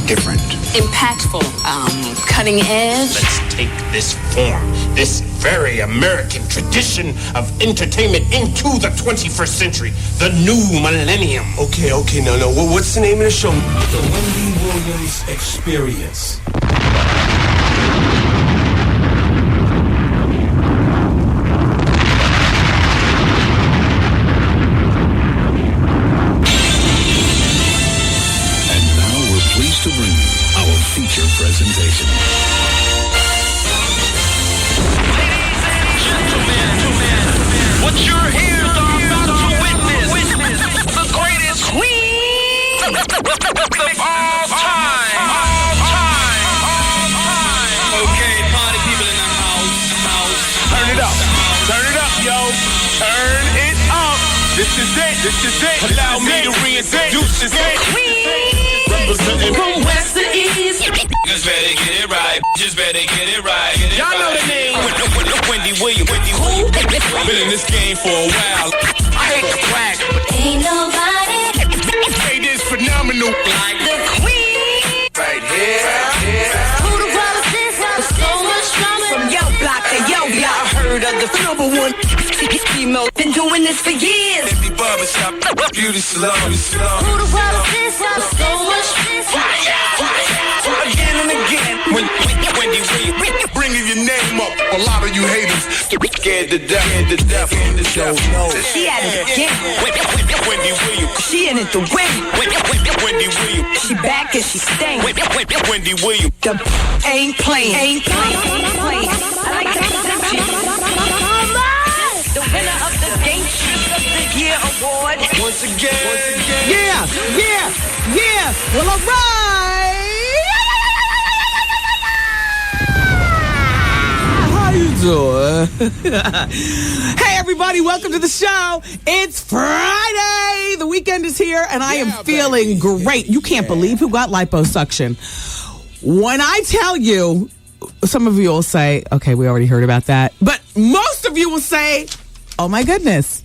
different? Impactful, cutting edge. Let's take this form, this very American tradition of entertainment into the 21st century, the new millennium. Okay, no. What's the name of the show? The Wendy Williams Experience. To bring you our feature presentation. Ladies and gentlemen, what you're here are about to witness the greatest queen of all time. Okay, party people in the house. Turn it up, yo. Turn it up. This is it. Allow me to reintroduce this queen. From west to east. Just better get it right. Y'all know the name. Wendy Williams. Been in this game for a while. I hate the crack. Ain't nobody. Hey, this phenomenal. Like the queen. Right here. Who the world is this? With so much drama. From yo block to yo block. I heard of the number one female. Been doing this for years. Every barbershop, beauty salon. Who the world is this? With so much Again and again. Wendy Williams, bringing your name up. A lot of you haters scared to death. She at it again. Wendy Williams. She in it to win. Wendy Williams. She back and she staying. Wendy Williams. The ain't playing. I like to present you the winner of the Gangsters of the Year award. Once again. Yeah. Well, all right. How you doing? Hey, everybody, welcome to the show. It's Friday. The weekend is here, and I am feeling great. You can't believe who got liposuction. When I tell you, some of you will say, okay, we already heard about that. But most of you will say, oh, my goodness,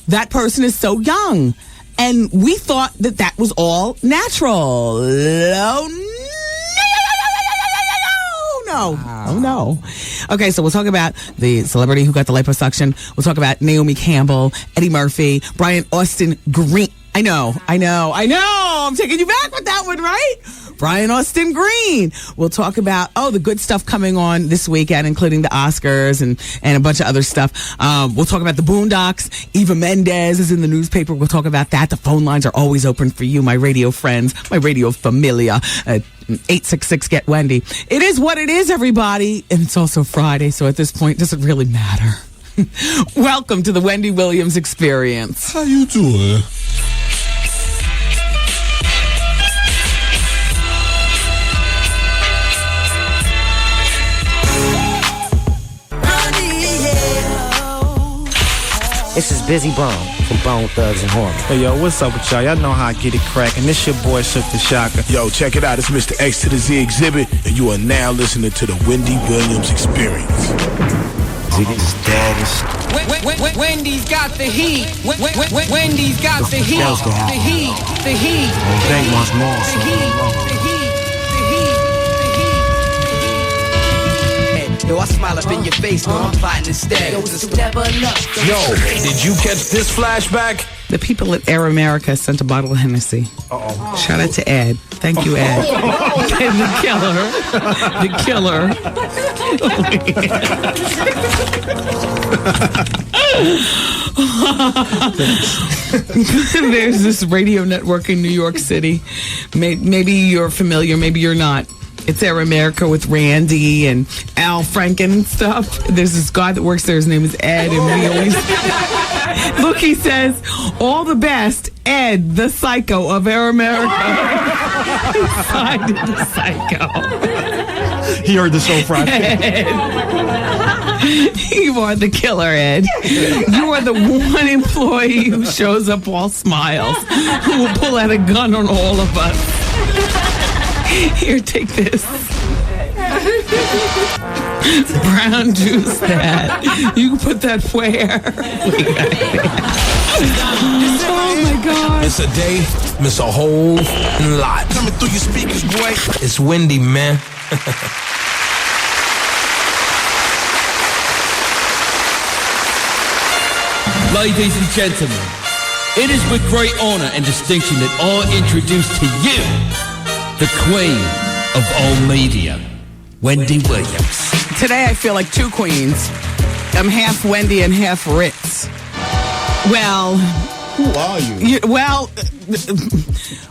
that person is so young. And we thought that was all natural. No. Oh, no. Okay, so we'll talk about the celebrity who got the liposuction. We'll talk about Naomi Campbell, Eddie Murphy, Brian Austin Green. I know. I'm taking you back with that one, right? Brian Austin Green. We'll talk about, the good stuff coming on this weekend, including the Oscars and a bunch of other stuff. We'll talk about the Boondocks. Eva Mendes is in the newspaper. We'll talk about that. The phone lines are always open for you, my radio friends, my radio familia. 866-GET-WENDY. It is what it is, everybody. And it's also Friday, so at this point, does it really matter? Welcome to the Wendy Williams Experience. How you doing? This is Busy Bone from Bone Thugs and Harmony. Hey, yo, what's up with y'all? Y'all know how I get it cracking. This your boy, Shook the Shocker. Yo, check it out. It's Mr. X to the Z Exhibit, and you are now listening to the Wendy Williams Experience. This is Daddy's. Wendy's got the heat. Wendy's got the heat. The heat. Bang once more. The heat. Yo, I smile up in your face, no, I'm plotting instead. Yo, this is never enough. Yo, did you catch this flashback? The people at Air America sent a bottle of Hennessy. Shout out to Ed. Thank you, Ed. The killer. There's this radio network in New York City. Maybe you're familiar, maybe you're not. It's Air America with Randy and Al Franken and stuff. There's this guy that works there. His name is Ed, and we always look. He says, "All the best, Ed, the psycho of Air America." He signed it, the psycho. He heard the show Friday. You are the killer, Ed. You are the one employee who shows up all smiles, who will pull out a gun on all of us. Here, take this. Brown juice that. You can put that where? Oh my God. Miss a day, miss a whole lot. Coming through your speakers, boy. It's Wendy, man. Ladies and gentlemen, it is with great honor and distinction that I introduce to you the queen of all media, Wendy Williams. Today I feel like two queens. I'm half Wendy and half Ritz. Well, who are you? Well,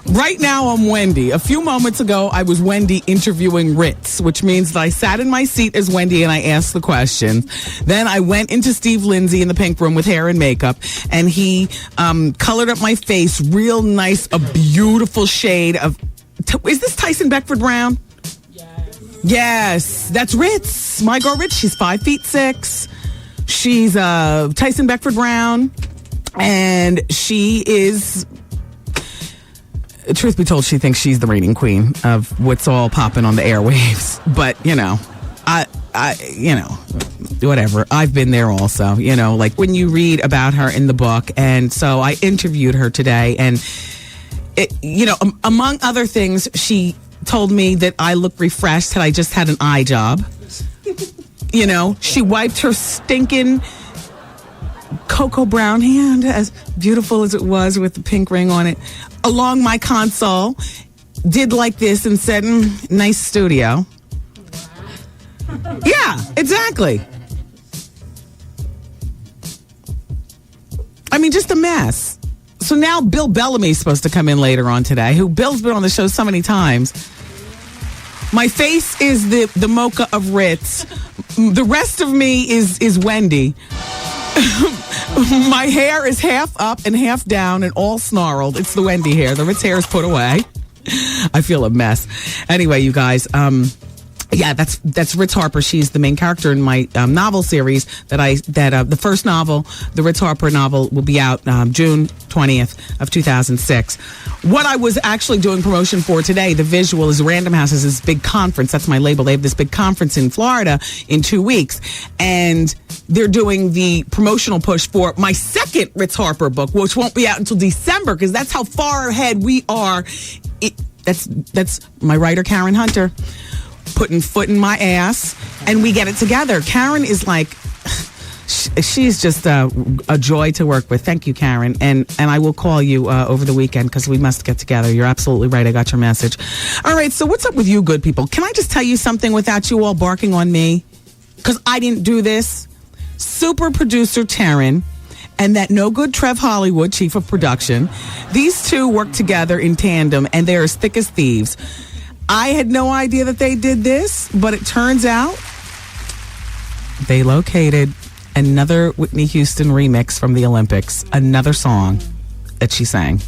right now I'm Wendy. A few moments ago I was Wendy interviewing Ritz, which means that I sat in my seat as Wendy and I asked the question. Then I went into Steve Lindsay in the pink room with hair and makeup, and he colored up my face real nice, a beautiful shade of... Is this Tyson Beckford Brown? Yes, that's Ritz. My girl Ritz, she's 5'6". She's Tyson Beckford Brown, and she is, truth be told, she thinks she's the reigning queen of what's all popping on the airwaves. But, you know, I whatever. I've been there also, you know, like when you read about her in the book. And so I interviewed her today, and, among other things, she told me that I look refreshed, that I just had an eye job. You know, she wiped her stinking cocoa brown hand, as beautiful as it was with the pink ring on it, along my console, did like this and said, nice studio. Yeah, exactly. I mean, just a mess. So now Bill Bellamy is supposed to come in later on today, who Bill's been on the show so many times. My face is the mocha of Ritz. The rest of me is Wendy. My hair is half up and half down and all snarled. It's the Wendy hair. The Ritz hair is put away. I feel a mess. Anyway, you guys, yeah, that's Ritz Harper. She's the main character in my novel series that the first novel, the Ritz Harper novel, will be out June 20th of 2006. What I was actually doing promotion for today, the visual, is Random House has this big conference. That's my label. They have this big conference in Florida in 2 weeks, and they're doing the promotional push for my second Ritz Harper book, which won't be out until December, because that's how far ahead we are. That's my writer, Karen Hunter, putting foot in my ass, and we get it together. Karen is like, she's just a joy to work with. Thank you, Karen. And I will call you over the weekend, because we must get together. You're absolutely right. I got your message. All right, so what's up with you good people? Can I just tell you something without you all barking on me? Because I didn't do this. Super producer Taryn and that no good Trev Hollywood, chief of production, these two work together in tandem, and they're as thick as thieves. I had no idea that they did this, but it turns out they located another Whitney Houston remix from the Olympics, another song that she sang.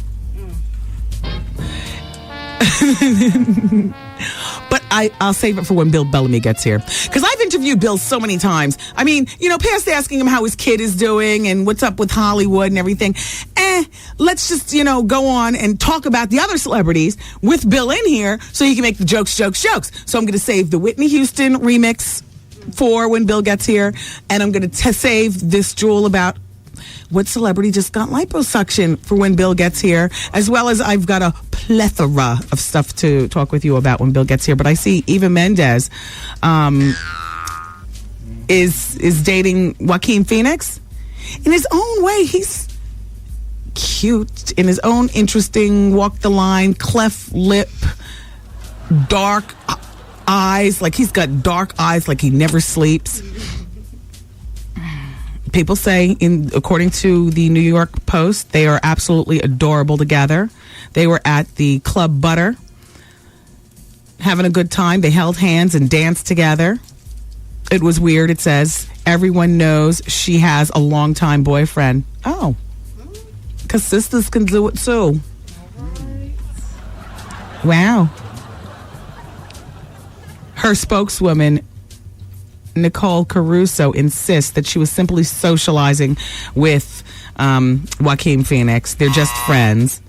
But I'll save it for when Bill Bellamy gets here, because I've interviewed Bill so many times. I mean, past asking him how his kid is doing and what's up with Hollywood and everything. Let's just, go on and talk about the other celebrities with Bill in here so he can make the jokes. So I'm going to save the Whitney Houston remix for when Bill gets here, and I'm going to save this jewel about what celebrity just got liposuction for when Bill gets here, as well as I've got a plethora of stuff to talk with you about when Bill gets here. But I see Eva Mendes is dating Joaquin Phoenix. In his own way, he's cute, in his own interesting, walk the line, cleft lip, dark eyes, like he's got dark eyes like he never sleeps. People say, according to the New York Post, they are absolutely adorable together. They were at the Club Butter, having a good time. They held hands and danced together. It was weird. It says, everyone knows she has a longtime boyfriend. Oh, because sisters can do it too. Wow. Her spokeswoman, Nicole Caruso, insists that she was simply socializing with Joaquin Phoenix. They're just friends.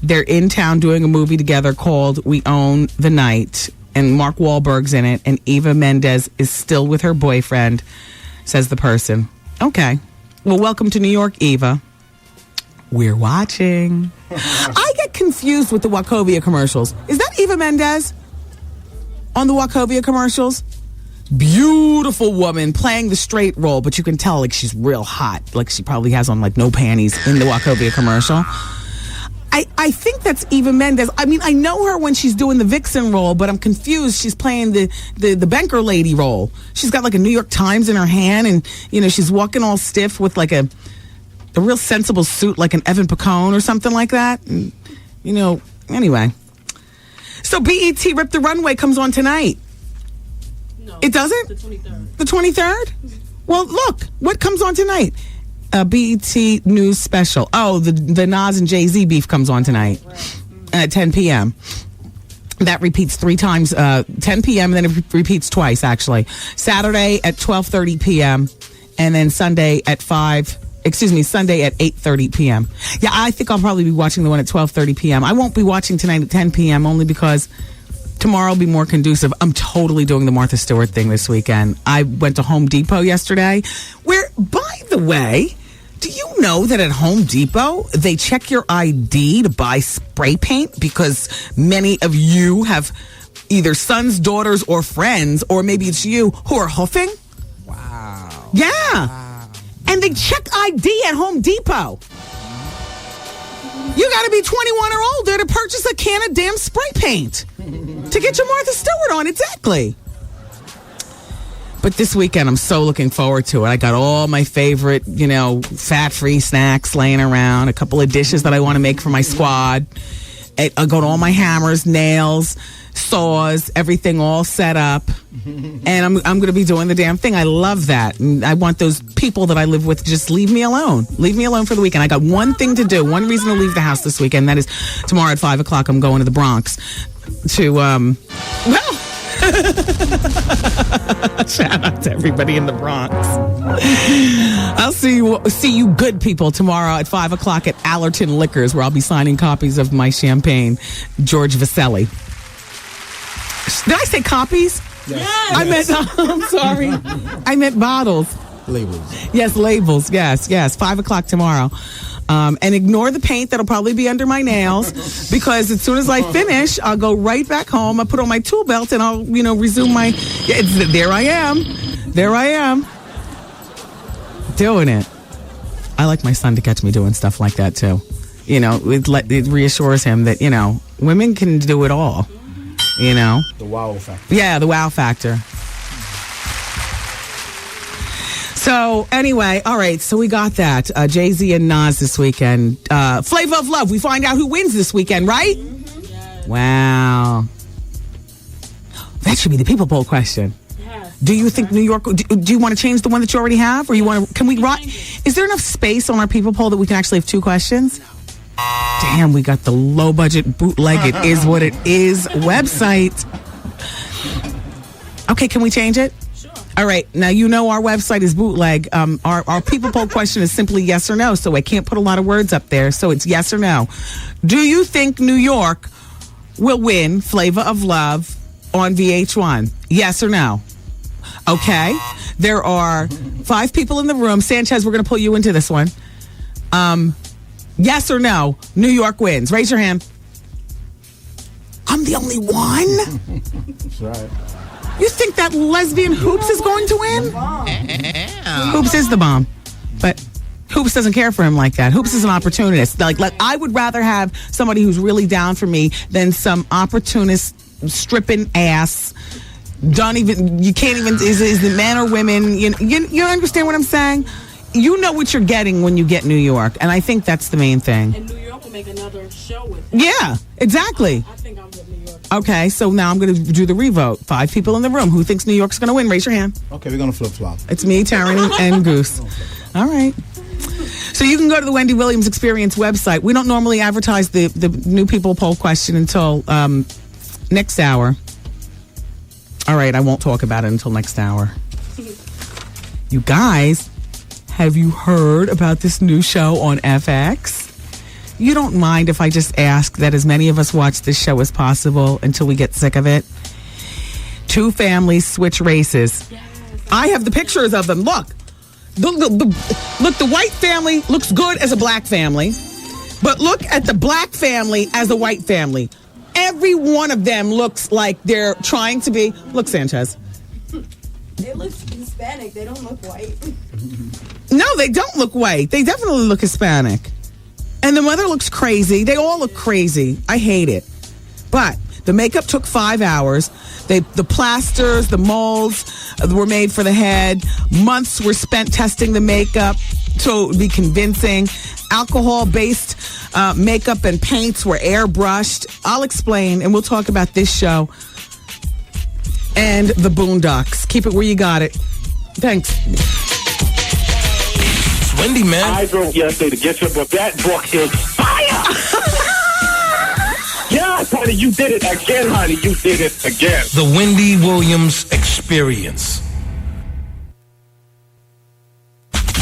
They're in town doing a movie together called We Own the Night, and Mark Wahlberg's in it, and Eva Mendes is still with her boyfriend, says the person. Okay. Well, welcome to New York, Eva. We're watching. I get confused with the Wachovia commercials. Is that Eva Mendes on the Wachovia commercials? Beautiful woman playing the straight role, but you can tell like she's real hot. Like she probably has on like no panties in the Wachovia commercial. I think that's Eva Mendes. I mean, I know her when she's doing the Vixen role, but I'm confused. She's playing the banker lady role. She's got like a New York Times in her hand, and you know she's walking all stiff with like a real sensible suit, like an Evan Pacone or something like that. And, you know, anyway. So BET Rip the Runway comes on tonight. No, it doesn't? The 23rd. The 23rd? Well, look, what comes on tonight? BET News Special. Oh, the Nas and Jay-Z beef comes on tonight at 10 p.m. That repeats 3 times, 10 p.m., and then it repeats twice, actually. Saturday at 12:30 p.m., and then Sunday at 8:30 p.m. Yeah, I think I'll probably be watching the one at 12:30 p.m. I won't be watching tonight at 10 p.m. only because tomorrow will be more conducive. I'm totally doing the Martha Stewart thing this weekend. I went to Home Depot yesterday, where, by the way, do you know that at Home Depot, they check your ID to buy spray paint because many of you have either sons, daughters, or friends, or maybe it's you, who are hoofing? Wow. Yeah. Wow. And they check ID at Home Depot. You got to be 21 or older to purchase a can of damn spray paint to get your Martha Stewart on. Exactly. But this weekend, I'm so looking forward to it. I got all my favorite, fat-free snacks laying around, a couple of dishes that I want to make for my squad. I got all my hammers, nails, saws, everything all set up. And I'm going to be doing the damn thing. I love that. And I want those people that I live with to just leave me alone. Leave me alone for the weekend. I got one thing to do, one reason to leave the house this weekend. That is tomorrow at 5 o'clock, I'm going to the Bronx to, shout out to everybody in the Bronx. I'll see you good people tomorrow at 5 o'clock at Allerton Liquors, where I'll be signing copies of my champagne, George Vaselli. Did I say copies? Yes. I'm sorry. I meant bottles. Labels. Yes, labels. Yes. 5 o'clock tomorrow. And ignore the paint that'll probably be under my nails, because as soon as I finish, I'll go right back home. I'll put on my tool belt and I'll, resume my. There I am. Doing it. I like my son to catch me doing stuff like that too. It reassures him that women can do it all. The wow factor. Yeah, the wow factor. So, anyway, all right, so we got that. Jay-Z and Nas this weekend. Flavor of Love, we find out who wins this weekend, right? Yes. Wow. That should be the people poll question. Yes. Do you think New York, do you want to change the one that you already have? Or is there enough space on our people poll that we can actually have 2 questions? Damn, we got the low budget bootleg It Is What It Is website. Okay, can we change it? Sure. All right, now our website is bootleg. Our people poll question is simply yes or no, so I can't put a lot of words up there, so it's yes or no. Do you think New York will win Flavor of Love on VH1? Yes or no? Okay, there are 5 people in the room. Sanchez, we're going to pull you into this one. Yes or no, New York wins. Raise your hand. I'm the only one? That's right. You think that lesbian Hoops is going to win? Hoops is the bomb. But Hoops doesn't care for him like that. Hoops is an opportunist. Like I would rather have somebody who's really down for me than some opportunist stripping ass. You can't even, is it men or women? You understand what I'm saying? You know what you're getting when you get New York, and I think that's the main thing. And New York will make another show with it. Yeah, exactly. I think I'm with New York. Okay, so now I'm going to do the revote. 5 people in the room. Who thinks New York's going to win? Raise your hand. Okay, we're going to flip-flop. It's me, Taryn, and Goose. All right. So you can go to the Wendy Williams Experience website. We don't normally advertise the new people poll question until next hour. All right, I won't talk about it until next hour. You guys, have you heard about this new show on FX? You don't mind if I just ask that as many of us watch this show as possible until we get sick of it? 2 families switch races. Yes. I have the pictures of them. Look, the white family looks good as a black family. But look at the black family as a white family. Every one of them looks like they're trying to be. Look, Sanchez. They look Hispanic. They don't look white. No, they don't look white. They definitely look Hispanic. And the mother looks crazy. They all look crazy. I hate it. But the makeup took 5 hours. The plasters, the molds were made for the head. Months were spent testing the makeup so it would be convincing. Alcohol-based makeup and paints were airbrushed. I'll explain, and we'll talk about this show and the Boondocks. Keep it where you got it. Thanks. It's Wendy, man. I drove yesterday to get you, but that book is fire! Yes, honey, you did it again, honey. You did it again. The Wendy Williams Experience.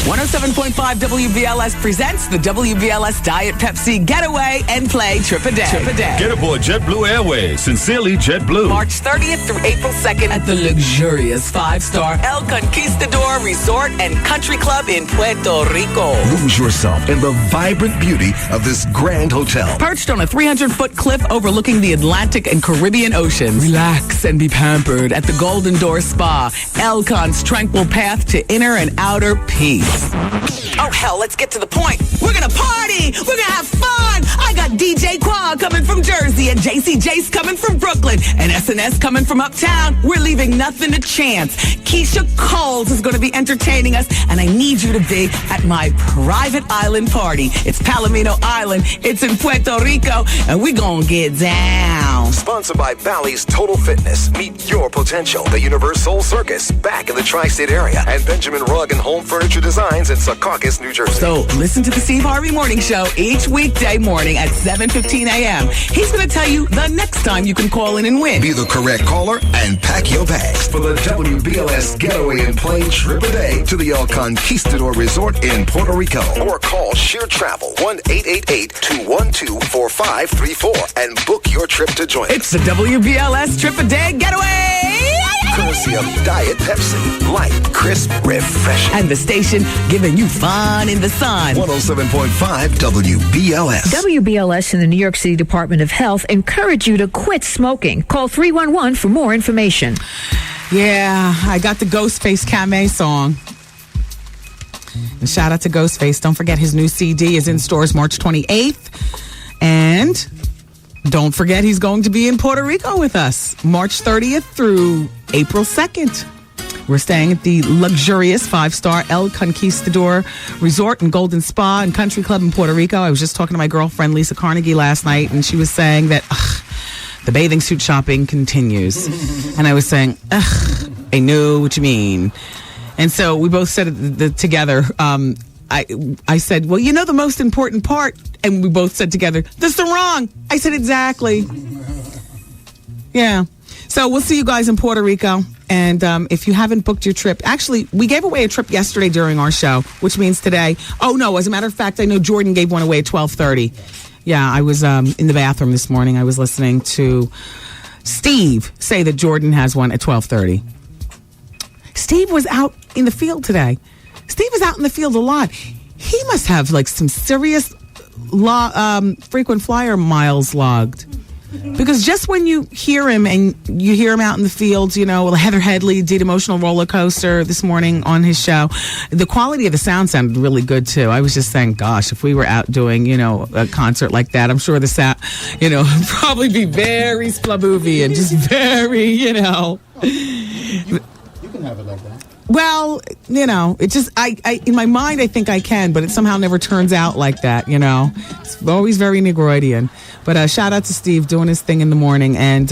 107.5 WBLS presents the WBLS Diet Pepsi Getaway and Play Trip a Day. Get aboard JetBlue Airways. Sincerely, JetBlue. March 30th through April 2nd at the luxurious 5-star El Conquistador Resort and Country Club in Puerto Rico. Lose yourself in the vibrant beauty of this grand hotel. Perched on a 300-foot cliff overlooking the Atlantic and Caribbean Oceans. Relax and be pampered at the Golden Door Spa, El Con's tranquil path to inner and outer peace. Oh, hell, let's get to the point. We're gonna party. We're gonna have fun. I got DJ Quad coming from Jersey and JC Jace coming from Brooklyn and SNS coming from uptown. We're leaving nothing to chance. Keisha Coles is gonna be entertaining us, and I need you to be at my private island party. It's Palomino Island. It's in Puerto Rico, and we gonna get down. Sponsored by Bally's Total Fitness. Meet your potential. The Universal Circus, back in the tri-state area, and Benjamin Rugg and Home Furniture Designs in Secaucus, New Jersey. So listen to the Steve Harvey Morning Show each weekday morning at 7:15 a.m. He's going to tell you the next time you can call in and win. Be the correct caller and pack your bags for the WBLS Getaway and Plane Trip a Day to the El Conquistador Resort in Puerto Rico. Or call Sheer Travel 1-888-212-4534 and book your trip to join us. It's the WBLS Trip a Day Getaway. Courtesy of Diet Pepsi. Light, crisp, refreshing. And the station giving you fun in the sun. 107.5 WBLS. WBLS and the New York City Department of Health encourage you to quit smoking. Call 311 for more information. Yeah, I got the Ghostface Camé song. And shout out to Ghostface. Don't forget his new CD is in stores March 28th. And don't forget he's going to be in Puerto Rico with us March 30th through April 2nd. We're staying at the luxurious 5-star El Conquistador Resort and Golden Spa and Country Club in Puerto Rico. I was just talking to my girlfriend Lisa Carnegie last night, and she was saying that the bathing suit shopping continues. And I was saying, I know what you mean. And so we both said it together. I said, well, you know the most important part? And we both said together, the sarong. I said, exactly. Yeah. So we'll see you guys in Puerto Rico. And if you haven't booked your trip, actually, we gave away a trip yesterday during our show, which means today. Oh, no, as a matter of fact, I know Jordan gave one away at 12:30. Yeah, I was in the bathroom this morning. I was listening to Steve say that Jordan has one at 12:30. Steve was out in the field today. Steve is out in the field a lot. He must have like some serious frequent flyer miles logged. Because just when you hear him and you hear him out in the fields, you know, Heather Headley did Emotional Roller Coaster this morning on his show. The quality of the sound sounded really good too. I was just saying, gosh, if we were out doing, you know, a concert like that, I'm sure the sound, you know, would probably be very splaboozy and just very, you know. You can have it like that. Well, you know, it just, I in my mind, I think I can, but it somehow never turns out like that, you know. It's always very Negroidian. But shout out to Steve doing his thing in the morning. And,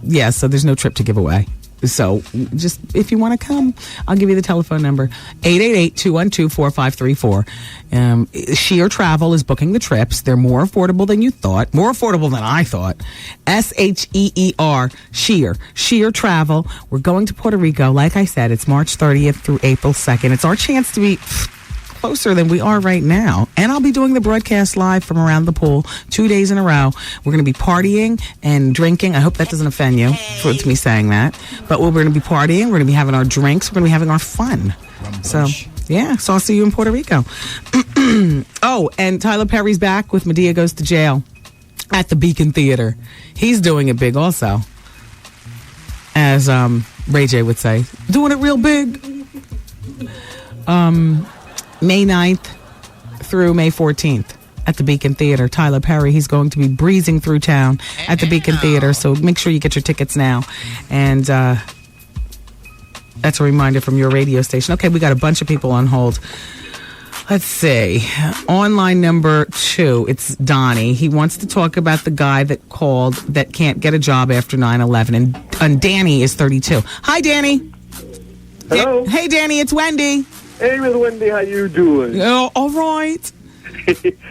yeah, so there's no trip to give away. So just, if you want to come, I'll give you the telephone number, 888-212-4534. Sheer Travel is booking the trips. They're more affordable than you thought, more affordable than I thought. SHEER, Sheer Travel. We're going to Puerto Rico. Like I said, it's March 30th through April 2nd. It's our chance to be closer than we are right now. And I'll be doing the broadcast live from around the pool 2 days in a row. We're going to be partying and drinking. I hope that doesn't offend you for me saying that. But we're going to be partying. We're going to be having our drinks. We're going to be having our fun. So Yeah, so I'll see you in Puerto Rico. Oh, and Tyler Perry's back with Medea Goes to Jail at the Beacon Theater. He's doing it big also. As Ray J would say. Doing it real big. May 9th through May 14th at the Beacon Theater. Tyler Perry, he's going to be breezing through town at the Beacon Theater, so make sure you get your tickets now. And that's a reminder from your radio station. Okay, we got a bunch of people on hold. Let's see. Online number 2, it's Donnie. He wants to talk about the guy that called that can't get a job after 9/11. And Danny is 32. Hi, Danny. Hello. Hey, Danny, it's Wendy. Hey, Miss Wendy, how you doing? Oh, all right.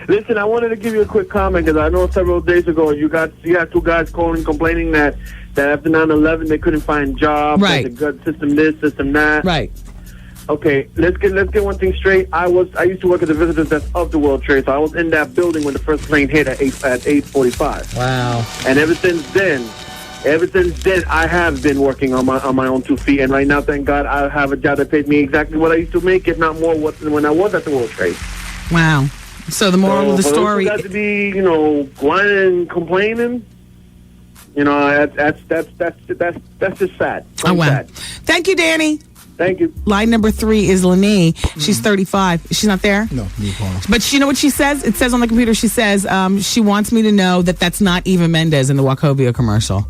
Listen, I wanted to give you a quick comment because I know several days ago you had 2 guys calling complaining that after 9/11 they couldn't find jobs. Right. The gut system this, system that. Right. Okay, let's get one thing straight. I used to work at the visitors desk of the World Trade, so I was in that building when the first plane hit at 8:45. Wow. And ever since then, I have been working on my own 2 feet. And right now, thank God, I have a job that pays me exactly what I used to make, if not more, when I was at the World Trade. Wow. So the moral of the story. For those who got to be, whining and complaining. That's just sad. Oh, wow. Sad. Thank you, Danny. Thank you. Line number 3 is Lene. She's 35. She's not there? No, me calling. But you know what she says? It says on the computer, she says, she wants me to know that that's not Eva Mendes in the Wachovia commercial.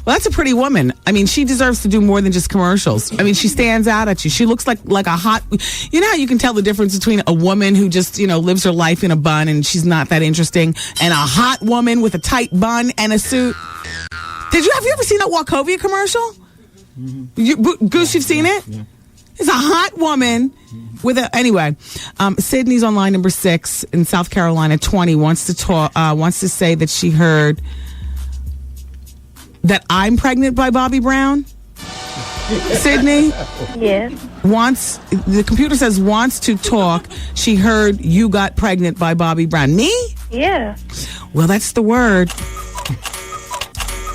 Well, that's a pretty woman. I mean, she deserves to do more than just commercials. I mean, she stands out at you. She looks like a hot... You know how you can tell the difference between a woman who just, lives her life in a bun and she's not that interesting, and a hot woman with a tight bun and a suit? Have you ever seen a Wachovia commercial? Mm-hmm. Goose, you've seen it? Yeah. It's a hot woman with a... Anyway, Sydney's on line number 6 in South Carolina, 20, wants to say that she heard that I'm pregnant by Bobby Brown. Sydney? Yes. The computer says wants to talk. She heard you got pregnant by Bobby Brown. Me? Yeah. Well, that's the word.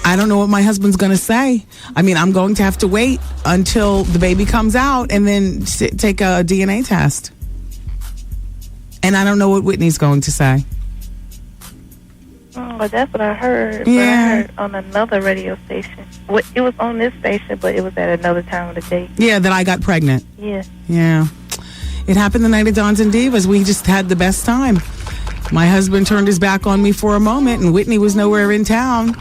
I don't know what my husband's going to say. I mean, I'm going to have to wait until the baby comes out and then take a DNA test. And I don't know what Whitney's going to say. Oh, that's what I heard. Yeah. But I heard on another radio station. It was on this station, but it was at another time of the day. Yeah, that I got pregnant. Yeah. Yeah. It happened the night of Dons and Divas. We just had the best time. My husband turned his back on me for a moment, and Whitney was nowhere in town.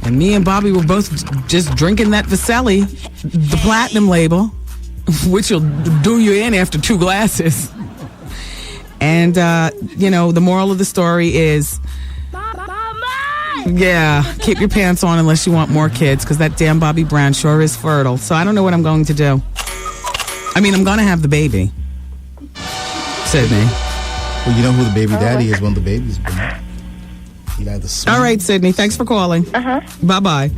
And me and Bobby were both just drinking that Vaselli, the platinum label, which will do you in after 2 glasses. And, the moral of the story is, yeah, keep your pants on unless you want more kids, because that damn Bobby Brown sure is fertile. So I don't know what I'm going to do. I mean, I'm going to have the baby. Sydney. Well, you know who the baby daddy is when the baby's born. All right, Sydney. Thanks for calling. Uh-huh. Bye-bye.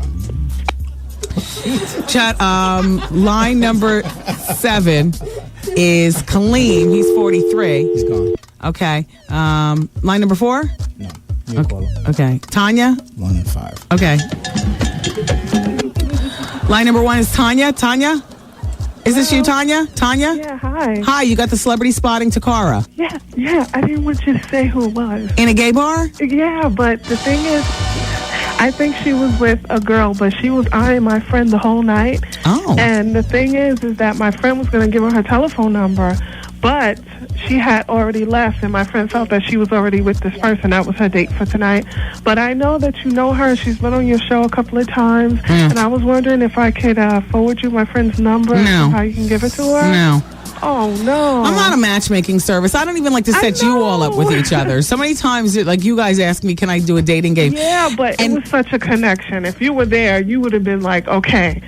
Chat, line number 7 is Kaleem. He's 43. He's gone. Okay. Line number 4? No. You call him. Okay. Tanya? 1 and 5. Okay. Line number 1 is Tanya. Tanya? Is this you, Tanya? Tanya? Yeah, hi. Hi, you got the celebrity spotting Takara. Yeah, I didn't want you to say who it was. In a gay bar? Yeah, but the thing is, I think she was with a girl, but she was eyeing my friend the whole night. Oh. And the thing is that my friend was going to give her telephone number, but she had already left, and my friend felt that she was already with this person. That was her date for tonight. But I know that you know her. She's been on your show a couple of times, and I was wondering if I could forward you my friend's number and how you can give it to her. No. Oh, no. I'm not a matchmaking service. I don't even like to set you all up with each other. So many times, you guys ask me, can I do a dating game? Yeah, but it was such a connection. If you were there, you would have been like, okay,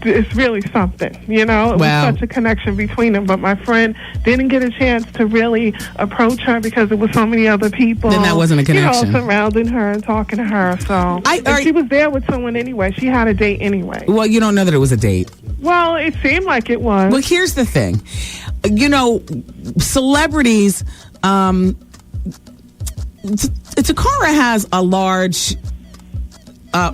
it's really something, It was such a connection between them. But my friend didn't get a chance to really approach her because there was so many other people. Then that wasn't a connection. Surrounding her and talking to her. So she was there with someone anyway. She had a date anyway. Well, you don't know that it was a date. Well, it seemed like it was. Well, here's the thing. Celebrities, Takara has a large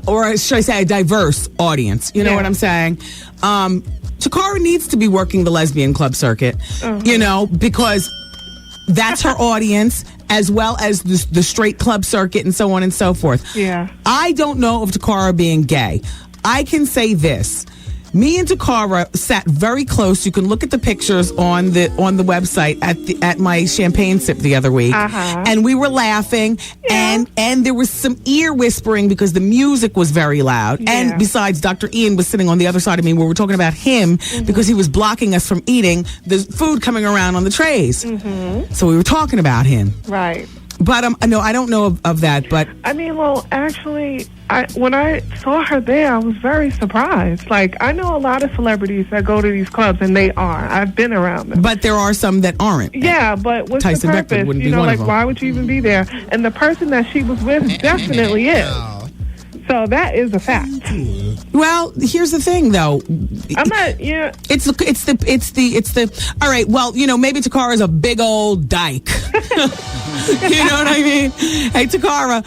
or should I say a diverse audience. You know what I'm saying? Takara needs to be working the lesbian club circuit, because that's her audience, as well as the straight club circuit and so on and so forth. Yeah. I don't know of Takara being gay. I can say this. Me and Takara sat very close. You can look at the pictures on the website at my champagne sip the other week, and we were laughing, and there was some ear whispering because the music was very loud. Yeah. And besides, Dr. Ian was sitting on the other side of me where we're talking about him because he was blocking us from eating the food coming around on the trays. So we were talking about him. Right. But no, I don't know of that. But I mean, well, actually, when I saw her there, I was very surprised. Like, I know a lot of celebrities that go to these clubs, and they are. I've been around them. But there are some that aren't. Yeah, but what's Tyson the purpose? Beckford wouldn't be one like, of them. why would you even be there? And the person that she was with definitely is. So that is a fact. Well, here's the thing, though. I'm not. Yeah. It's the. All right. Well, maybe Takara's a big old dyke. You know what I mean? Hey, Takara,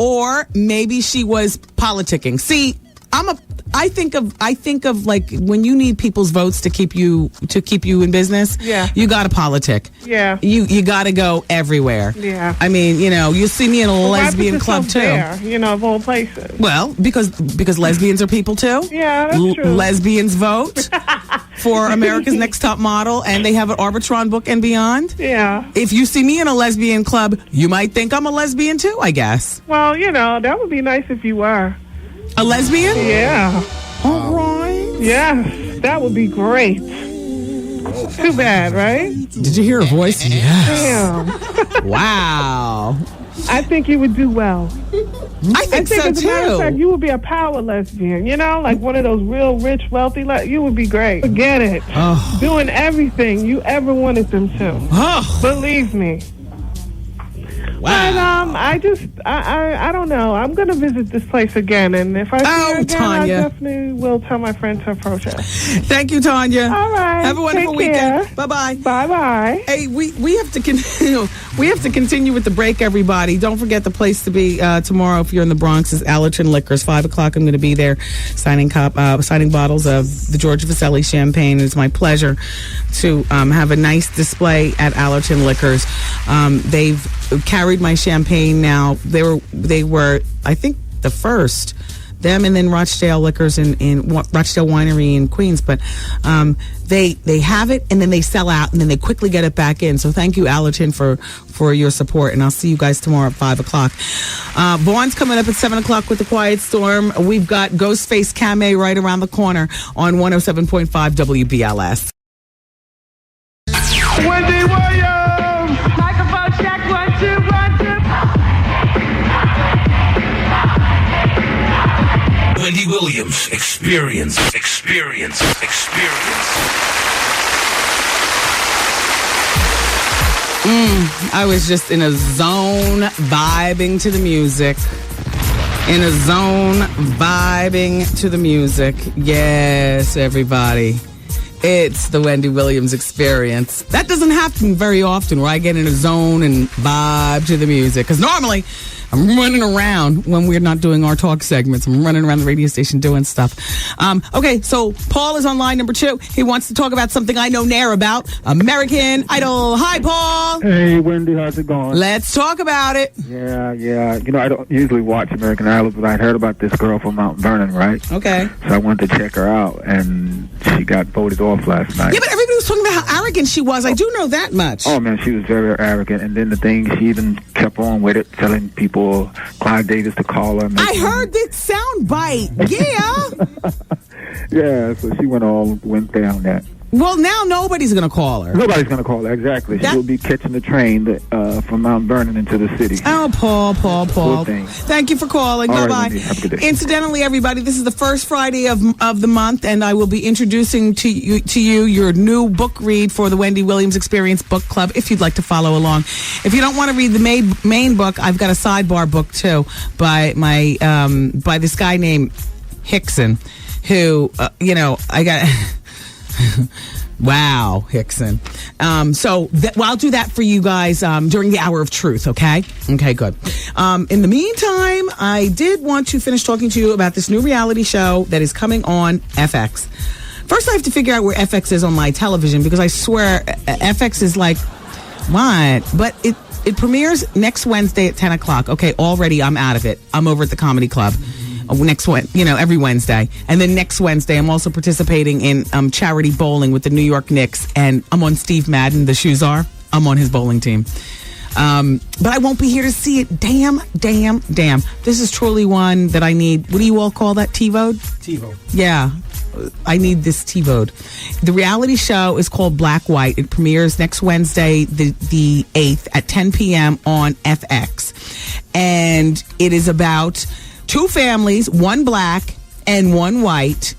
or maybe she was politicking. See, I think of like when you need people's votes to keep you in business. Yeah. You got to politic. Yeah. You got to go everywhere. Yeah. I mean, you see me in a lesbian club too. There, of all places. Well, because lesbians are people too. Yeah, that's true. Lesbians vote for America's Next Top Model, and they have an Arbitron book and beyond. Yeah. If you see me in a lesbian club, you might think I'm a lesbian too, I guess. Well, that would be nice if you were. A lesbian? Yeah. All right. Yes, that would be great. Too bad, right? Did you hear her voice? Yes. Damn. Wow. I think you would do well. I think so as a matter of too. fact, you would be a power lesbian, like one of those real rich, wealthy. You would be great. Forget it. Oh. Doing everything you ever wanted them to. Oh. Believe me. Wow. But I don't know. I'm going to visit this place again, and if I see her again, Tanya. I definitely will tell my friend to approach her. Thank you, Tanya. All right. Have a wonderful weekend. Bye-bye. Bye-bye. Hey, we have to continue. We have to continue with the break, everybody. Don't forget the place to be tomorrow if you're in the Bronx is Allerton Liquors. 5 o'clock. I'm going to be there signing bottles of the George Vasselli champagne. It's my pleasure to have a nice display at Allerton Liquors. They've carried my champagne now. They were I think the first, them and then Rochdale Liquors in Rochdale Winery in Queens, but they have it and then they sell out and then they quickly get it back in. So thank you, Allerton, for your support, and I'll see you guys tomorrow at 5 o'clock. Vaughn's coming up at 7 o'clock with The Quiet Storm. We've got Ghostface Camé right around the corner on 107.5 WBLS. Wendy Williams! Microphone check, 1, 2, 1, 2. Wendy Williams, experience. I was just in a zone vibing to the music. Yes, everybody. It's the Wendy Williams experience. That doesn't happen very often where I get in a zone and vibe to the music. Because normally I'm running around when we're not doing our talk segments. I'm running around the radio station doing stuff. Okay, so Paul is on line number 2. He wants to talk about something I know nair about, American Idol. Hi, Paul. Hey, Wendy, how's it going? Let's talk about it. Yeah. I don't usually watch American Idol, but I heard about this girl from Mount Vernon, right? Okay. So I went to check her out, and she got voted off last night. Yeah, but everybody was talking about how arrogant she was. I do know that much. Oh, man, she was very, very arrogant. And then the thing, she even kept on with it, telling people, Clive Davis to call her. I heard that sound bite. Yeah. Yeah, so she went down that. Well, now nobody's going to call her. Nobody's going to call her, exactly. She'll be catching the train from Mount Vernon into the city. Oh, Paul. Thank you for calling. All Bye-bye. right, Wendy, have a good day. Incidentally, everybody, this is the first Friday of the month, and I will be introducing to you your new book read for the Wendy Williams Experience Book Club, if you'd like to follow along. If you don't want to read the main book, I've got a sidebar book, too, by this guy named Hickson, who, I got... Wow, Hickson. So I'll do that for you guys during the hour of truth, okay? Okay, good. In the meantime, I did want to finish talking to you about this new reality show that is coming on FX. First, I have to figure out where FX is on my television because I swear FX is like, what? But it premieres next Wednesday at 10 o'clock. Okay, already I'm out of it. I'm over at the Comedy Club. Every Wednesday. And then next Wednesday, I'm also participating in charity bowling with the New York Knicks. And I'm on Steve Madden, the shoes are. I'm on his bowling team. But I won't be here to see it. Damn. This is truly one that I need. What do you all call that? TiVo? TiVo. Yeah. I need this TiVo'd. The reality show is called Black White. It premieres next Wednesday, the 8th at 10 p.m. on FX. And it is about two families, one black and one white,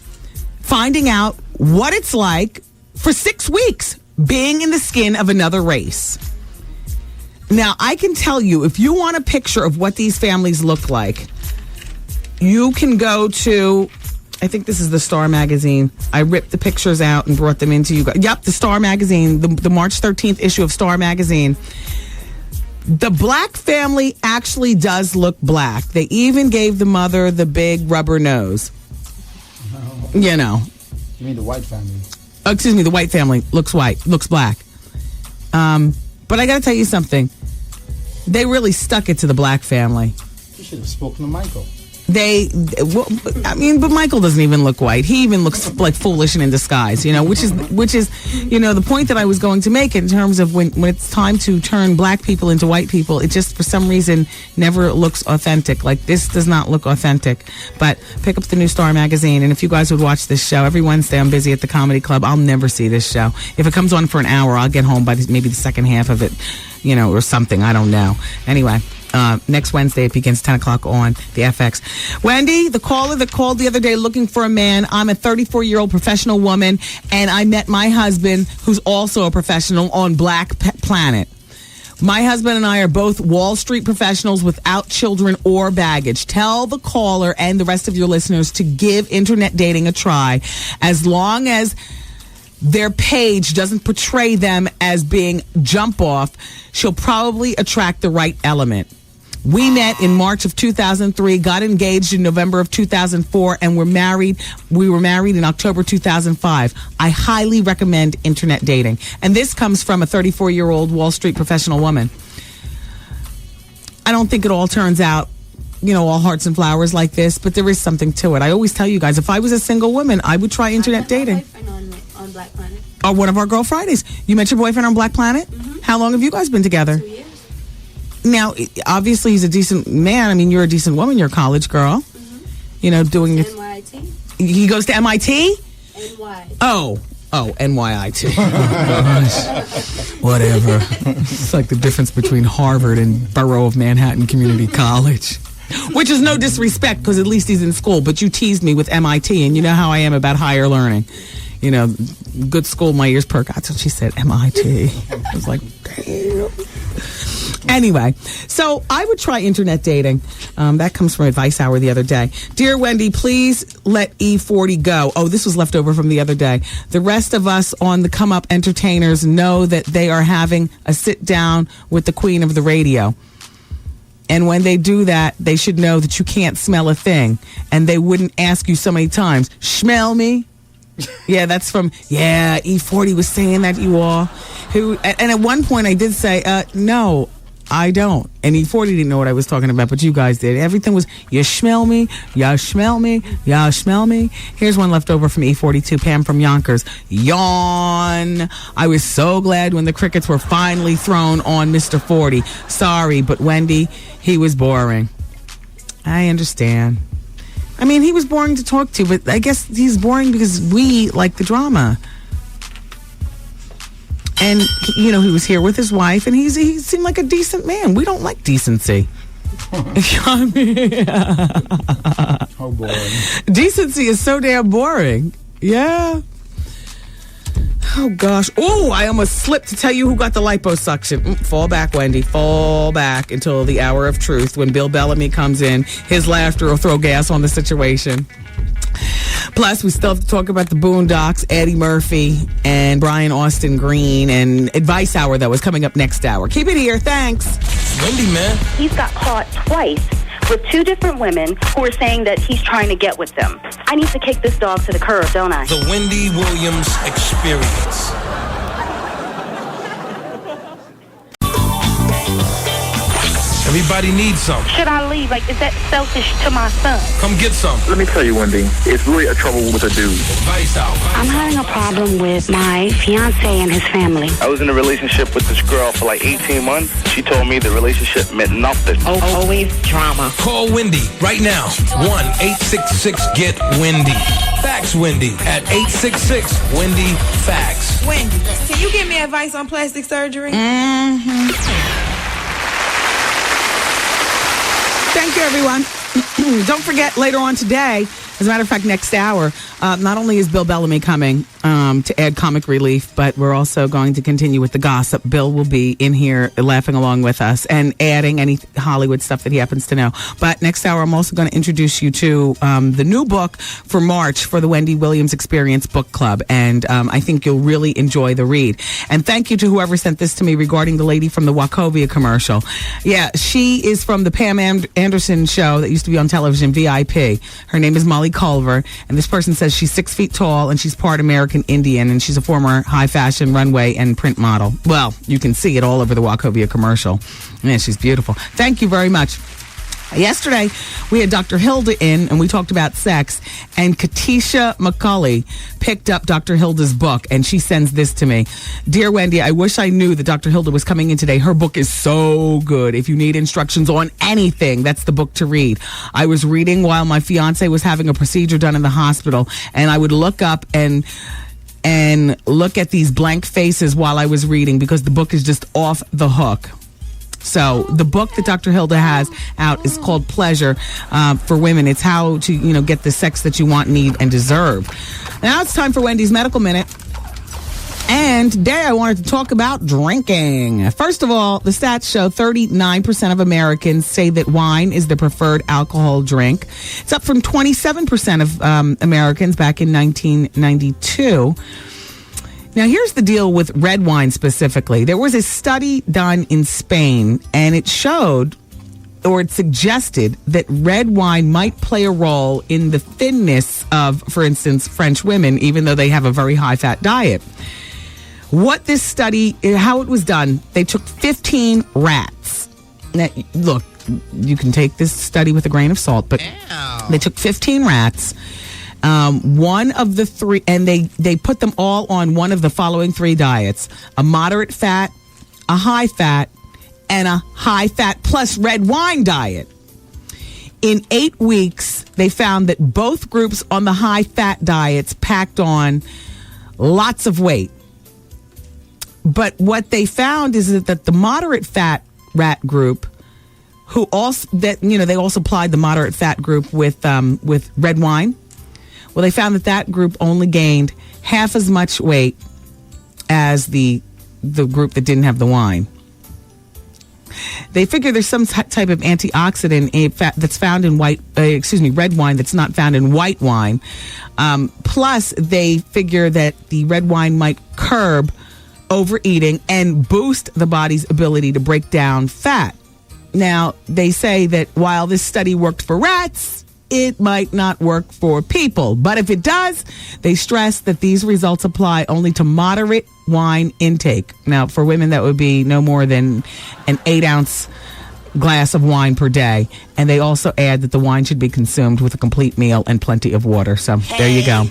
finding out what it's like for 6 weeks being in the skin of another race. Now, I can tell you, if you want a picture of what these families look like, you can go to, I think this is the Star Magazine. I ripped the pictures out and brought them into you guys. Yep, the Star Magazine, the March 13th issue of Star Magazine. The black family actually does look black. They even gave the mother the big rubber nose. No. You know. You mean the white family? Oh, excuse me, the white family looks black. But I got to tell you something. They really stuck it to the black family. You should have spoken to Michael. But Michael doesn't even look white. He even looks like foolish and in disguise, which is, the point that I was going to make in terms of when it's time to turn black people into white people, it just, for some reason, never looks authentic. Like, this does not look authentic. But pick up the new Star Magazine, and if you guys would watch this show, every Wednesday I'm busy at the Comedy Club. I'll never see this show. If it comes on for an hour, I'll get home by maybe the second half of it, or something. I don't know. Anyway. Next Wednesday, it begins 10 o'clock on the FX. Wendy, the caller that called the other day looking for a man, I'm a 34-year-old professional woman, and I met my husband, who's also a professional, on Black Planet. My husband and I are both Wall Street professionals without children or baggage. Tell the caller and the rest of your listeners to give internet dating a try, as long as their page doesn't portray them as being jump off. She'll probably attract the right element. We met in March of 2003, got engaged in November of 2004, and were married. We were married in October 2005. I highly recommend internet dating. And this comes from a 34-year-old Wall Street professional woman. I don't think it all turns out, all hearts and flowers like this, but there is something to it. I always tell you guys, if I was a single woman, I would try internet dating. On Black Planet. Or one of our Girl Fridays. You met your boyfriend on Black Planet? Mm-hmm. How long have you guys been together? 2 years. Now, obviously, he's a decent man. I mean, you're a decent woman. You're a college girl. Mm-hmm. Doing your... NYT. He goes to MIT? NY. Oh, NYIT. Oh, whatever. It's like the difference between Harvard and Borough of Manhattan Community College. Which is no disrespect, because at least he's in school. But you teased me with MIT, and you know how I am about higher learning. Good school, my ears perk out till she said MIT. I was like, damn. Anyway, so I would try internet dating. That comes from Advice Hour the other day. Dear Wendy, please let E40 go. Oh, this was left over from the other day. The rest of us on the Come Up entertainers know that they are having a sit down with the queen of the radio. And when they do that, they should know that you can't smell a thing. And they wouldn't ask you so many times, smell me? Yeah, that's from, E40 was saying that, you all. And at one point I did say, no, I don't. And E40 didn't know what I was talking about, but you guys did. Everything was, you smell me, y'all smell me, y'all smell me. Here's one left over from E42, Pam from Yonkers. Yawn. I was so glad when the crickets were finally thrown on Mr. 40. Sorry, but Wendy, he was boring. I understand. I mean, he was boring to talk to, but I guess he's boring because we like the drama. And, he was here with his wife, and he seemed like a decent man. We don't like decency. How boring. Decency is so damn boring. Yeah. Oh, gosh. Oh, I almost slipped to tell you who got the liposuction. Fall back, Wendy. Fall back until the hour of truth when Bill Bellamy comes in. His laughter will throw gas on the situation. Plus, we still have to talk about the Boondocks, Eddie Murphy, and Brian Austin Green, and Advice Hour, that was coming up next hour. Keep it here. Thanks. Wendy, man. He's got caught twice with two different women who are saying that he's trying to get with them. I need to kick this dog to the curb, don't I? The Wendy Williams Experience. Everybody needs some. Should I leave? Like, is that selfish to my son? Come get some. Let me tell you, Wendy, it's really a trouble with a dude. Advice Hour. I'm having a problem with my fiance and his family. I was in a relationship with this girl for like 18 months. She told me the relationship meant nothing. Always drama. Call Wendy right now. 1-866-GET-WENDY. Fax Wendy at 866-WENDY-FAX. Wendy, can you give me advice on plastic surgery? Thank you, everyone. Don't forget, later on today, as a matter of fact, next hour, not only is Bill Bellamy coming to add comic relief, but we're also going to continue with the gossip. Bill will be in here laughing along with us and adding any Hollywood stuff that he happens to know. But next hour, I'm also going to introduce you to the new book for March for the Wendy Williams Experience Book Club. And I think you'll really enjoy the read. And thank you to whoever sent this to me regarding the lady from the Wachovia commercial. Yeah, she is from the Pam Anderson show that used to be on television, VIP. Her name is Molly Culver, and this person says she's 6 feet tall and she's part American Indian, and she's a former high fashion runway and print model. Well, you can see it all over the Wachovia commercial. Yeah, she's beautiful. Thank you very much. Yesterday, we had Dr. Hilda in, and we talked about sex, and Katisha McCulley picked up Dr. Hilda's book, and she sends this to me. Dear Wendy, I wish I knew that Dr. Hilda was coming in today. Her book is so good. If you need instructions on anything, that's the book to read. I was reading while my fiance was having a procedure done in the hospital, and I would look up and look at these blank faces while I was reading because the book is just off the hook. So the book that Dr. Hilda has out is called Pleasure for Women. It's how to, get the sex that you want, need, and deserve. Now it's time for Wendy's Medical Minute. And today I wanted to talk about drinking. First of all, the stats show 39% of Americans say that wine is the preferred alcohol drink. It's up from 27% of Americans back in 1992. Now, here's the deal with red wine specifically. There was a study done in Spain, and it showed, or it suggested, that red wine might play a role in the thinness of, for instance, French women, even though they have a very high-fat diet. What this study, how it was done, they took 15 rats. Now, look, you can take this study with a grain of salt, but they took 15 rats. One of the three, and they put them all on one of the following three diets: a moderate fat, a high fat, and a high fat plus red wine diet. In 8 weeks, they found that both groups on the high fat diets packed on lots of weight. But what they found is that the moderate fat rat group, who also they also applied the moderate fat group with red wine. Well, they found that group only gained half as much weight as the group that didn't have the wine. They figure there's some type of antioxidant that's found in red wine that's not found in white wine. Plus, they figure that the red wine might curb overeating and boost the body's ability to break down fat. Now, they say that while this study worked for rats, it might not work for people. But if it does, they stress that these results apply only to moderate wine intake. Now, for women, that would be no more than an 8-ounce glass of wine per day. And they also add that the wine should be consumed with a complete meal and plenty of water. So there you go.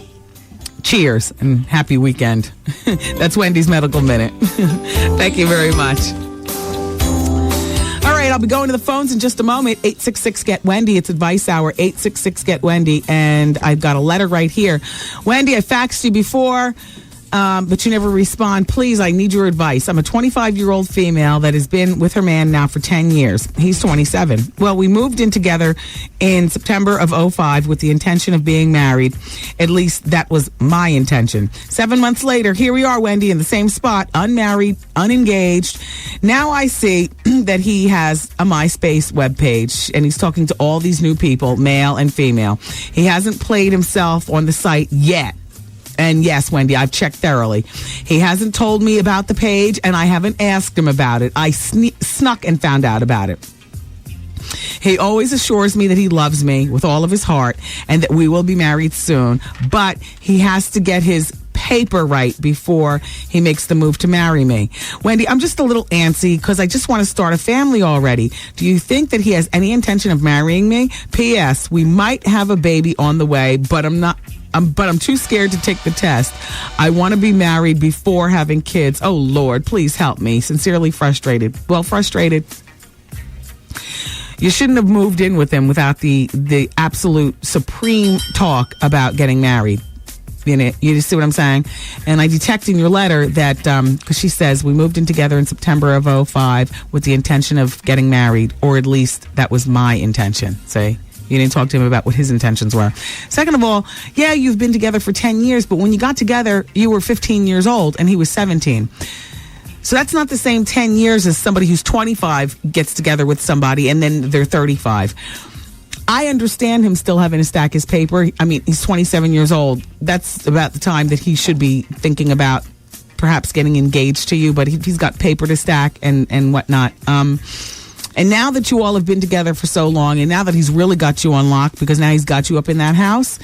Cheers and happy weekend. That's Wendy's Medical Minute. Thank you very much. All right, I'll be going to the phones in just a moment. 866-GET-WENDY. It's Advice Hour, 866-GET-WENDY. And I've got a letter right here. Wendy, I faxed you before. but you never respond. Please, I need your advice. I'm a 25-year-old female that has been with her man now for 10 years. He's 27. Well, we moved in together in September of 05 with the intention of being married. At least that was my intention. 7 months later, here we are, Wendy, in the same spot, unmarried, unengaged. Now I see that he has a MySpace webpage, and he's talking to all these new people, male and female. He hasn't played himself on the site yet. And yes, Wendy, I've checked thoroughly. He hasn't told me about the page, and I haven't asked him about it. I snuck and found out about it. He always assures me that he loves me with all of his heart and that we will be married soon. But he has to get his paper right before he makes the move to marry me. Wendy, I'm just a little antsy because I just want to start a family already. Do you think that he has any intention of marrying me? P.S. We might have a baby on the way, but I'm too scared to take the test. I want to be married before having kids. Oh, Lord, please help me. Sincerely frustrated. Well, frustrated. You shouldn't have moved in with him without the absolute supreme talk about getting married. You see what I'm saying? And I detect in your letter that, because she says, we moved in together in September of 05 with the intention of getting married, or at least that was my intention. See? You didn't talk to him about what his intentions were. Second of all, yeah, you've been together for 10 years, but when you got together, you were 15 years old and he was 17. So that's not the same 10 years as somebody who's 25 gets together with somebody and then they're 35. I understand him still having to stack his paper. I mean, he's 27 years old. That's about the time that he should be thinking about perhaps getting engaged to you, but he's got paper to stack and whatnot. And now that you all have been together for so long, and now that he's really got you on lock, because now he's got you up in that house,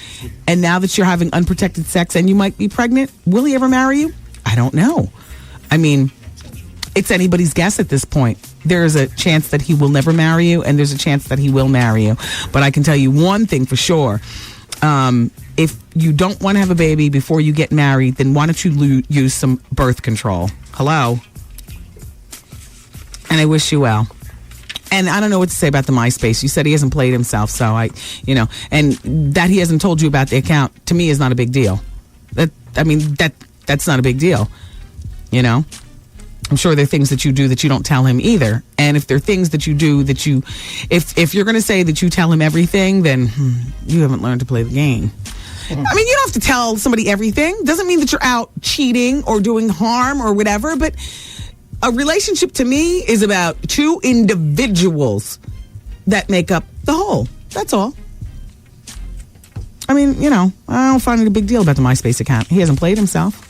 and now that you're having unprotected sex and you might be pregnant, will he ever marry you? I don't know. I mean, it's anybody's guess at this point. There's a chance that he will never marry you, and there's a chance that he will marry you. But I can tell you one thing for sure. If you don't want to have a baby before you get married, then why don't you use some birth control? Hello? And I wish you well. And I don't know what to say about the MySpace. You said he hasn't played himself, so and that he hasn't told you about the account, to me, is not a big deal. That's not a big deal. I'm sure there are things that you do that you don't tell him either. And if there are things that you do that if you're going to say that you tell him everything, then you haven't learned to play the game. I mean, you don't have to tell somebody everything. Doesn't mean that you're out cheating or doing harm or whatever, but a relationship to me is about two individuals that make up the whole. That's all. I mean, I don't find it a big deal about the MySpace account. He hasn't played himself.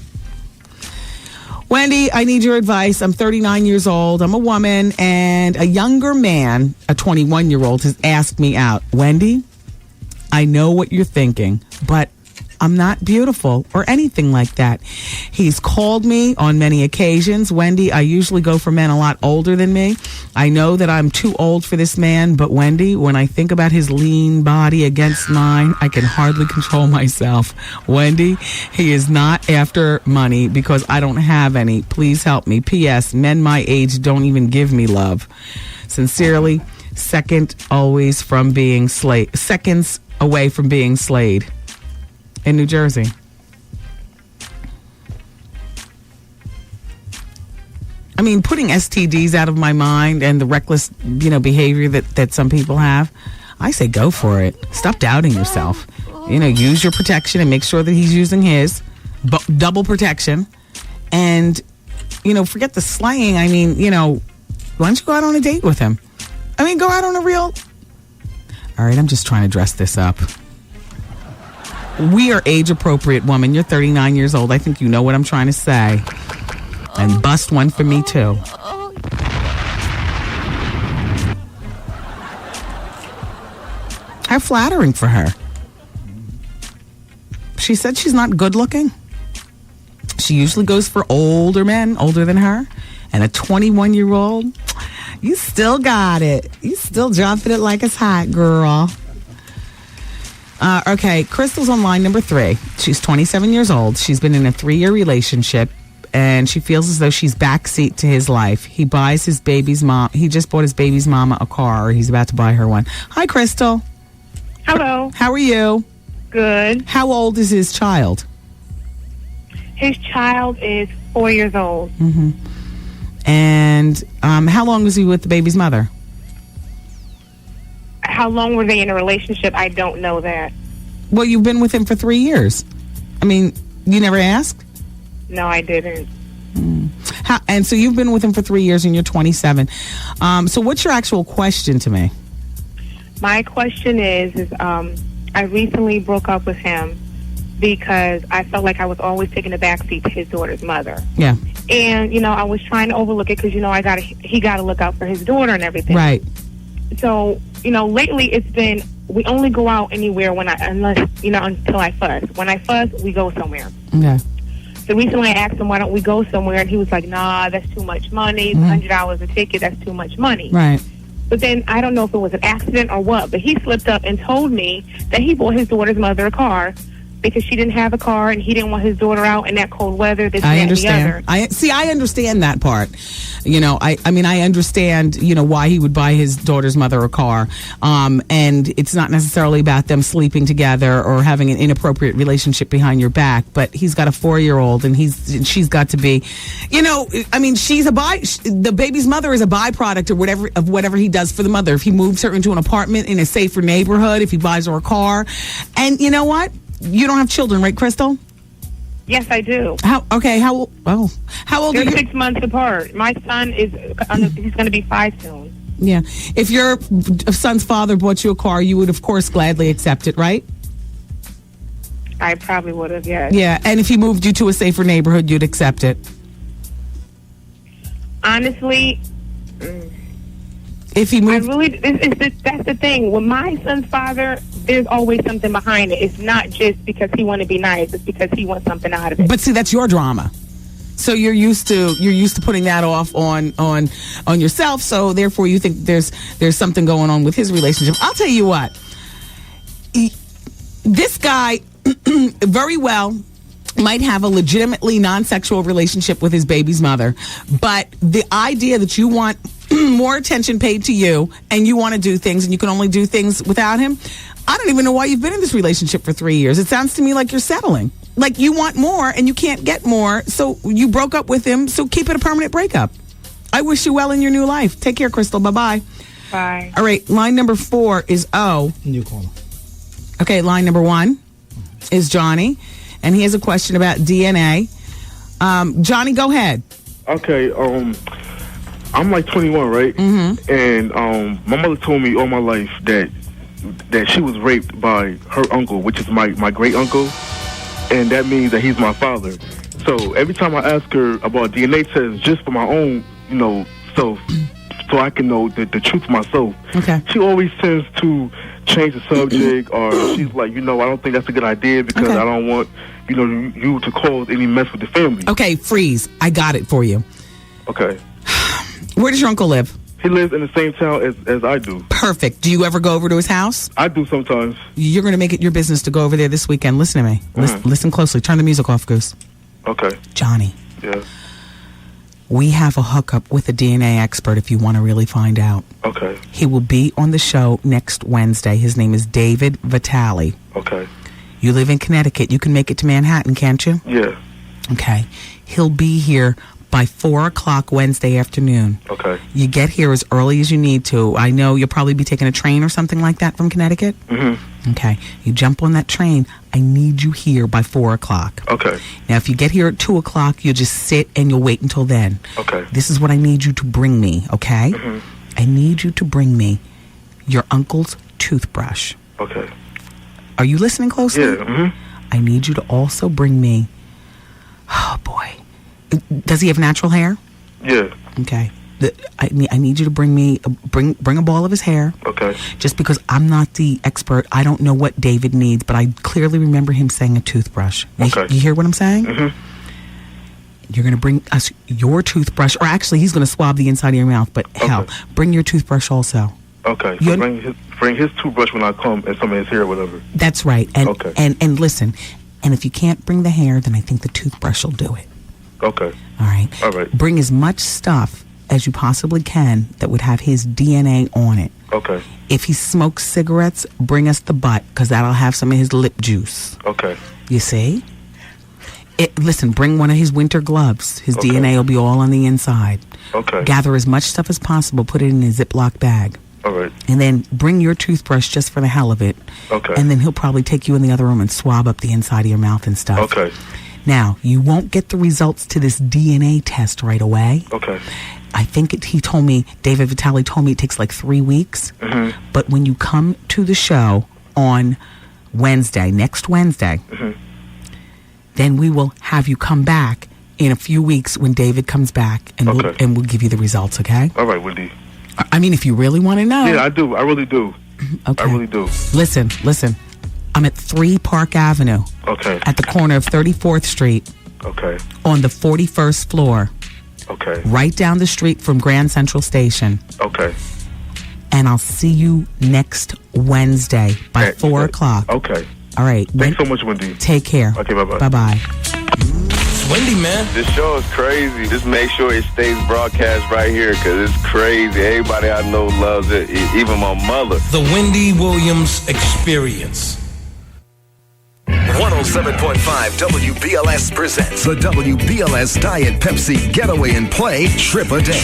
Wendy, I need your advice. I'm 39 years old. I'm a woman, and a younger man, a 21-year-old, has asked me out. Wendy, I know what you're thinking, but I'm not beautiful or anything like that. He's called me on many occasions. Wendy, I usually go for men a lot older than me. I know that I'm too old for this man, but Wendy, when I think about his lean body against mine, I can hardly control myself. Wendy, he is not after money because I don't have any. Please help me. P.S. Men my age don't even give me love. Sincerely, seconds away from being slayed in New Jersey. I mean, putting STDs out of my mind and the reckless, behavior that some people have, I say go for it. Stop doubting yourself. Use your protection and make sure that he's using his double protection. And, forget the slaying. I mean, why don't you go out on a date with him? I mean, go out on a real... All right, I'm just trying to dress this up. We are age appropriate, woman. You're 39 years old. I think you know what I'm trying to say. And bust one for me, too. How flattering for her. She said she's not good looking. She usually goes for older men, older than her. And a 21-year-old, you still got it. You still jumping it like it's hot, girl. Okay, Crystal's on line number 3. She's 27 years old. She's been in a 3-year relationship, and she feels as though she's backseat to his life. He buys his baby's mom. He just bought his baby's mama a car, or he's about to buy her one. Hi, Crystal. Hello. How are you? Good. How old is his child? His child is 4 years old. Mm-hmm. And how long was he with the baby's mother? How long were they in a relationship? I don't know that. Well, you've been with him for 3 years. I mean, you never asked? No, I didn't. And so you've been with him for 3 years and you're 27. So what's your actual question to me? My question is I recently broke up with him because I felt like I was always taking the backseat to his daughter's mother. Yeah. And, I was trying to overlook it because, he got to look out for his daughter and everything. Right. So, lately it's been, we only go out anywhere until I fuss. When I fuss, we go somewhere. Okay. So recently I asked him, why don't we go somewhere? And he was like, nah, that's too much money. $100 a ticket, that's too much money. Right. But then I don't know if it was an accident or what, but he slipped up and told me that he bought his daughter's mother a car because she didn't have a car and he didn't want his daughter out in that cold weather, this, I that, understand. and the other. I understand that part. I understand, why he would buy his daughter's mother a car. And it's not necessarily about them sleeping together or having an inappropriate relationship behind your back, but he's got a 4-year-old and she's got to be, the baby's mother is a byproduct of whatever he does for the mother. If he moves her into an apartment in a safer neighborhood, if he buys her a car. And you know what? You don't have children, right, Crystal? Yes, I do. How old They're are you? 6 months apart. My son he's going to be 5 soon. Yeah. If your son's father bought you a car, you would, of course, gladly accept it, right? I probably would have, yes. Yeah. And if he moved you to a safer neighborhood, you'd accept it? Honestly, if he moved... that's the thing. With my son's father, there's always something behind it. It's not just because he want to be nice. It's because he wants something out of it. But see, that's your drama. So you're used to putting that off on yourself. So therefore, you think there's something going on with his relationship. I'll tell you what. This guy very well might have a legitimately non-sexual relationship with his baby's mother, but the idea that you want more attention paid to you and you want to do things and you can only do things without him, I don't even know why you've been in this relationship for 3 years. It sounds to me like you're settling. Like you want more and you can't get more, so you broke up with him, so keep it a permanent breakup. I wish you well in your new life. Take care, Crystal. Bye-bye. Bye. All right, line number 4 is O. New caller. Okay, line number 1 is Johnny, and he has a question about DNA. Johnny, go ahead. Okay, I'm like 21, right? Mm-hmm. And my mother told me all my life that she was raped by her uncle, which is my great uncle, and that means that he's my father. So every time I ask her about DNA tests, just for my own, so I can know the truth myself, okay, she always tends to change the subject, or she's like, I don't think that's a good idea because I don't want, you to cause any mess with the family. Okay, freeze. I got it for you. Okay. Where does your uncle live? He lives in the same town as I do. Perfect. Do you ever go over to his house? I do sometimes. You're going to make it your business to go over there this weekend. Listen to me. Listen closely. Turn the music off, Goose. Okay. Johnny. Yeah. We have a hookup with a DNA expert if you want to really find out. Okay. He will be on the show next Wednesday. His name is David Vitale. Okay. You live in Connecticut. You can make it to Manhattan, can't you? Yeah. Okay. He'll be here by 4 o'clock Wednesday afternoon. Okay. You get here as early as you need to. I know you'll probably be taking a train or something like that from Connecticut. Mm-hmm. Okay. You jump on that train. I need you here by 4 o'clock. Okay. Now, if you get here at 2 o'clock, you'll just sit and you'll wait until then. Okay. This is what I need you to bring me, okay? Mm-hmm. I need you to bring me your uncle's toothbrush. Okay. Are you listening closely? Yeah. Mm-hmm. I need you to also bring me... Oh, boy. Does he have natural hair? Yeah. Okay. I need you to bring me bring a ball of his hair. Okay. Just because I'm not the expert, I don't know what David needs, but I clearly remember him saying a toothbrush. Okay. You hear what I'm saying? Mm-hmm. You're going to bring us your toothbrush, or actually he's going to swab the inside of your mouth, but hell, bring your toothbrush also. Okay. So bring his toothbrush when I come and some of his hair or whatever. That's right. And, okay. And listen, and if you can't bring the hair, then I think the toothbrush will do it. Okay. All right. All right. Bring as much stuff as you possibly can that would have his DNA on it. Okay. If he smokes cigarettes, bring us the butt, because that'll have some of his lip juice. Okay. You see? Listen, bring one of his winter gloves. His DNA will be all on the inside. Okay. Gather as much stuff as possible. Put it in a Ziploc bag. All right. And then bring your toothbrush just for the hell of it. Okay. And then he'll probably take you in the other room and swab up the inside of your mouth and stuff. Okay. Now, you won't get the results to this DNA test right away. Okay. I think David Vitale told me it takes like 3 weeks. Mm-hmm. But when you come to the show on next Wednesday, then we will have you come back in a few weeks when David comes back, and we'll give you the results, okay? All right, Wendy. I mean, if you really want to know. Yeah, I do. I really do. Okay. I really do. Listen. I'm at 3 Park Avenue. Okay. At the corner of 34th Street. Okay. On the 41st floor. Okay. Right down the street from Grand Central Station. Okay. And I'll see you next Wednesday by 4 o'clock. Okay. All right. Thanks so much, Wendy. Take care. Okay, bye-bye. Bye-bye. It's Wendy, man. This show is crazy. Just make sure it stays broadcast right here because it's crazy. Everybody I know loves it, even my mother. The Wendy Williams Experience. 107.5 WBLS presents the WBLS Diet Pepsi Getaway and Play Trip a Day.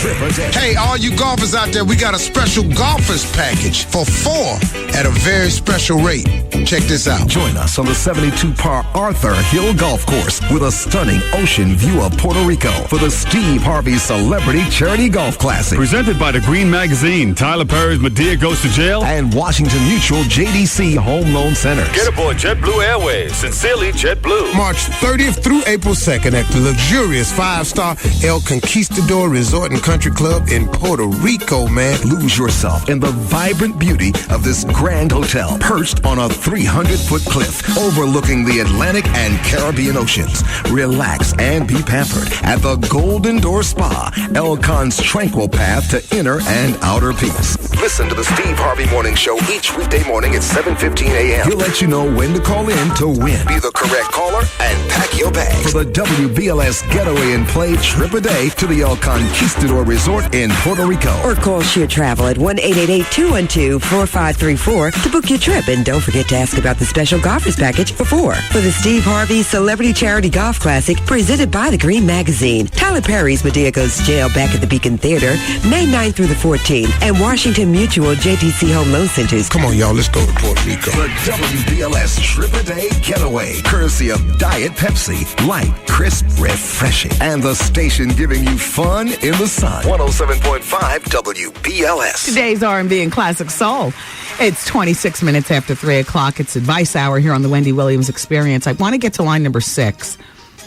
Hey, all you golfers out there, we got a special golfers package for 4 at a very special rate. Check this out. Join us on the 72-par Arthur Hill Golf Course with a stunning ocean view of Puerto Rico for the Steve Harvey Celebrity Charity Golf Classic. Presented by the Green Magazine, Tyler Perry's Medea Goes to Jail, and Washington Mutual JDC Home Loan Centers. Get aboard JetBlue Airways. Sincerely, JetBlue. March 30th through April 2nd at the luxurious 5-star El Conquistador Resort and Country Club in Puerto Rico, man. Lose yourself in the vibrant beauty of this grand hotel, perched on a 300-foot cliff overlooking the Atlantic and Caribbean Oceans. Relax and be pampered at the Golden Door Spa, El Con's tranquil path to inner and outer peace. Listen to the Steve Harvey Morning Show each weekday morning at 7:15 a.m. He'll let you know when to call in to win. Be the correct caller and pack your bags. For the WBLS Getaway and Play Trip a Day to the El Conquistador Resort in Puerto Rico. Or call Sheer Travel at 1-888-212-4534 to book your trip. And don't forget to ask about the special golfers package for 4 for the Steve Harvey Celebrity Charity Golf Classic presented by the Green Magazine. Tyler Perry's Medea Goes to Jail back at the Beacon Theater May 9th through the 14th, and Washington Mutual JTC Home Loan Centers. Come on, y'all, let's go to Puerto Rico. The WBLS Trip a Day Getaway, courtesy of Diet Pepsi, light, crisp, refreshing, and the station giving you fun in the sun. 107.5 WBLS. Today's R&B and Classic Soul. It's 26 minutes after 3 o'clock. It's Advice Hour here on the Wendy Williams Experience. I want to get to line number 6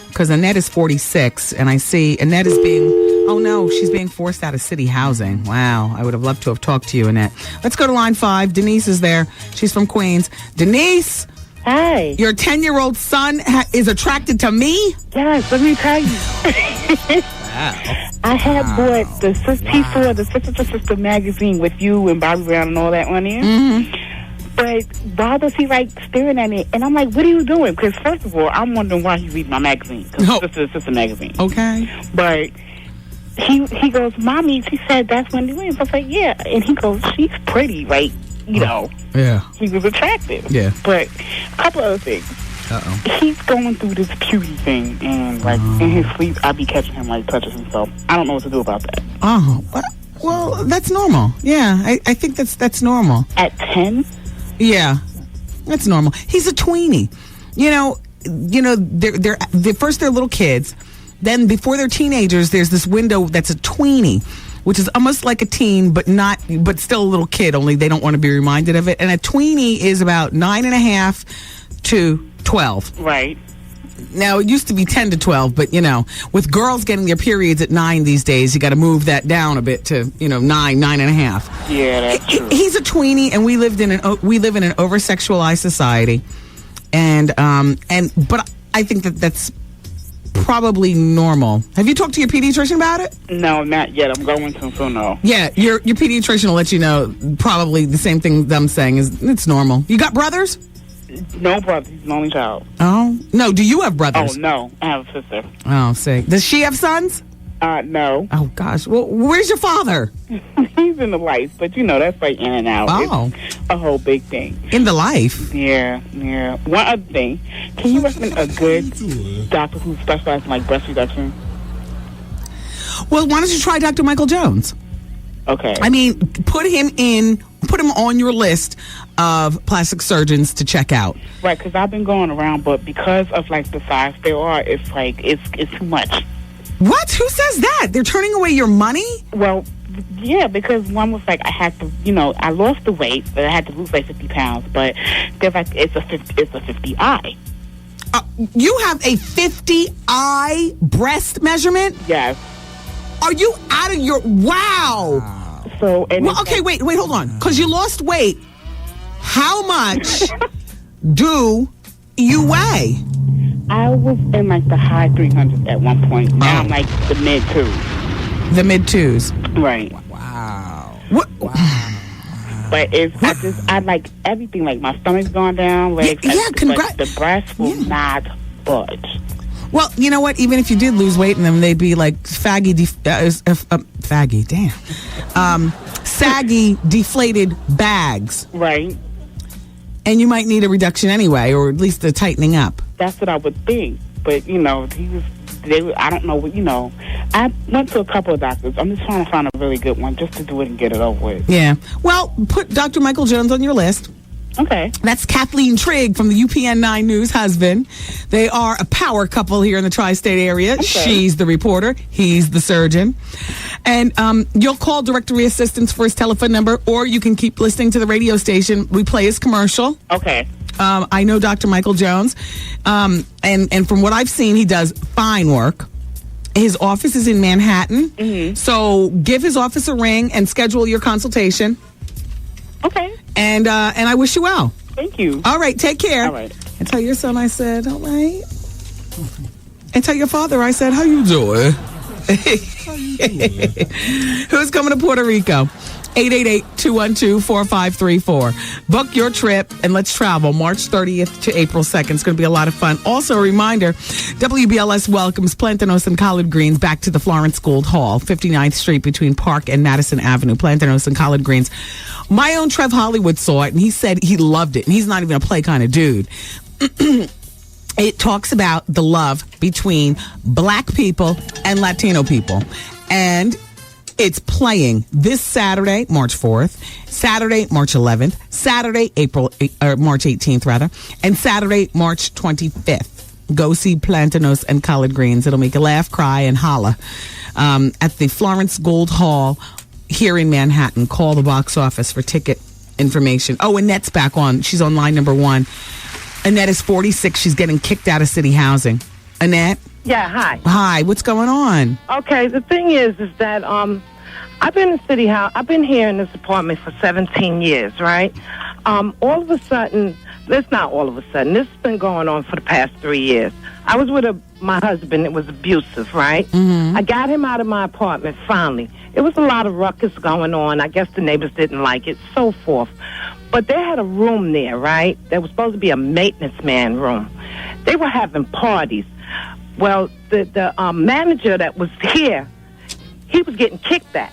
because Annette is 46, and I see Annette is she's being forced out of city housing. Wow, I would have loved to have talked to you, Annette. Let's go to line 5. Denise is there. She's from Queens. Denise. Hi. Your 10-year-old son is attracted to me? Yes, let me tell you. I had bought he saw the Sister to Sister magazine with you and Bobby Brown and all that on there. Mm-hmm. But why was he staring at me? And I'm like, what are you doing? Because first of all, I'm wondering why he's reading my magazine. Because Sister to Sister magazine. Okay. But he goes, Mommy, she said that's Wendy Williams. I was like, yeah. And he goes, she's pretty, Yeah. He was attractive. Yeah. But a couple other things. Uh-oh. He's going through this puberty thing, and in his sleep, I be catching him touches himself. I don't know what to do about that. Oh, well, that's normal. Yeah, I think that's normal. At 10? Yeah, that's normal. He's a tweenie. They're first they're little kids, then before they're teenagers, there's this window that's a tweenie, which is almost like a teen, but still a little kid. Only they don't want to be reminded of it. And a tweenie is about 9.5 to 12. Right. Now, it used to be 10 to 12, but, with girls getting their periods at 9 these days, you got to move that down a bit to, 9.5. Yeah, that's true. He's a tweenie, and we live in an over-sexualized society. But I think that's probably normal. Have you talked to your pediatrician about it? No, not yet. I'm going to, so no. Yeah, your pediatrician will let you know probably the same thing I'm saying is it's normal. You got brothers? No brothers. He's an only child. Oh. No, do you have brothers? Oh, no. I have a sister. Oh, see. Does she have sons? No. Oh, gosh. Well, where's your father? He's in the life, but that's like in and out. Oh. It's a whole big thing. In the life? Yeah. One other thing. Can you recommend a good doctor who specializes in like breast reduction? Well, why don't you try Dr. Michael Jones? Okay. I mean, put him on your list of plastic surgeons to check out. Right, because I've been going around, but because of like the size they are, it's like it's too much. What? Who says that? They're turning away your money? Well, yeah, because one was like I had to, I lost the weight, but I had to lose like 50 pounds. But they're like it's a 50I. You have a 50I breast measurement? Yes. Are you out of your wow? So okay, wait, hold on. Because you lost weight. How much do you weigh? I was in like the high 300s at one point. Now I'm like the mid 2s. The mid 2s. Right. Wow. What? Wow. But I like everything. Like my stomach's gone down. Legs. Yeah, congrats. The breast will not budge. Well, you know what? Even if you did lose weight in them, they'd be like saggy, deflated bags. Right. And you might need a reduction anyway, or at least a tightening up. That's what I would think. But, I don't know, I went to a couple of doctors. I'm just trying to find a really good one just to do it and get it over with. Yeah. Well, put Dr. Michael Jones on your list. Okay. That's Kathleen Trigg from the UPN 9 News husband. They are a power couple here in the tri-state area. Okay. She's the reporter. He's the surgeon. And you'll call directory assistance for his telephone number, or you can keep listening to the radio station. We play his commercial. Okay. I know Dr. Michael Jones. And from what I've seen, he does fine work. His office is in Manhattan. Mm-hmm. So give his office a ring and schedule your consultation. Okay. And I wish you well. Thank you. All right, take care. All right. And tell your son I said, all right. And tell your father I said, how you doing? Who's coming to Puerto Rico? 888-212-4534. Book your trip and let's travel March 30th to April 2nd. It's going to be a lot of fun. Also, a reminder, WBLS welcomes Plantanos and Collard Greens back to the Florence Gould Hall, 59th Street between Park and Madison Avenue. Plantanos and Collard Greens. My own Trev Hollywood saw it and he said he loved it. And he's not even a play kind of dude. It talks about the love between black people and Latino people. And it's playing this Saturday, March 4th, Saturday, March 11th, Saturday, March 18th, rather, and Saturday, March 25th. Go see Plantanos and Collard Greens. It'll make you laugh, cry, and holla at the Florence Gould Hall here in Manhattan. Call the box office for ticket information. Oh, Annette's back on. She's on line number 1. Annette is 46. She's getting kicked out of city housing. Annette? Yeah, hi. Hi, what's going on? Okay, the thing is that I've been in city house. I've been here in this apartment for 17 years, right? All of a sudden, it's not all of a sudden. This has been going on for the past 3 years. I was with my husband. It was abusive, right? Mm-hmm. I got him out of my apartment finally. It was a lot of ruckus going on. I guess the neighbors didn't like it, so forth. But they had a room there, right? There was supposed to be a maintenance man room. They were having parties. Well, the manager that was here, he was getting kickbacks.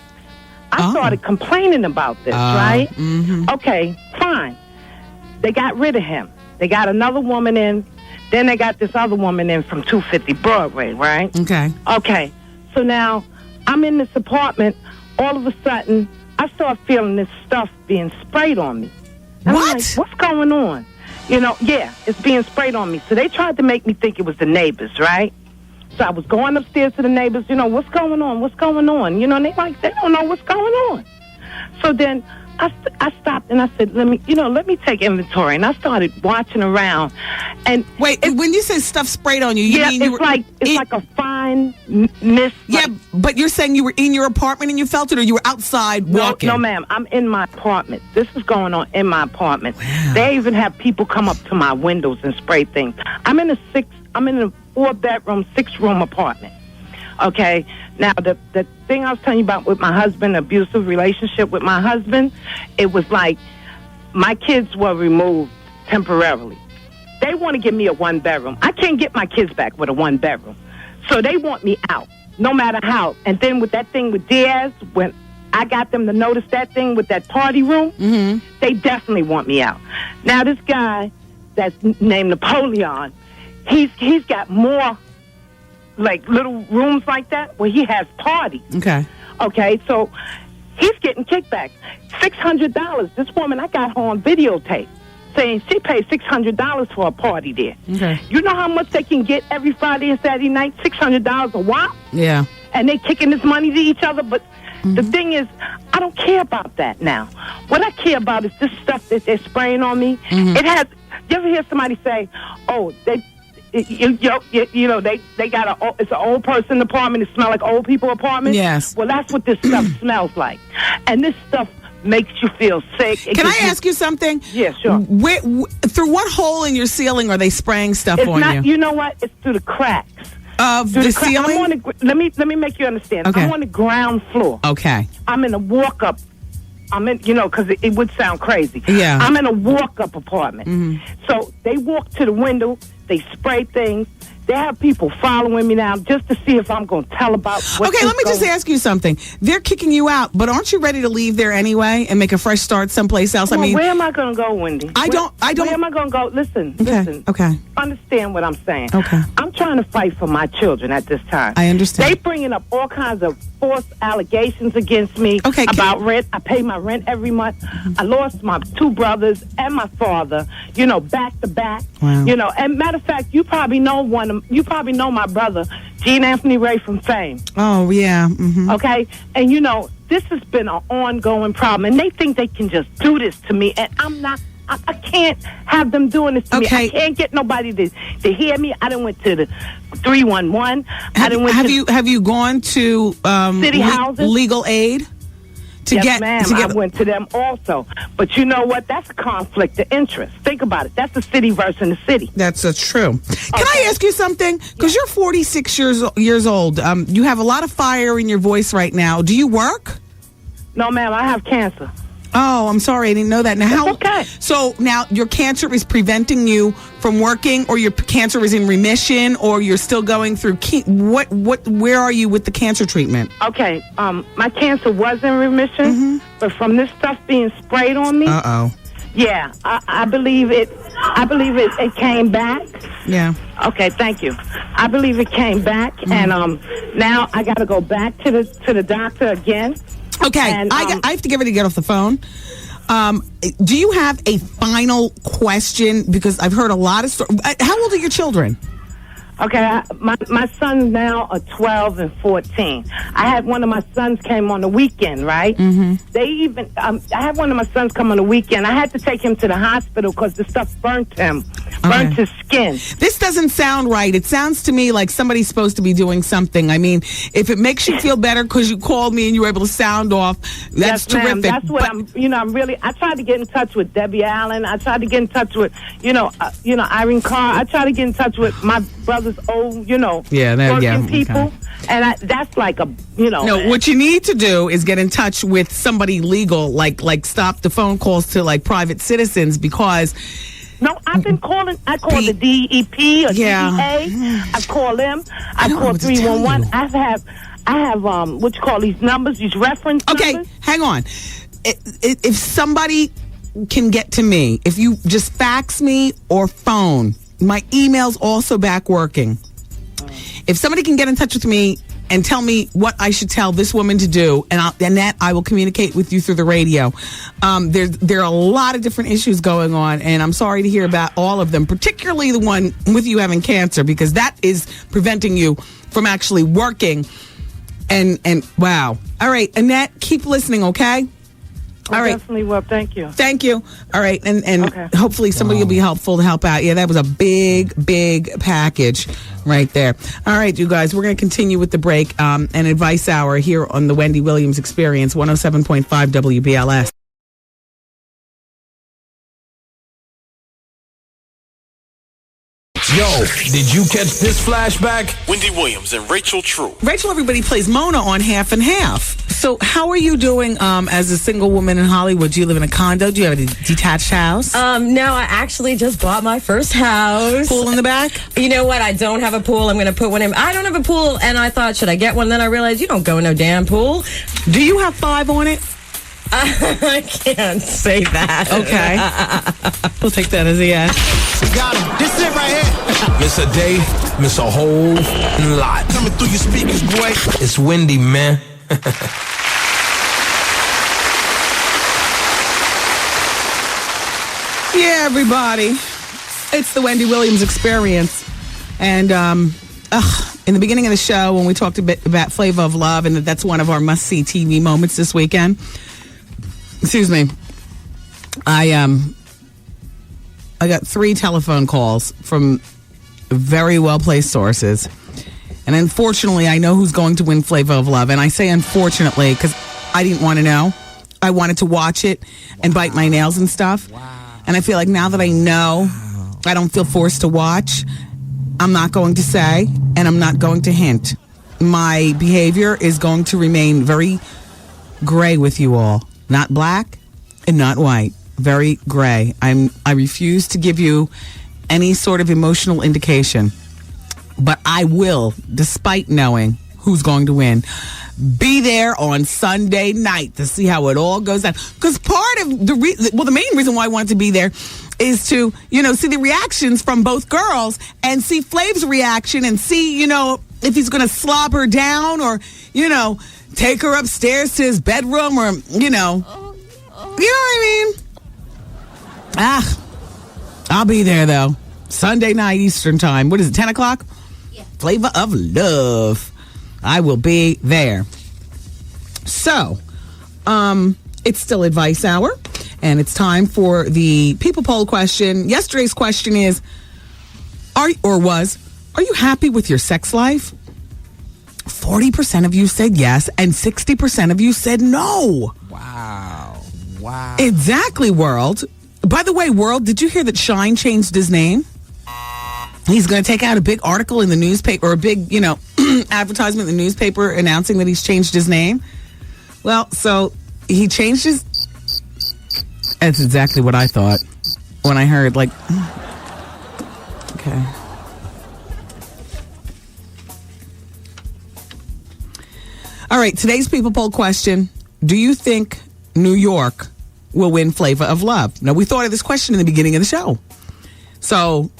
I started complaining about this, right? Mm-hmm. Okay, fine. They got rid of him. They got another woman in. Then they got this other woman in from 250 Broadway, right? Okay. Okay. So now I'm in this apartment. All of a sudden, I start feeling this stuff being sprayed on me. And what? I'm like, what's going on? Yeah, it's being sprayed on me. So they tried to make me think it was the neighbors, right? So I was going upstairs to the neighbors, what's going on? What's going on? And they don't know what's going on. So then I stopped and I said, let me take inventory. And I started watching around. And wait, when you say stuff sprayed on you, you mean it's like a fine mist. Yeah, but you're saying you were in your apartment and you felt it, or you were outside walking? No, ma'am. I'm in my apartment. This is going on in my apartment. Wow. They even have people come up to my windows and spray things. I'm in a 4-bedroom, 6-room apartment. Okay? Now, the thing I was telling you about with my husband, abusive relationship with my husband, it was like my kids were removed temporarily. They want to give me a 1-bedroom. I can't get my kids back with a 1-bedroom. So they want me out. no matter how. And then with that thing with Diaz, when I got them to notice that thing with that party room, they definitely want me out. Now, this guy that's named Napoleon, he's got more, like, little rooms like that where he has parties. Okay, so he's getting kickbacks. $600. This woman, I got her on videotape saying she paid $600 for a party there. You know how much they can get every Friday and Saturday night? $600 a while? Yeah. And they kicking this money to each other. But the thing is, I don't care about that now. What I care about is this stuff that they're spraying on me. It has. You ever hear somebody say, "Oh, they got it's an old person apartment. It smells like old people apartment." Yes. Well, that's what this stuff smells like, and this stuff makes you feel sick. Can I ask you something? Yeah, sure. Through what hole in your ceiling are they spraying stuff It's on not, you? You know what? It's through the cracks. Of Through the crack- ceiling? I'm on the, let me make you understand. Okay. I'm on the ground floor. Okay. I'm in a walk-up. I'm in, because it would sound crazy. Yeah. I'm in a walk-up apartment. So they walk to the window. They spray things. They have people following me now just to see if I'm going to tell about what Okay, let me just ask you something. They're kicking you out, but aren't you ready to leave there anyway and make a fresh start someplace else? Well, I mean, where am I going to go, Wendy? I don't. Where am I going to go? Listen. Okay. Understand what I'm saying. Okay. I'm trying to fight for my children at this time. I understand. They bringing up all kinds of false allegations against me about rent. I pay my rent every month. I lost my 2 brothers and my father, back to back. Wow. And matter of fact, you probably know my brother, Gene Anthony Ray from Fame. Oh, yeah. Okay? And, this has been an ongoing problem. And they think they can just do this to me. And I'm not. I can't have them doing this to me. I can't get nobody to hear me. I done went to the 311. Have you gone to city houses? Legal aid? Yes, ma'am. I went to them also. But you know what? That's a conflict of interest. Think about it. That's the city versus the city. That's true. Can I ask you something? Because you're 46 years old. You have a lot of fire in your voice right now. Do you work? No, ma'am. I have cancer. Oh, I'm sorry. I didn't know that. Now, okay. So now your cancer is preventing you from working, or your cancer is in remission, or you're still going through where are you with the cancer treatment? Okay. My cancer was in remission, but from this stuff being sprayed on me. Yeah, I believe it. I believe it came back. Yeah. Okay, thank you. I believe it came back, and now I got to go back to the doctor again. Okay, and, I have to get ready to get off the phone. Do you have a final question? Because I've heard a lot of stories. How old are your children? Okay, my sons now are 12 and 14. I had one of my sons came on the weekend, right? They even, I had one of my sons come on the weekend. I had to take him to the hospital because the stuff burnt him, burnt his skin. This doesn't sound right. It sounds to me like somebody's supposed to be doing something. I mean, if it makes you feel better because you called me and you were able to sound off, that's terrific. That's what I tried to get in touch with Debbie Allen. I tried to get in touch with, Irene Carr. I tried to get in touch with my brother's old, working people. Okay. And that's like a, No, what you need to do is get in touch with somebody legal, like stop the phone calls to like private citizens, because... No, I've been calling. I called the DEP or DEA. I call them. I call 311. I have what you call these numbers, these reference numbers. Okay, hang on. If somebody can get to me, if you just fax me or phone, my email's also back working. If somebody can get in touch with me and tell me what I should tell this woman to do, and that I will communicate with you through the radio. There are a lot of different issues going on, and I'm sorry to hear about all of them, particularly the one with you having cancer, because that is preventing you from actually working. And wow. All right, Annette, keep listening, okay? All right. Definitely will. Thank you. Thank you. All right. And hopefully somebody will be helpful to help out. Yeah, that was a big package right there. All right, you guys, we're going to continue with the break and advice hour here on the Wendy Williams Experience, 107.5 WBLS. Yo, did you catch this flashback? Wendy Williams and Rachel True. Rachel, everybody plays Mona on Half and Half. So how are you doing as a single woman in Hollywood? Do you live in a condo? Do you have a detached house? No, I actually just bought my first house. Pool in the back? You know what? I don't have a pool. I'm going to put one in. I don't have a pool, and I thought, should I get one? Then I realized you don't go in no damn pool. Do you have 5 on it? I can't say that. Okay. We'll take that as a yes. Got him. This is it right here. Miss a day, miss a whole lot. Coming through your speakers, boy. It's Wendy, man. Yeah, everybody. It's the Wendy Williams experience. And in the beginning of the show, when we talked a bit about Flavor of Love, and that's one of our must-see TV moments this weekend. Excuse me. I got 3 telephone calls from very well-placed sources. And unfortunately, I know who's going to win Flavor of Love. And I say unfortunately because I didn't want to know. I wanted to watch it and bite my nails and stuff. And I feel like now that I know, I don't feel forced to watch. I'm not going to say, and I'm not going to hint. My behavior is going to remain very gray with you all. Not black and not white. Very gray. I refuse to give you any sort of emotional indication. But I will, despite knowing who's going to win, be there on Sunday night to see how it all goes down. Because part of the main reason why I wanted to be there is to, see the reactions from both girls and see Flav's reaction and see, if he's going to slob her down or, take her upstairs to his bedroom or, you know what I mean? I'll be there though. Sunday night Eastern time. What is it, 10 o'clock? Yeah. Flavor of Love. I will be there. So, it's still Advice Hour, and it's time for the People Poll question. Yesterday's question is, are you happy with your sex life? 40% of you said yes, and 60% of you said no. Wow. Exactly, World. By the way, World, did you hear that Shine changed his name? He's going to take out a big article in the newspaper, or a big, advertisement in the newspaper announcing that he's changed his name. Well, so he changed his... That's exactly what I thought when I heard, okay. All right, today's People Poll question. Do you think New York will win Flavor of Love? Now, we thought of this question in the beginning of the show. So,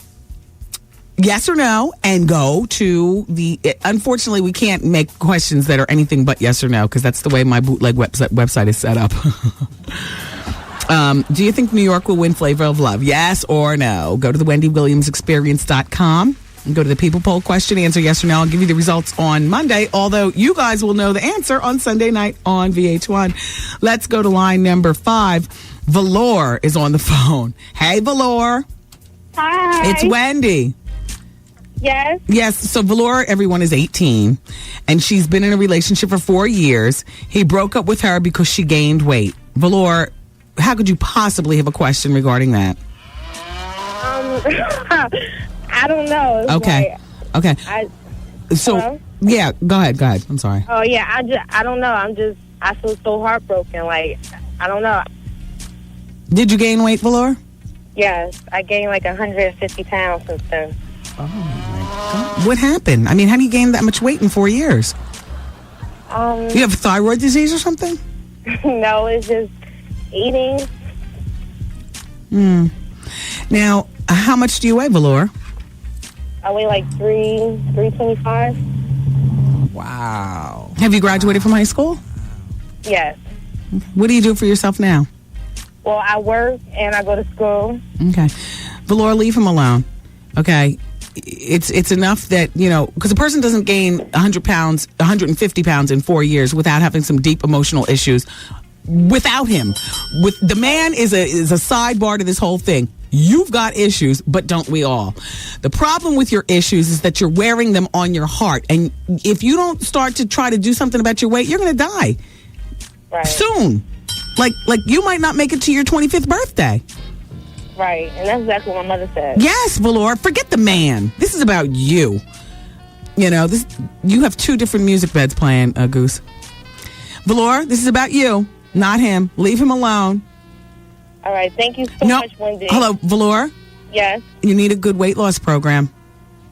yes or no, and go to unfortunately, we can't make questions that are anything but yes or no, because that's the way my bootleg website is set up. Do you think New York will win Flavor of Love? Yes or no? Go to the WendyWilliamsExperience.com and go to the People Poll question, answer yes or no. I'll give you the results on Monday, although you guys will know the answer on Sunday night on VH1. Let's go to line number 5. Valor is on the phone. Hey, Valor. Hi. It's Wendy. Yes. Yes. So Valor, everyone, is 18, and she's been in a relationship for 4 years. He broke up with her because she gained weight. Valor, how could you possibly have a question regarding that? I don't know. It's okay. Okay. Hello? Yeah, go ahead. I'm sorry. Oh, yeah. I don't know. I feel so heartbroken. I don't know. Did you gain weight, Valor? Yes. I gained 150 pounds since then. Oh, my God. What happened? I mean, how do you gain that much weight in 4 years? You have thyroid disease or something? No, it's just eating. Now, how much do you weigh, Valor? I weigh 325. Wow. Have you graduated from high school? Yes. What do you do for yourself now? Well, I work and I go to school. Okay. Valor, leave him alone. Okay. It's enough that, because a person doesn't gain 100 pounds, 150 pounds in 4 years without having some deep emotional issues. Without him. The man is a sidebar to this whole thing. You've got issues, but don't we all? The problem with your issues is that you're wearing them on your heart. And if you don't start to try to do something about your weight, you're going to die. Right. Soon. Like you might not make it to your 25th birthday. Right, and that's exactly what my mother said. Yes, Valor. Forget the man. This is about you. You know, you have two different music beds playing, Goose. Valor, this is about you, not him. Leave him alone. All right, thank you so much, Wendy. Hello, Valor? Yes. You need a good weight loss program.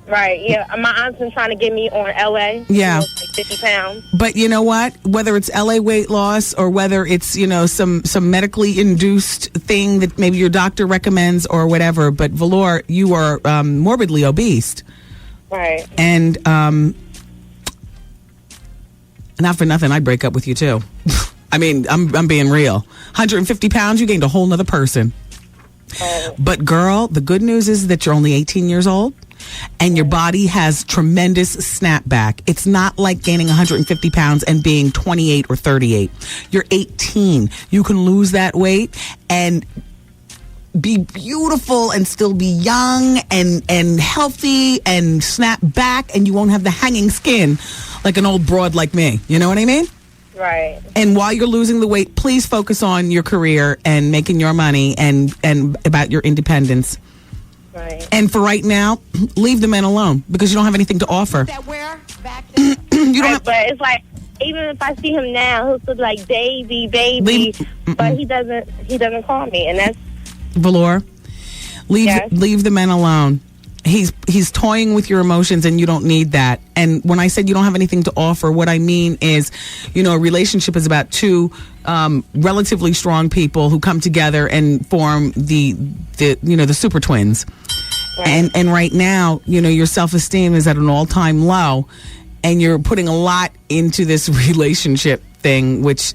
Right, yeah. My aunt's been trying to get me on LA. Yeah. Like 50 pounds. But you know what? Whether it's LA weight loss or whether it's, you know, some medically induced thing that maybe your doctor recommends or whatever, but Valor, you are morbidly obese. Right. And not for nothing, I'd break up with you too. I mean, I'm being real. 150 pounds, you gained a whole nother person. But girl, the good news is that you're only 18 years old. And your body has tremendous snapback. It's not like gaining 150 pounds and being 28 or 38. You're 18. You can lose that weight and be beautiful and still be young and healthy and snap back, and you won't have the hanging skin like an old broad like me. You know what I mean? Right. And while you're losing the weight, please focus on your career and making your money and about your independence. Right. And for right now, leave the men alone because you don't have anything to offer. You don't but it's like, even if I see him now, he'll still be like, baby, but he doesn't call me, and that's Valor. Leave the men alone. He's toying with your emotions, and you don't need that. And when I said you don't have anything to offer, what I mean is, you know, a relationship is about two relatively strong people who come together and form the super twins. Right. And right now, you know, your self-esteem is at an all-time low, and you're putting a lot into this relationship thing, which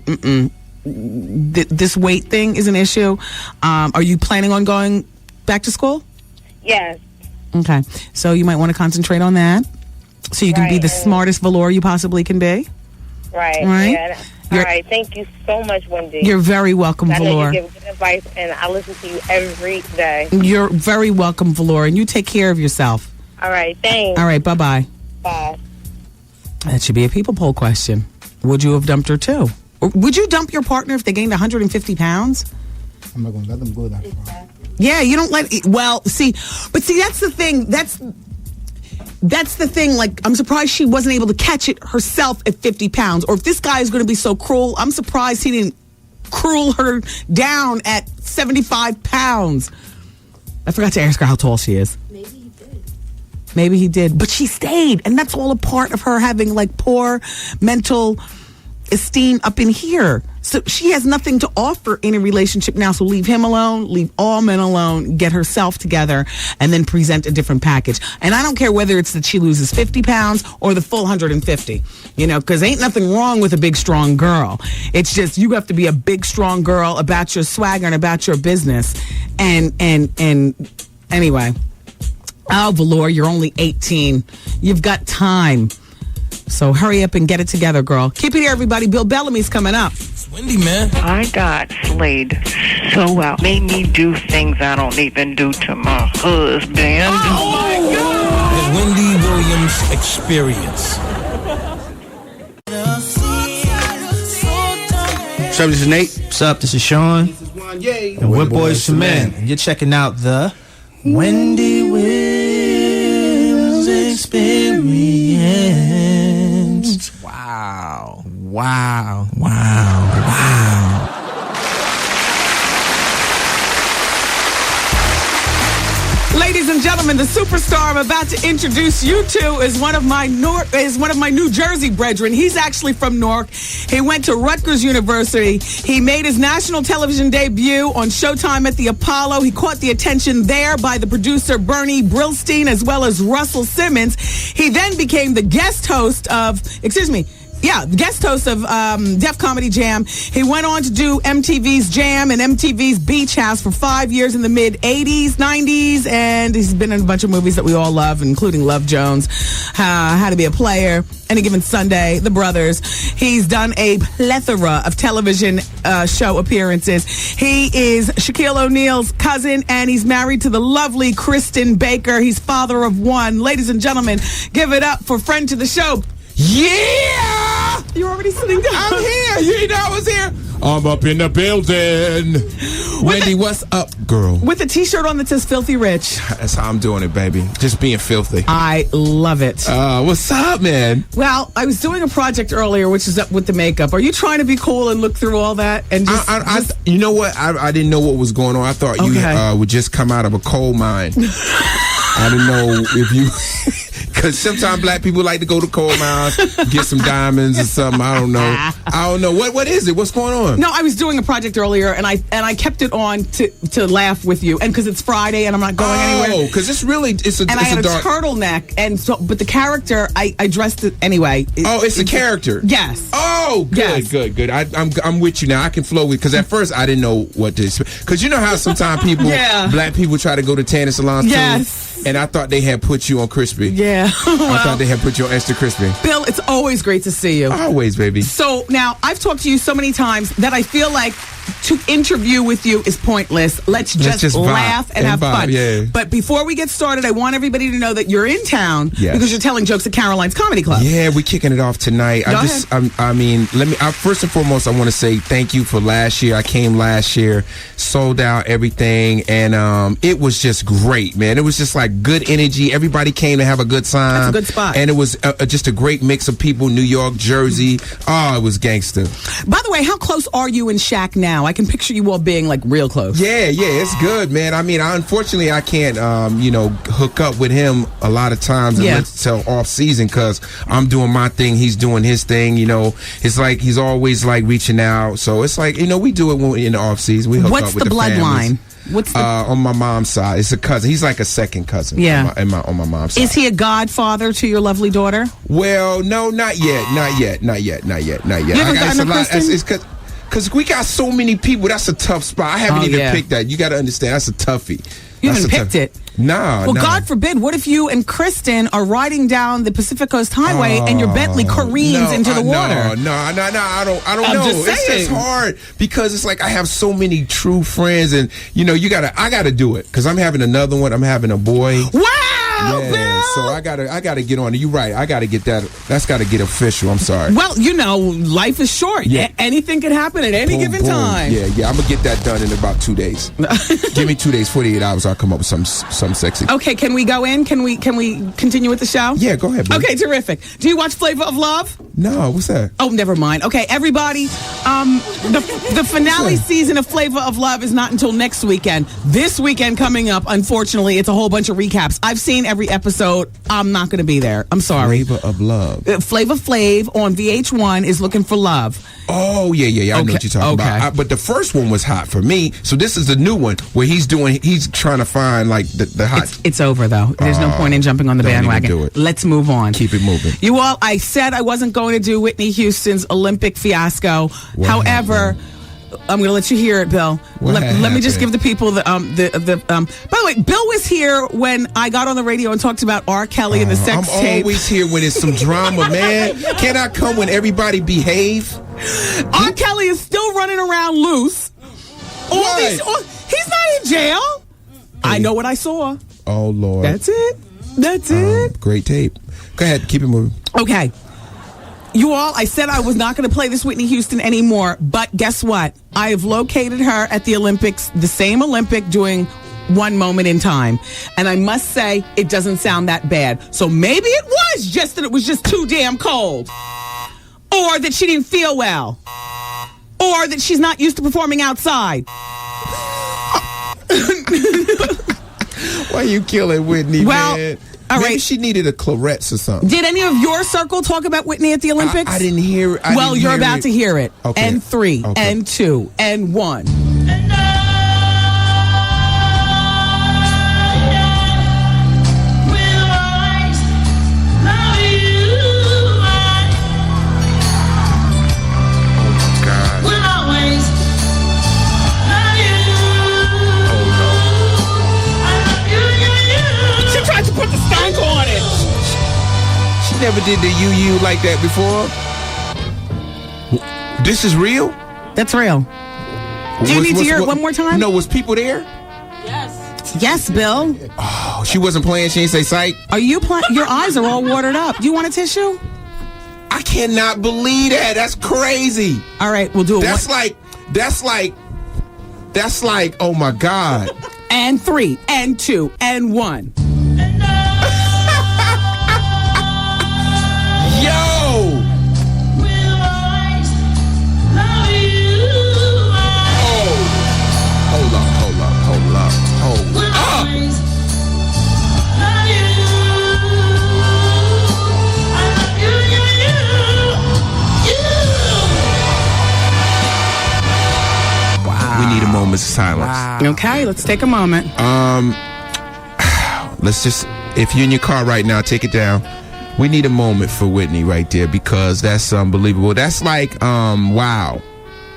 this weight thing is an issue. Are you planning on going back to school? Yes. Okay, so you might want to concentrate on that, so you can be the smartest Valor you possibly can be. Right. Yeah. All right. Thank you so much, Wendy. You're very welcome, Valor. I know you give good advice, and I listen to you every day. You're very welcome, Valor, and you take care of yourself. All right. Thanks. All right. Bye-bye. Bye. That should be a people poll question. Would you have dumped her too? Or would you dump your partner if they gained 150 pounds? I'm not going to let them go that far. Yeah, you don't let. See, that's the thing. That's the thing. Like, I'm surprised she wasn't able to catch it herself at 50 pounds. Or if this guy is going to be so cruel, I'm surprised he didn't cruel her down at 75 pounds. I forgot to ask her how tall she is. Maybe he did, but she stayed, and that's all a part of her having like poor mental esteem up in here. So she has nothing to offer in a relationship now. So leave him alone, leave all men alone, get herself together, and then present a different package. And I don't care whether it's that she loses 50 pounds or the full 150, you know, because ain't nothing wrong with a big, strong girl. It's just you have to be a big, strong girl about your swagger and about your business. And anyway, Valor, you're only 18. You've got time. So hurry up and get it together, girl. Keep it here, everybody. Bill Bellamy's coming up. It's Wendy, man. I got slayed so well. Made me do things I don't even do to my husband. Oh, my God! The Wendy Williams Experience. What's up, this is Nate. What's up, this is Sean. This is Wanye. And we're Boys to Men. And you're checking out the Wendy Williams Experience. Wow. Wow. Wow. Wow. Ladies and gentlemen, the superstar I'm about to introduce you to is one of my New Jersey brethren. He's actually from Newark. He went to Rutgers University. He made his national television debut on Showtime at the Apollo. He caught the attention there by the producer Bernie Brillstein as well as Russell Simmons. He then became the guest host of Def Comedy Jam. He went on to do MTV's Jam and MTV's Beach House for 5 years in the mid-'80s, 90s, and he's been in a bunch of movies that we all love, including Love Jones, How to Be a Player, Any Given Sunday, The Brothers. He's done a plethora of television show appearances. He is Shaquille O'Neal's cousin, and he's married to the lovely Kristen Baker. He's father of one. Ladies and gentlemen, give it up for friend to the show, Yeah! You're already sitting down. I'm here. You didn't know I was here. I'm up in the building. Wendy, what's up, girl? With a t-shirt on that says Filthy Rich. That's how I'm doing it, baby. Just being filthy. I love it. What's up, man? Well, I was doing a project earlier, which is up with the makeup. Are you trying to be cool and look through all that? And you know what? I didn't know what was going on. I thought you would just come out of a coal mine. I didn't know if you... Because sometimes black people like to go to coal mines, get some diamonds or something. I don't know. What is it? What's going on? No, I was doing a project earlier, and I kept it on to laugh with you, and because it's Friday and I'm not going anywhere. Oh, because I had a turtleneck, and so but the character I dressed it anyway. It's a character. Yes. Oh, good, yes. good. I'm with you now. I can flow with because at first I didn't know what to expect. Because you know how sometimes people, black people, try to go to tanning salons too. And I thought they had put you on crispy. Yeah. I thought they had put you on extra crispy. Bill, it's always great to see you. Always, baby. So now, I've talked to you so many times that I feel like to interview with you is pointless. Let's just laugh and have fun. Yeah. But before we get started, I want everybody to know that you're in town because you're telling jokes at Caroline's Comedy Club. Yeah, we're kicking it off tonight. First and foremost, I want to say thank you for last year. I came last year, sold out everything, and it was just great, man. It was just like good energy. Everybody came to have a good time. That's a good spot. And it was just a great mix of people, New York, Jersey. Oh, it was gangster. By the way, how close are you and Shaq now? I can picture you all being like real close. Yeah, it's good, man. I mean, unfortunately, I can't, hook up with him a lot of times until off season because I'm doing my thing, he's doing his thing. It's like he's always like reaching out. So it's like we do it when we're in the off season. We hook What's up with the bloodline? What's on my mom's side? It's a cousin. He's like a second cousin. Yeah, on my mom's side. Is he a godfather to your lovely daughter? Well, no, not yet. You haven't gotten a Kristen? Because we got so many people. That's a tough spot. I haven't even picked that. You got to understand. That's a toughie. You haven't picked it? No. Well, God forbid. What if you and Kristen are riding down the Pacific Coast Highway and your Bentley careens into the water? No. I don't I'm know. Just saying. It's just hard because it's like I have so many true friends, and I gotta do it because I'm having another one. I'm having a boy. Wow. Yeah, Bill. so I gotta get on it. You're right. I gotta get that. That's gotta get official. I'm sorry. Well, life is short. Yeah. Anything can happen at any given time. Yeah. I'm gonna get that done in about 2 days. Give me 2 days, 48 hours. I'll come up with some sexy. Okay, can we go in? Can we continue with the show? Yeah, go ahead, baby. Okay, terrific. Do you watch Flavor of Love? No, what's that? Oh, never mind. Okay, everybody, the finale season of Flavor of Love is not until next weekend. This weekend coming up, unfortunately, it's a whole bunch of recaps. I've seen every episode. I'm not going to be there. I'm sorry. Flavor of Love. Flavor Flav on VH1 is looking for love. Oh, yeah. I know what you're talking about. But the first one was hot for me. So this is the new one where he's trying to find like the hot. It's over though. There's no point in jumping on the bandwagon. Do it. Let's move on. Keep it moving. You all, I said I wasn't going to do Whitney Houston's Olympic fiasco. However, I'm going to let you hear it, Bill. Let me just give the people the By the way, Bill was here when I got on the radio and talked about R. Kelly and the sex tape. I'm always here when it's some drama, man. Can I come when everybody behave? R. Kelly is still running around loose. He's not in jail. I know what I saw. Oh, Lord. That's it. Great tape. Go ahead. Keep it moving. Okay. You all, I said I was not going to play this Whitney Houston anymore, but guess what? I have located her at the Olympics, the same Olympic, doing One Moment in Time. And I must say, it doesn't sound that bad. So maybe it was just that it was just too damn cold. Or that she didn't feel well. Or that she's not used to performing outside. Why you killing Whitney, man? All Maybe right. she needed a Clarets or something. Did any of your circle talk about Whitney at the Olympics? I didn't hear it. Well, you're about to hear it. Okay. And 3, and 2, and 1. Never did the you like that before. This is real? That's real. Do you need to hear it one more time? No, was people there? Yes, Bill. Oh, she wasn't playing. She didn't say psych. Are you playing? Your eyes are all watered up. Do you want a tissue? I cannot believe that. That's crazy. All right, we'll do it. That's like, oh my God. And 3, and 2, and 1. Yo! Hold up. We need a moment's silence. Wow. Okay, let's take a moment. Let's just, if you're in your car right now, take it down. We need a moment for Whitney right there because that's unbelievable. That's like, wow.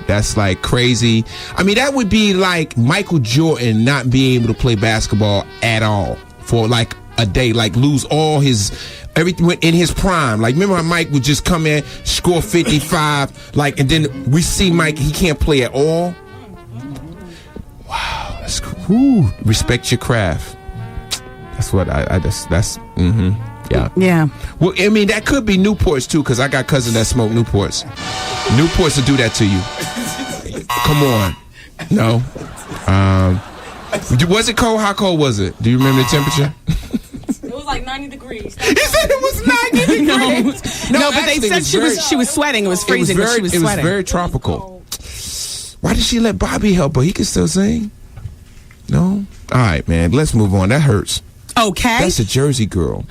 That's like crazy. I mean, that would be like Michael Jordan not being able to play basketball at all for like a day, like lose all his everything in his prime. Like, remember how Mike would just come in, score 55, like, and then we see Mike, he can't play at all. Wow, that's cool. Respect your craft. That's what yeah. Well, I mean, that could be Newports too, because I got cousins that smoke Newports. Newports will do that to you. Come on. No. Was it cold? How cold was it? Do you remember the temperature? It was like 90 degrees. He said it was 90 degrees. No, but they said she was sweating. It was freezing, but she was sweating. It was very tropical. Why did she let Bobby help her? He can still sing. No? All right, man. Let's move on. That hurts. Okay. That's a Jersey girl.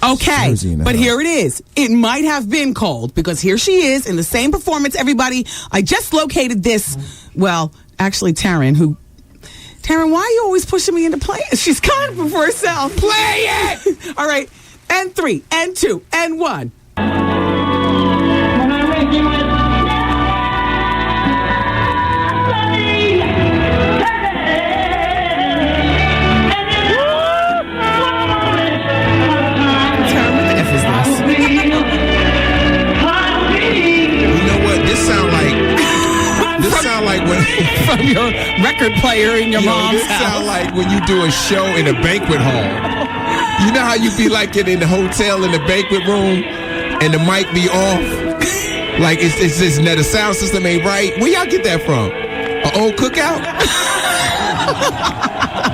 Okay, but here it is. It might have been cold because here she is in the same performance. Everybody, I just located this. Well, actually, Taryn, why are you always pushing me into playing? She's coming for herself. Play it! All right, and 3, and 2, and 1. From your record player in your mom's house. Sound like when you do a show in a banquet hall. You know how you be like it in the hotel in the banquet room and the mic be off? Like it's the sound system ain't right. Where y'all get that from? An old cookout?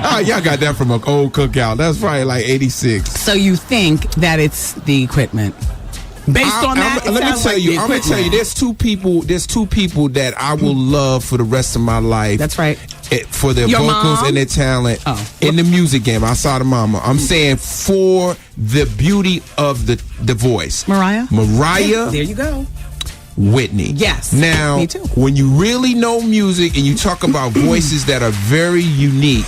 Oh, y'all got that from an old cookout. That's probably like 86. So you think that it's the equipment? Based on that, let me tell you. I'm gonna tell you. There's two people that I will love for the rest of my life. That's right. For their Your vocals mom? and their talent in the music game. Outside of Mama, I'm saying for the beauty of the voice. Mariah. There you go. Whitney. Yes. Now, me too. When you really know music and you talk about voices that are very unique.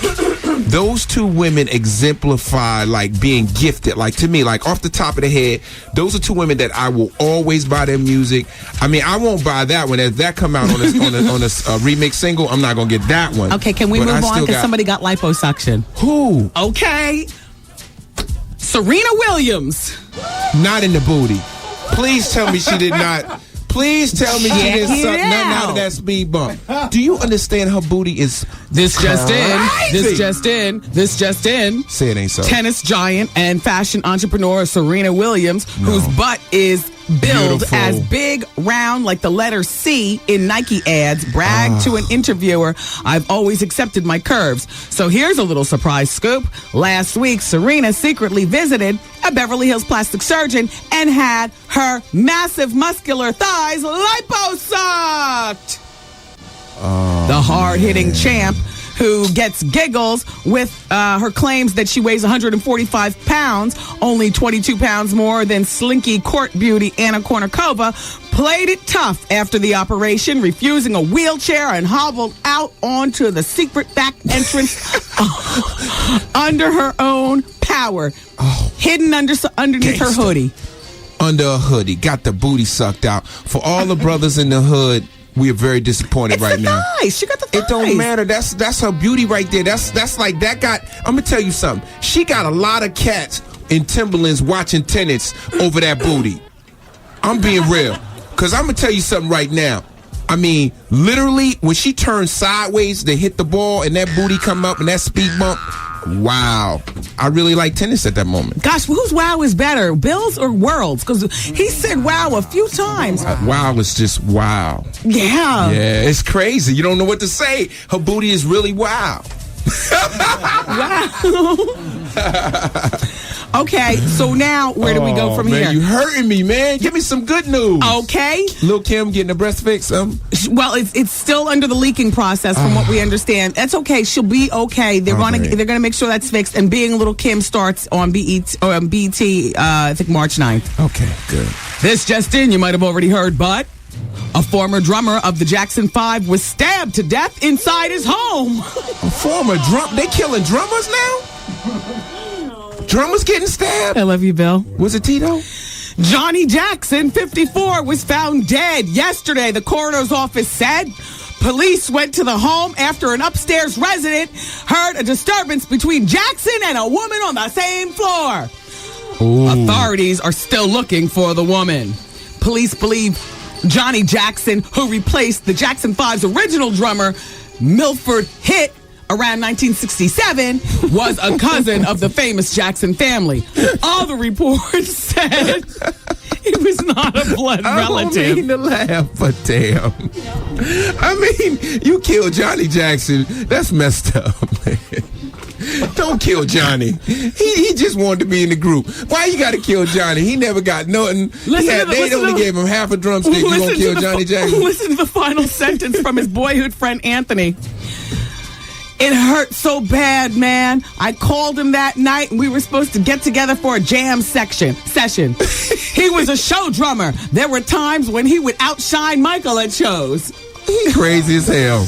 Those two women exemplify like being gifted. Like to me, like off the top of the head, those are two women that I will always buy their music. I mean, I won't buy that one. If that come out on a remix single, I'm not gonna get that one. Okay, can we move on? Because somebody got liposuction. Who? Okay. Serena Williams. Not in the booty. Please tell me she did not. Please tell me she didn't suck nothing out of that speed bump. Do you understand her booty is This just in. Say it ain't so. Tennis giant and fashion entrepreneur Serena Williams, whose butt is billed as big, round, like the letter C in Nike ads, bragged to an interviewer, "I've always accepted my curves." So here's a little surprise scoop. Last week, Serena secretly visited a Beverly Hills plastic surgeon and had her massive muscular thighs liposucked. The hard-hitting champ, who gets giggles with her claims that she weighs 145 pounds, only 22 pounds more than slinky court beauty Anna Kournikova, played it tough after the operation, refusing a wheelchair and hobbled out onto the secret back entrance under her own power, hidden underneath her hoodie. Under a hoodie, got the booty sucked out. For all the brothers in the hood, we are very disappointed right now. Thighs. She got the thighs. It don't matter. That's her beauty right there. That's like that got. I'm gonna tell you something. She got a lot of cats in Timberlands watching tennis over that booty. I'm being real, cause I'm gonna tell you something right now. I mean, literally, when she turns sideways to hit the ball and that booty come up and that speed bump, wow. I really like tennis at that moment. Gosh, whose wow is better, Bill's or World's? Because he said wow a few times. Wow was just wow. Yeah. Yeah, it's crazy. You don't know what to say. Her booty is really wow. Wow. Okay, so now where do we go from here? You hurting me, man. Give me some good news. Okay. Lil' Kim getting a breast fix. Well, it's still under the leaking process from what we understand. That's okay. She'll be okay. They're gonna make sure that's fixed. And Being Little Kim starts on BET, I think March 9th. Okay, good. This just in, you might have already heard, but a former drummer of the Jackson 5 was stabbed to death inside his home. A former They killing drummers now? Drummers getting stabbed? I love you, Bill. Was it Tito? Johnny Jackson, 54, was found dead yesterday, the coroner's office said. Police went to the home after an upstairs resident heard a disturbance between Jackson and a woman on the same floor. Ooh. Authorities are still looking for the woman. Police believe Johnny Jackson, who replaced the Jackson 5's original drummer, Milford Hitt, around 1967, was a cousin of the famous Jackson family. All the reports said it was not a blood relative. I don't mean to laugh, but damn. I mean, you killed Johnny Jackson. That's messed up, man. Don't kill Johnny. He just wanted to be in the group. Why you got to kill Johnny? He never got nothing. They only gave him half a drumstick. You gonna kill Johnny Jackson? Listen to the final sentence from his boyhood friend Anthony. It hurt so bad, man. I called him that night, and we were supposed to get together for a jam session. He was a show drummer. There were times when he would outshine Michael at shows. He crazy as hell.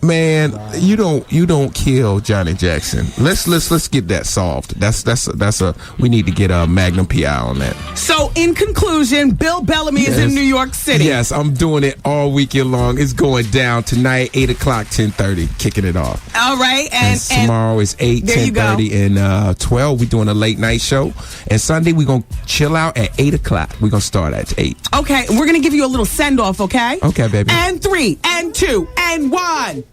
Man, you don't kill Johnny Jackson. Let's get that solved. We need to get a Magnum PI on that. So in conclusion, Bill Bellamy is in New York City. Yes, I'm doing it all weekend long. It's going down tonight, 8 o'clock, 10:30, kicking it off. All right, and tomorrow is 8, 10:30, and 12. We're doing a late night show. And Sunday we're gonna chill out at 8 o'clock. We're gonna start at 8. Okay, we're gonna give you a little send off. Okay. Okay, baby. And 3, and 2, and 1.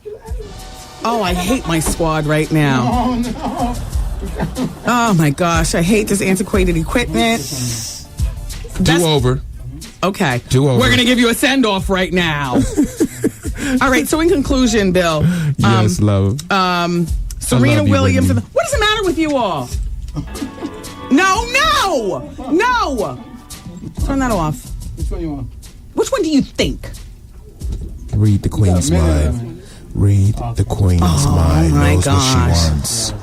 Oh, I hate my squad right now. Oh, no. Oh, my gosh. I hate this antiquated equipment. Do over. Okay. Do over. We're going to give you a send-off right now. All right. So, in conclusion, Bill. Yes, love. Serena Williams. What does the matter with you all? No. Turn that off. Which one you want? Which one do you think? Read the Queen's mind. Read the Queen's mind. Knows what she wants.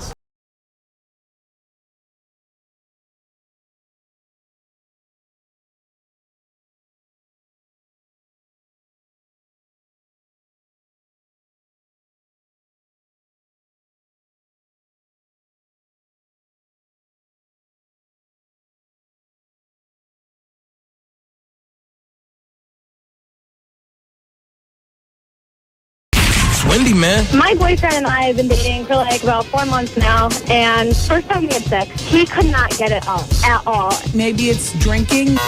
Wendy, man. My boyfriend and I have been dating for like about 4 months now, and first time we had sex, he could not get it up at all. Maybe it's drinking.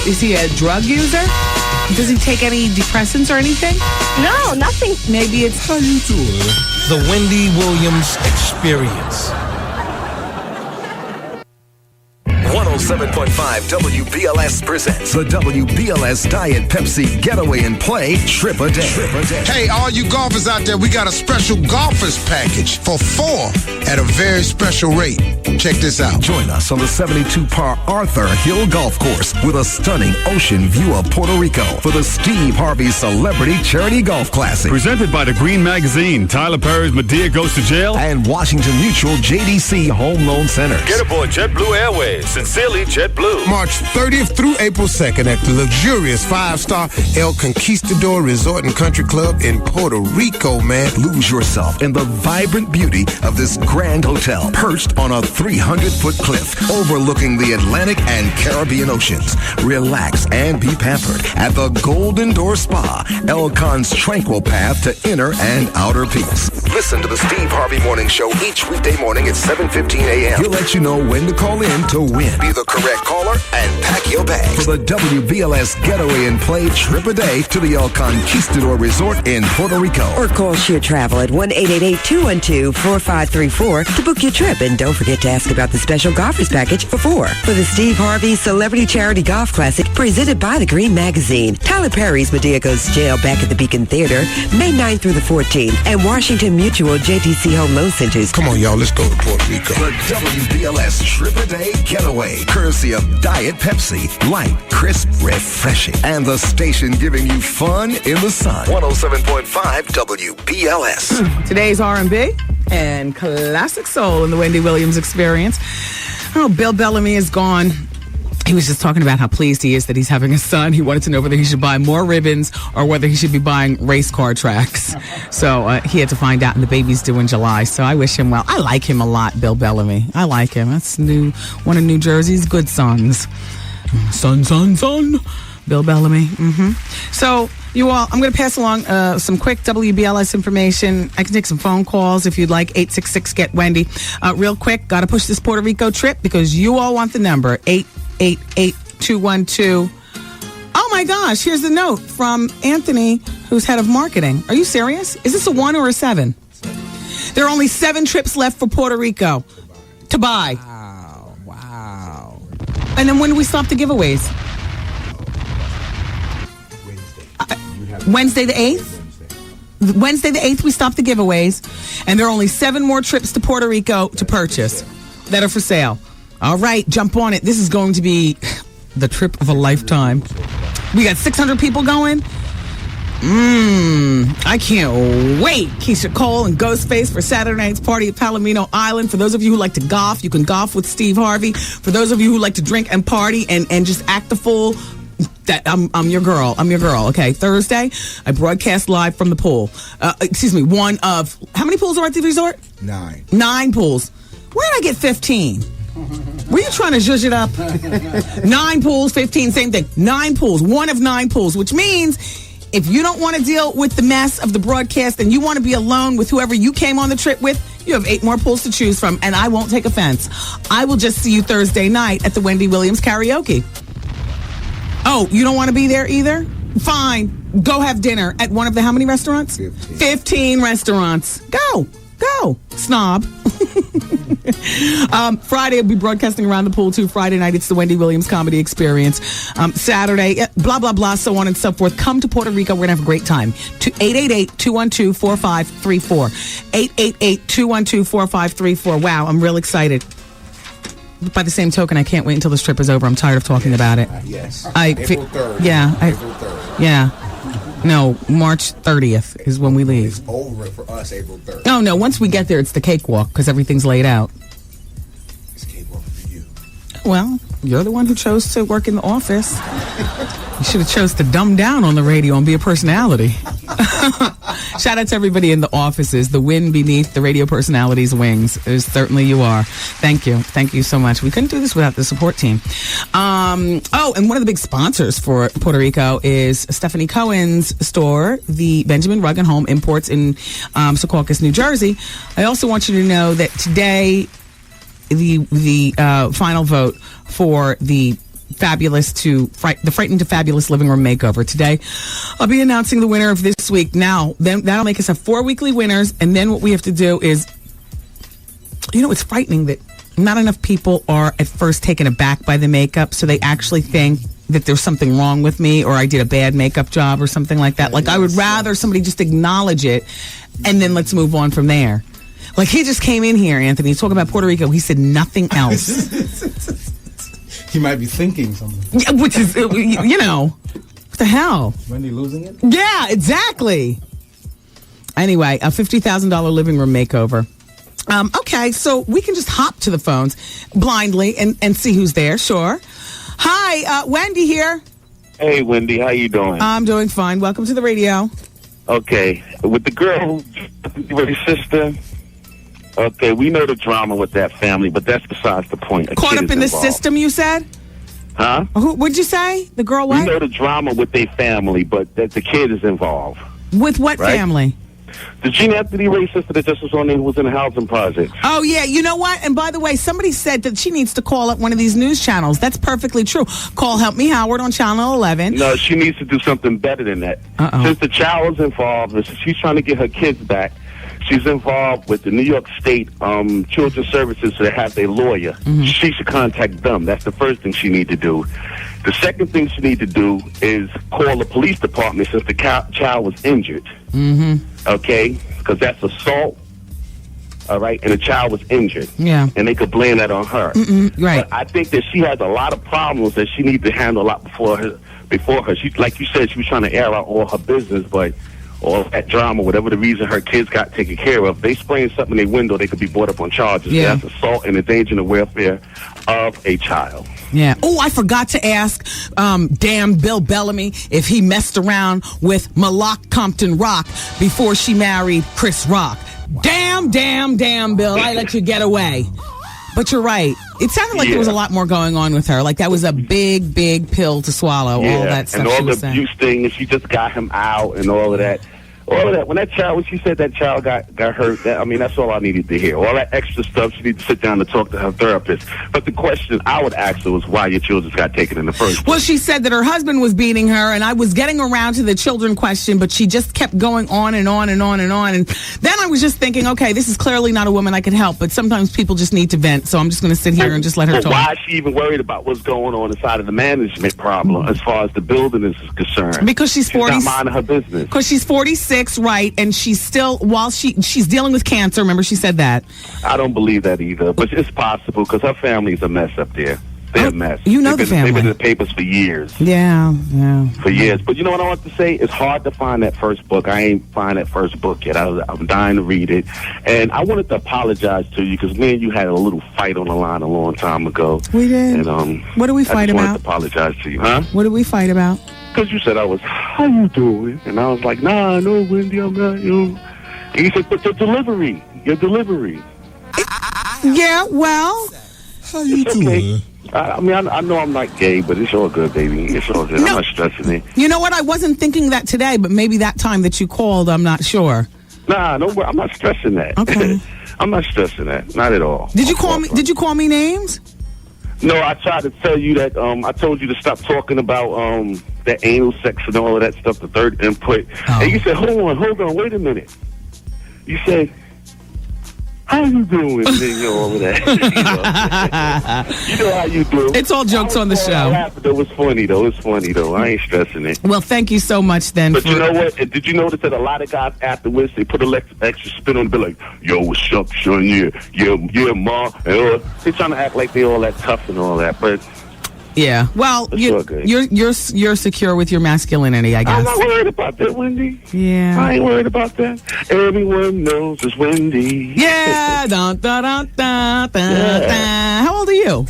Is he a drug user? Does he take any depressants or anything? No, nothing. Maybe it's how you doing? The Wendy Williams Experience. 107.5 WBLS presents the WBLS Diet Pepsi Getaway and Play Trip a Day. Hey, all you golfers out there, we got a special golfers package for 4 at a very special rate. Check this out. Join us on the 72-par Arthur Hill Golf Course with a stunning ocean view of Puerto Rico for the Steve Harvey Celebrity Charity Golf Classic. Presented by the Green Magazine, Tyler Perry's Medea Goes to Jail, and Washington Mutual JDC Home Loan Centers. Get aboard JetBlue Airways. Sincerely, JetBlue. March 30th through April 2nd at the luxurious 5-star El Conquistador Resort and Country Club in Puerto Rico, man. Lose yourself in the vibrant beauty of this grand hotel, perched on a 300-foot cliff overlooking the Atlantic and Caribbean Oceans. Relax and be pampered at the Golden Door Spa, El Con's tranquil path to inner and outer peace. Listen to the Steve Harvey Morning Show each weekday morning at 7:15 a.m. He'll let you know when to call in to win. in. Be the correct caller and pack your bags for the WBLS Getaway and Play trip a day to the El Conquistador Resort in Puerto Rico. Or call Sheer Travel at 1-888-212-4534 to book your trip. And don't forget to ask about the special golfers package for 4 for the Steve Harvey Celebrity Charity Golf Classic presented by the Green Magazine. Tyler Perry's Medea Goes to Jail back at the Beacon Theater May 9th through the 14th, and Washington Mutual JTC Home Loan Centers. Come on, y'all, let's go to Puerto Rico. The WBLS Trip a Day Getaway, courtesy of Diet Pepsi, light, crisp, refreshing, and the station giving you fun in the sun. 107.5 WBLS. Today's R&B and classic soul in the Wendy Williams experience. Oh, Bill Bellamy is gone. He was just talking about how pleased he is that he's having a son. He wanted to know whether he should buy more ribbons or whether he should be buying race car tracks. So he had to find out, and the baby's due in July. So I wish him well. I like him a lot, Bill Bellamy. I like him. That's one of New Jersey's good sons. Son. Bill Bellamy. So, you all, I'm going to pass along some quick WBLS information. I can take some phone calls if you'd like. 866-GET-WENDY. Real quick, got to push this Puerto Rico trip because you all want the number. 888-212. Oh, my gosh. Here's the note from Anthony, who's head of marketing. Are you serious? Is this a 1 or a 7? There are only 7 trips left for Puerto Rico to buy. Wow. And then when do we stop the giveaways? Wednesday the 8th? Wednesday the 8th, we stop the giveaways. And there are only 7 more trips to Puerto Rico to purchase that are for sale. All right, jump on it. This is going to be the trip of a lifetime. We got 600 people going. I can't wait. Keisha Cole and Ghostface for Saturday night's party at Palomino Island. For those of you who like to golf, you can golf with Steve Harvey. For those of you who like to drink and party and just act a fool, that I'm your girl. Okay, Thursday, I broadcast live from the pool. One of how many pools are at the resort? 9. 9 pools. Where did I get 15? Were you trying to zhuzh it up? 9 pools, 15, same thing. 9 pools, 1 of 9 pools, which means if you don't want to deal with the mess of the broadcast and you want to be alone with whoever you came on the trip with, you have 8 more pools to choose from, and I won't take offense. I will just see you Thursday night at the Wendy Williams karaoke. Oh, you don't want to be there either? Fine. Go have dinner at one of the how many restaurants? 15 restaurants. Go. Snob. Friday, I'll be broadcasting around the pool, too. Friday night, it's the Wendy Williams Comedy Experience. Saturday, blah, blah, blah, so on and so forth. Come to Puerto Rico. We're going to have a great time. 888-212-4534. 888-212-4534. Wow, I'm real excited. By the same token, I can't wait until this trip is over. I'm tired of talking about it. Yes. April 3rd. Yeah. April 3rd. Yeah. No, March 30th is when we leave. It's over for us, April 3rd. No, once we get there, it's the cakewalk because everything's laid out. It's cakewalk for you. Well, you're the one who chose to work in the office. You should have chose to dumb down on the radio and be a personality. Shout out to everybody in the offices, the wind beneath the radio personalities' wings. Certainly you are. Thank you so much. We couldn't do this without the support team. And one of the big sponsors for Puerto Rico is Stephanie Cohen's store, the Benjamin Rug and Home Imports in Secaucus, New Jersey. I also want you to know that today the final vote for the Frightened to Fabulous Living Room Makeover. Today, I'll be announcing the winner of this week. Now, then that'll make us have 4 weekly winners, and then what we have to do is, it's frightening that not enough people are at first taken aback by the makeup, so they actually think that there's something wrong with me or I did a bad makeup job or something like that. Like, I would rather somebody just acknowledge it, and then let's move on from there. Like, he just came in here, Anthony, talking about Puerto Rico. He said nothing else. He might be thinking something. Yeah, which is, what the hell? Wendy losing it? Yeah, exactly. Anyway, a $50,000 living room makeover. Okay, so we can just hop to the phones blindly and see who's there, sure. Hi, Wendy here. Hey, Wendy, how you doing? I'm doing fine. Welcome to the radio. Okay, with the girl, your sister... Okay, we know the drama with that family, but that's besides the point. Caught up in the system, you said? Huh? What'd you say? The girl what? We know the drama with their family, but that the kid is involved. With what family? The Gene Anthony Ray sister that just was on there who was in the housing project. Oh, yeah. You know what? And by the way, somebody said that she needs to call up one of these news channels. That's perfectly true. Call Help Me Howard on Channel 11. No, she needs to do something better than that. Since the child was involved, she's trying to get her kids back. She's involved with the New York State Children's Services to have their lawyer. She should contact them. That's the first thing she needs to do. The second thing she needs to do is call the police department since the child was injured. Okay? Because that's assault. All right? And the child was injured. Yeah. And they could blame that on her. Right. But I think that she has a lot of problems that she needs to handle a lot before her. She, like you said, she was trying to air out all her business, but all that drama, whatever the reason her kids got taken care of, they spraying something in their window, they could be brought up on charges. Yeah. That's assault and endangering the welfare of a child. Yeah. Oh, I forgot to ask damn Bill Bellamy if he messed around with Malak Compton Rock before she married Chris Rock. Damn, Bill. I let you get away. But you're right. It sounded like there was a lot more going on with her. Like that was a big, big pill to swallow. All that stuff. And all the abuse thing, and she just got him out and all of that. All of that. When she said that child got hurt, that's all I needed to hear. All that extra stuff, she needed to sit down and talk to her therapist. But the question I would ask her was why your children got taken in the first place. Well, she said that her husband was beating her, and I was getting around to the children question, but she just kept going on and on and on and on. And then I was just thinking, okay, this is clearly not a woman I could help, but sometimes people just need to vent, so I'm just going to sit here and just let her talk. Why is she even worried about what's going on inside of the management problem as far as the building is concerned? Because she's 40. She's not minding her business. Because she's 46. Right, and she's still, while she's dealing with cancer, remember she said that. I don't believe that either, but it's possible because her family's a mess up there. They're a mess. You know the family. They've been in the papers for years. Yeah. For years. But you know what I want to say? It's hard to find that first book. I ain't find that first book yet. I'm dying to read it. And I wanted to apologize to you because me and you had a little fight on the line a long time ago. We did. And, what did we fight about? I wanted to apologize to you, huh? What did we fight about? Because you said how you doing? And I was like, nah, no, Wendy, I'm not, And you said, but your delivery. Yeah, well. How you doing? I know I'm not gay, but it's all good, baby. It's all good. No. I'm not stressing it. You know what? I wasn't thinking that today, but maybe that time that you called, I'm not sure. Nah, no, I'm not stressing that. Okay. I'm not stressing that. Not at all. Did you call me names? No, I tried to tell you that I told you to stop talking about that anal sex and all of that stuff, the third input. Oh. And you said, hold on, wait a minute. You said, how you doing? And all of that. You know how you do. It's all jokes on the show. It was funny, though. I ain't stressing it. Well, thank you so much, then. But you know what? Did you notice that a lot of guys afterwards, they put an extra spin on it, be like, yo, what's up, son? Yeah, ma. They trying to act like they all that tough and all that, but... Yeah, well, you're secure with your masculinity, I guess. I'm not worried about that, Wendy. Yeah, I ain't worried about that. Everyone knows it's Wendy. Yeah, yeah. How old are you?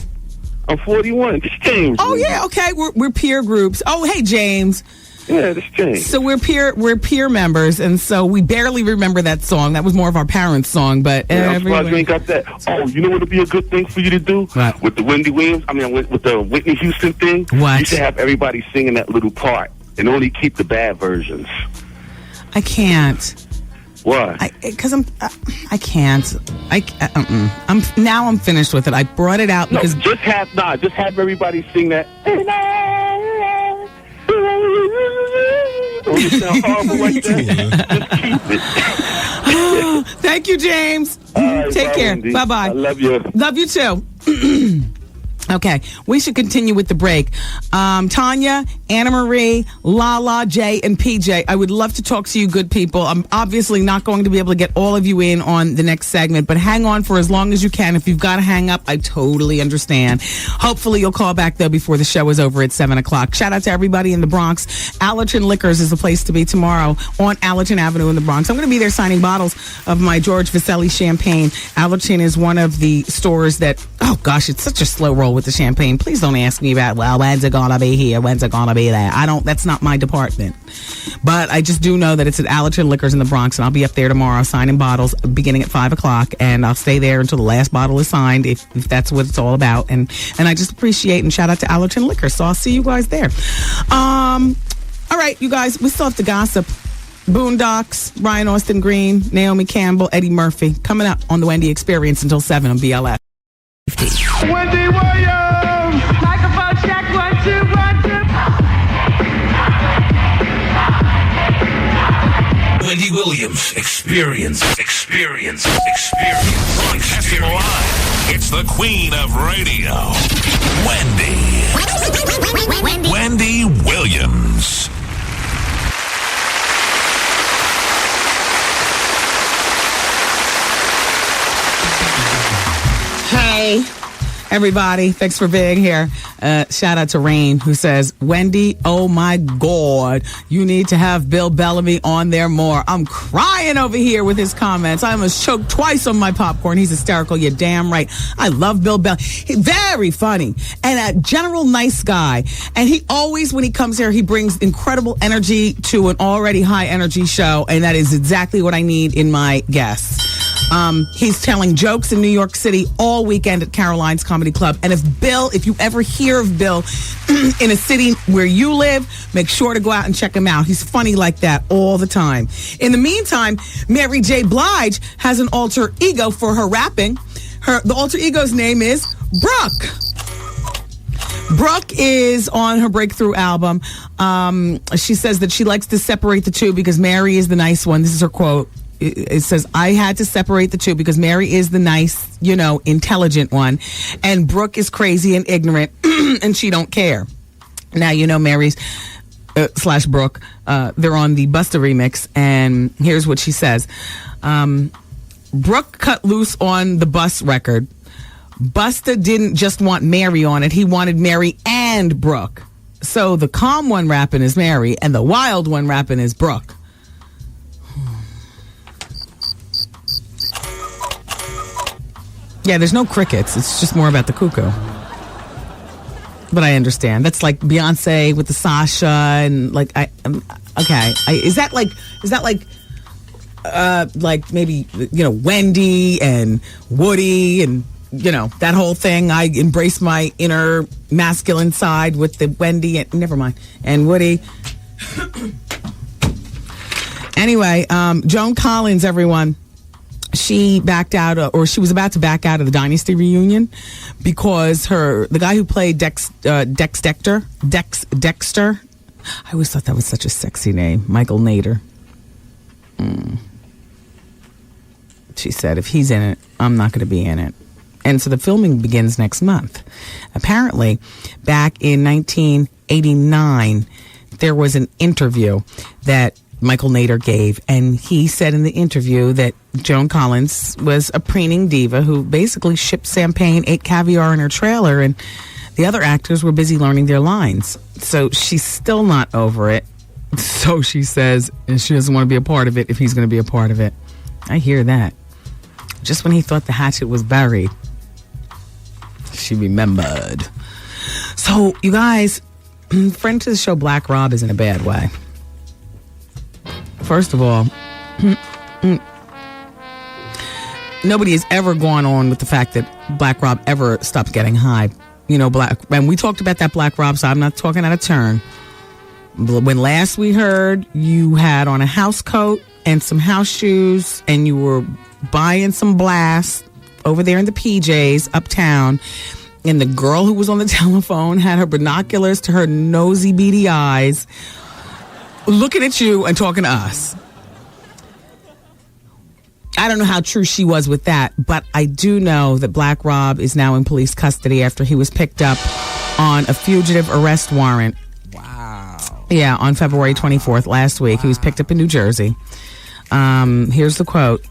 I'm 41. It's James. Oh yeah, okay. We're peer groups. Oh hey, James. Yeah, this James. So we're peer members, and so we barely remember that song. That was more of our parents' song, but I'm surprised you ain't got that. Oh, you know what would be a good thing for you to do? What? With the Wendy Williams, with the Whitney Houston thing? What? You should have everybody singing that little part and only keep the bad versions. I can't. Why? Because I can't. I'm finished with it. I brought it out because just have everybody sing that. Don't sound horrible like that. Just keep it. Thank you, James. Right, take care. Wendy. Bye-bye. I love you. Love you too. Okay, we should continue with the break. Tanya, Anna Marie, Lala, Jay, and PJ, I would love to talk to you good people. I'm obviously not going to be able to get all of you in on the next segment, but hang on for as long as you can. If you've got to hang up, I totally understand. Hopefully you'll call back, though, before the show is over at 7 o'clock. Shout out to everybody in the Bronx. Allerton Liquors is the place to be tomorrow on Allerton Avenue in the Bronx. I'm going to be there signing bottles of my George Vasselli champagne. Allerton is one of the stores that, oh gosh, it's such a slow roll with the champagne. Please don't ask me about, well, when's it gonna be here? When's it gonna be there? That's not my department. But I just do know that it's at Allerton Liquors in the Bronx, and I'll be up there tomorrow signing bottles beginning at 5 o'clock, and I'll stay there until the last bottle is signed if that's what it's all about. And I just appreciate and shout out to Allerton Liquors. So I'll see you guys there. All right, you guys, we still have to gossip. Boondocks, Brian Austin Green, Naomi Campbell, Eddie Murphy. Coming up on the Wendy Experience until 7 on BLS. Wendy Williams! Microphone check, 1, 2, 1, 2. Wendy Williams, experience. Broadcasting live. It's the queen of radio, Wendy Williams. Hey, everybody. Thanks for being here. Shout out to Rain, who says, Wendy, oh my God, you need to have Bill Bellamy on there more. I'm crying over here with his comments. I almost choked twice on my popcorn. He's hysterical. You're damn right. I love Bill Bellamy. He's very funny and a general nice guy. And he always, when he comes here, he brings incredible energy to an already high energy show. And that is exactly what I need in my guests. He's telling jokes in New York City all weekend at Caroline's Comedy Club. And if you ever hear of Bill in a city where you live, make sure to go out and check him out. He's funny like that all the time. In the meantime, Mary J. Blige has an alter ego for her rapping. The alter ego's name is Brooke. Brooke is on her breakthrough album. She says that she likes to separate the two because Mary is the nice one. This is her quote. It says, I had to separate the two because Mary is the nice, intelligent one. And Brooke is crazy and ignorant and she don't care. Now, Mary's / Brooke, they're on the Busta remix. And here's what she says. Brooke cut loose on the Bus record. Busta didn't just want Mary on it. He wanted Mary and Brooke. So the calm one rapping is Mary and the wild one rapping is Brooke. Yeah, there's no crickets. It's just more about the cuckoo. But I understand. That's like Beyonce with the Sasha and is that like maybe Wendy and Woody and that whole thing? I embrace my inner masculine side with the Wendy and never mind and Woody. Anyway, Joan Collins, everyone. She backed out, or she was about to back out of the Dynasty reunion because the guy who played Dexter. I always thought that was such a sexy name, Michael Nader. She said, if he's in it, I'm not going to be in it. And so the filming begins next month. Apparently, back in 1989, there was an interview that Michael Nader gave, and he said in the interview that Joan Collins was a preening diva who basically shipped champagne, ate caviar in her trailer, and the other actors were busy learning their lines. So she's still not over it. So she says, and she doesn't want to be a part of it if he's going to be a part of it. I hear that. Just when he thought the hatchet was buried, she remembered. So, you guys, friend to the show Black Rob is in a bad way. First of all, nobody has ever gone on with the fact that Black Rob ever stopped getting high. And we talked about that, Black Rob, so I'm not talking out of turn. When last we heard, you had on a house coat and some house shoes, and you were buying some blast over there in the PJs uptown, and the girl who was on the telephone had her binoculars to her nosy, beady eyes, looking at you and talking to us. I don't know how true she was with that, but I do know that Black Rob is now in police custody after he was picked up on a fugitive arrest warrant. Wow. Yeah, on February 24th, last week. He was picked up in New Jersey. Here's the quote.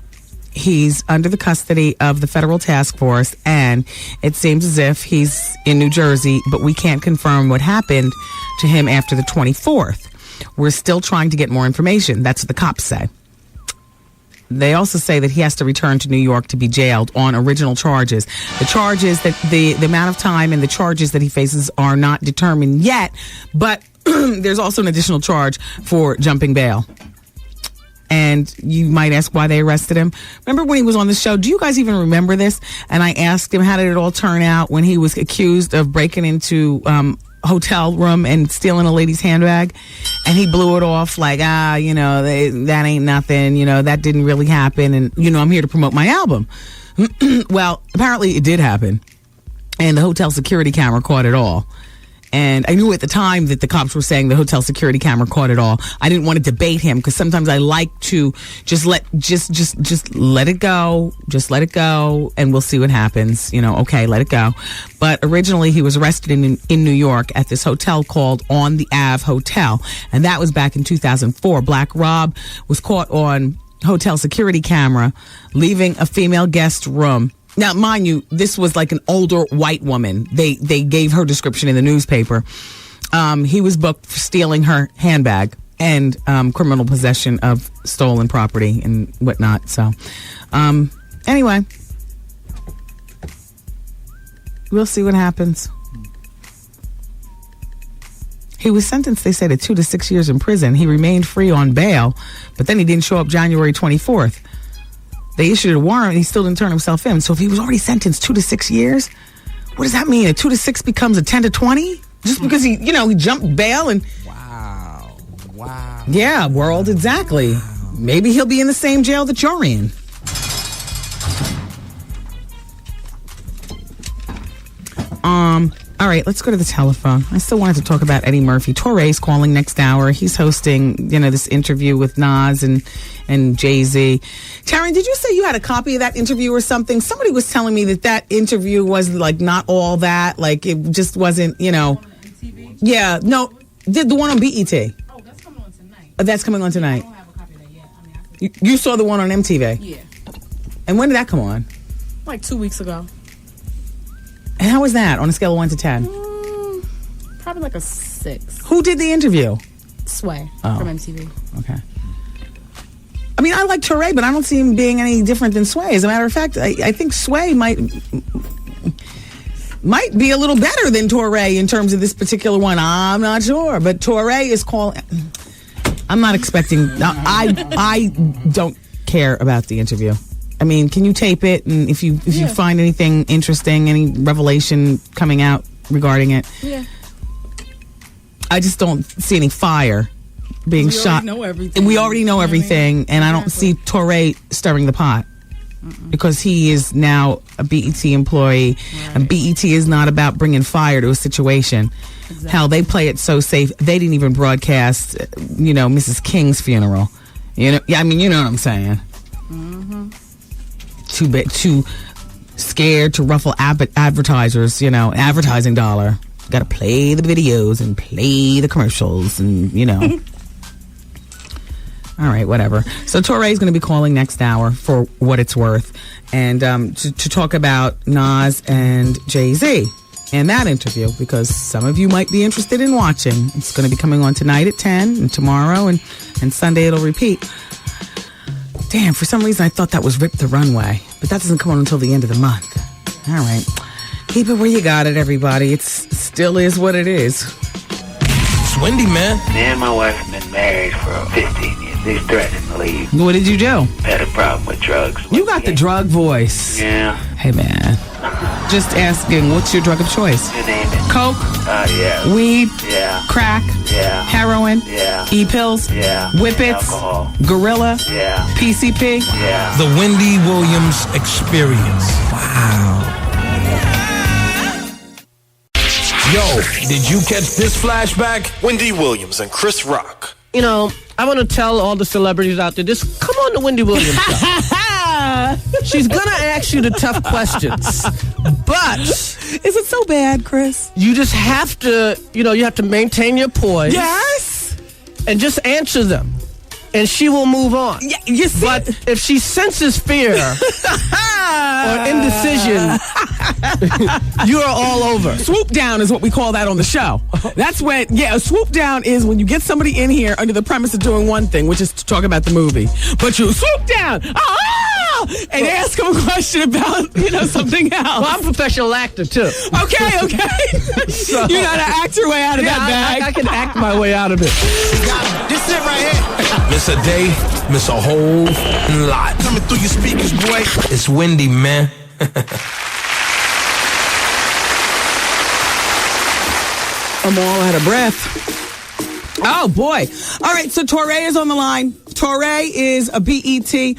He's under the custody of the federal task force, and it seems as if he's in New Jersey, but we can't confirm what happened to him after the 24th. We're still trying to get more information. That's what the cops say. They also say that he has to return to New York to be jailed on original charges. The charges that the amount of time and the charges that he faces are not determined yet, but there's also an additional charge for jumping bail. And you might ask why they arrested him. Remember when he was on the show? Do you guys even remember this? And I asked him, how did it all turn out when he was accused of breaking into hotel room and stealing a lady's handbag, and he blew it off like, that ain't nothing, that didn't really happen, and I'm here to promote my album. Well, apparently it did happen, and the hotel security camera caught it all. And I knew at the time that the cops were saying the hotel security camera caught it all. I didn't want to debate him because sometimes I like to just let it go. Just let it go, and we'll see what happens. Okay, let it go. But originally he was arrested in New York at this hotel called On the Ave Hotel, and that was back in 2004. Black Rob was caught on hotel security camera leaving a female guest room. Now, mind you, this was like an older white woman. They gave her description in the newspaper. He was booked for stealing her handbag and criminal possession of stolen property and whatnot. So, anyway, we'll see what happens. He was sentenced, they said, to 2 to 6 years in prison. He remained free on bail, but then he didn't show up January 24th. They issued a warrant and he still didn't turn himself in. So if he was already sentenced 2 to 6 years, what does that mean? A 2 to 6 becomes a 10 to 20? Just because he jumped bail and... Wow. Yeah, world, exactly. Wow. Maybe he'll be in the same jail that you're in. All right, let's go to the telephone. I still wanted to talk about Eddie Murphy. Torre's calling next hour. He's hosting, this interview with Nas and Jay-Z. Taryn, did you say you had a copy of that interview or something? Somebody was telling me that interview was like not all that. Like it just wasn't, MTV? Yeah, no, the one on BET. Oh, that's coming on tonight. That's coming on tonight. I don't have a copy of that yet. You saw the one on MTV? Yeah. And when did that come on? Like 2 weeks ago. And how was that on a scale of 1 to 10? Probably like a 6. Who did the interview? Sway from MTV. Okay. I mean, I like Torre, but I don't see him being any different than Sway. As a matter of fact, I think Sway might be a little better than Torre in terms of this particular one. I'm not sure, but Torre is calling. I'm not expecting. I don't care about the interview. I mean, can you tape it? And if you find anything interesting, any revelation coming out regarding it, I just don't see any fire being shot. We already know everything, and I don't see Torre stirring the pot because he is now a BET employee, and BET is not about bringing fire to a situation. Exactly. Hell, they play it so safe. They didn't even broadcast, Mrs. King's funeral. You know what I'm saying. Mm-hmm. Too scared to ruffle advertisers, advertising dollar. Got to play the videos and play the commercials and, All right, whatever. So Torre is going to be calling next hour for what it's worth and to talk about Nas and Jay-Z and that interview because some of you might be interested in watching. It's going to be coming on tonight at 10 and tomorrow and Sunday it'll repeat. Damn, for some reason I thought that was Rip the Runway, but that doesn't come on until the end of the month. All right. Keep it where you got it, everybody. It still is what it is. It's Wendy, man. Me and my wife have been married for 15 years. They threatened to leave. What did you do? Had a problem with drugs. You got the drug voice. Yeah. Hey, man. Just asking, what's your drug of choice? You name it. Coke? Yeah. Weed? Yeah. Crack? Yeah. Heroin? Yeah. E-pills? Yeah. Whippets? Alcohol. Gorilla? Yeah. PCP? Yeah. The Wendy Williams Experience. Wow. Yo, did you catch this flashback? Wendy Williams and Chris Rock. I want to tell all the celebrities out there, just come on the Wendy Williams show. She's going to ask you the tough questions. But... Is it so bad, Chris? You just have to, you have to maintain your poise. Yes. And just answer them. And she will move on. Yeah, you see? But if she senses fear or indecision, you are all over. Swoop down is what we call that on the show. That's when, a swoop down is when you get somebody in here under the premise of doing one thing, which is to talk about the movie. But you swoop down and ask them a question about, something else. Well, I'm a professional actor, too. Okay. So, you got to act your way out of that bag. I can act my way out of it. This is it right here. Miss a day, miss a whole lot. Coming through your speakers, boy. It's Wendy, man. I'm all out of breath. Oh, boy. All right, so Torrey is on the line. Torrey is a BET. Torrey,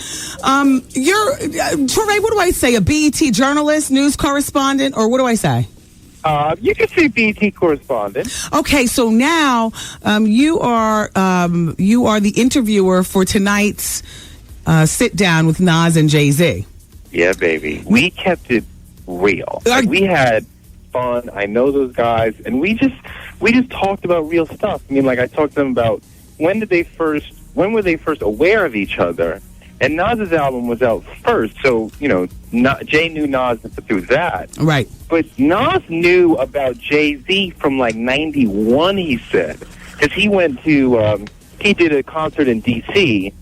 what do I say? A BET journalist, news correspondent, or what do I say? You could say BET correspondent. Okay, so now you are the interviewer for tonight's sit down with Nas and Jay-Z. Yeah, baby. We kept it real. Like, we had fun. I know those guys, and we just talked about real stuff. I mean, like, I talked to them about when were they first aware of each other, and Nas's album was out first, so Jay knew Nas through that, right? But Nas knew about Jay-Z from like '91. He said, because he went to he did a concert in D.C.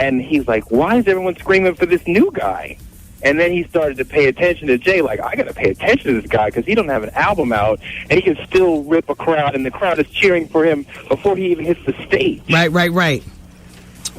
and he's like, why is everyone screaming for this new guy? And then he started to pay attention to Jay, like, I got to pay attention to this guy because he don't have an album out, and he can still rip a crowd, and the crowd is cheering for him before he even hits the stage. Right.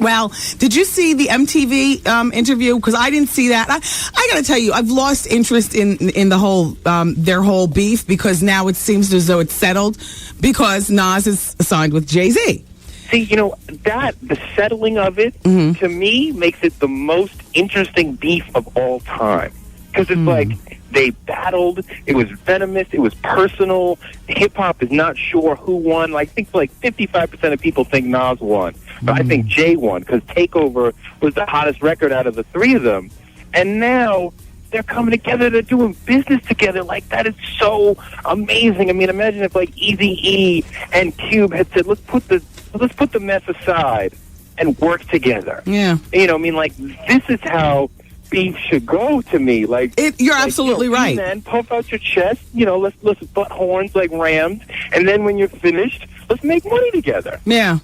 Well, did you see the MTV interview? Because I didn't see that. I got to tell you, I've lost interest in the whole their whole beef because now it seems as though it's settled because Nas is signed with Jay-Z. See, the settling of it, to me, makes it the most interesting beef of all time. Because it's like, they battled, it was venomous, it was personal, hip-hop is not sure who won. Like, I think like 55% of people think Nas won. But I think Jay won, because Takeover was the hottest record out of the three of them. And now they're coming together, they're doing business together. Like, that is so amazing. I mean, imagine if like Eazy-E and Cube had said, let's put the mess aside and work together. Yeah. I mean, like, this is how beef should go to me. Like, you're absolutely right. Man, puff out your chest, let's butt horns like rams, and then when you're finished, let's make money together. Yeah.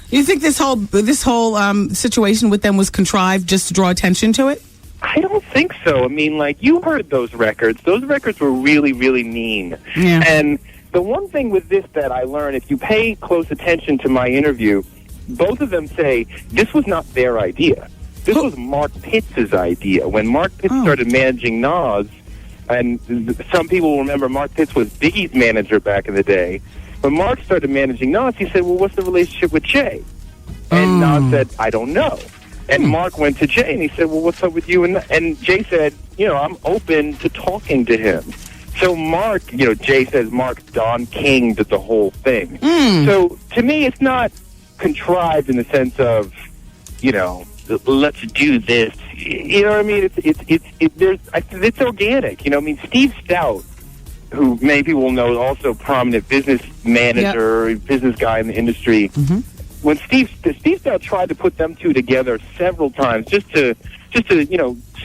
You think this whole situation with them was contrived just to draw attention to it? I don't think so. I mean, like, you heard those records. Those records were really, really mean. Yeah. And the one thing with this that I learned, if you pay close attention to my interview, both of them say this was not their idea. This was Mark Pitts' idea. When Mark Pitts started managing Nas, and some people remember Mark Pitts was Biggie's manager back in the day. When Mark started managing Nas, he said, well, what's the relationship with Jay? And Nas said, I don't know. And Mark went to Jay, and he said, well, what's up with you? And Jay said, I'm open to talking to him. So Mark, Jay says Mark Don King did the whole thing. So to me, it's not contrived in the sense of, let's do this. You know what I mean? It's organic. I mean, Steve Stout, who many people know is also a prominent business manager, business guy in the industry. When Steve Stout tried to put them two together several times just to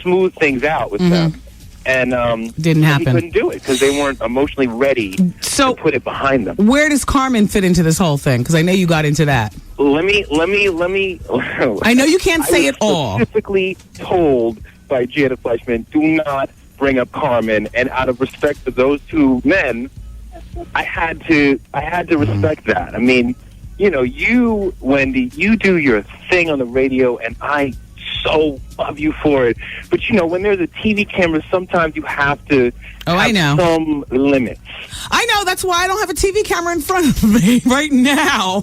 smooth things out with them. And didn't happen. He couldn't do it because they weren't emotionally ready to put it behind them. Where does Carmen fit into this whole thing? Because I know you got into that. Let me. I know you can't say it all. Specifically told by Janet Fleischman, do not bring up Carmen. And out of respect for those two men, I had to respect that. I mean, you, Wendy, you do your thing on the radio, and I so love you for it. But when there's a TV camera, sometimes you have to have some limits. I know, that's why I don't have a TV camera in front of me right now.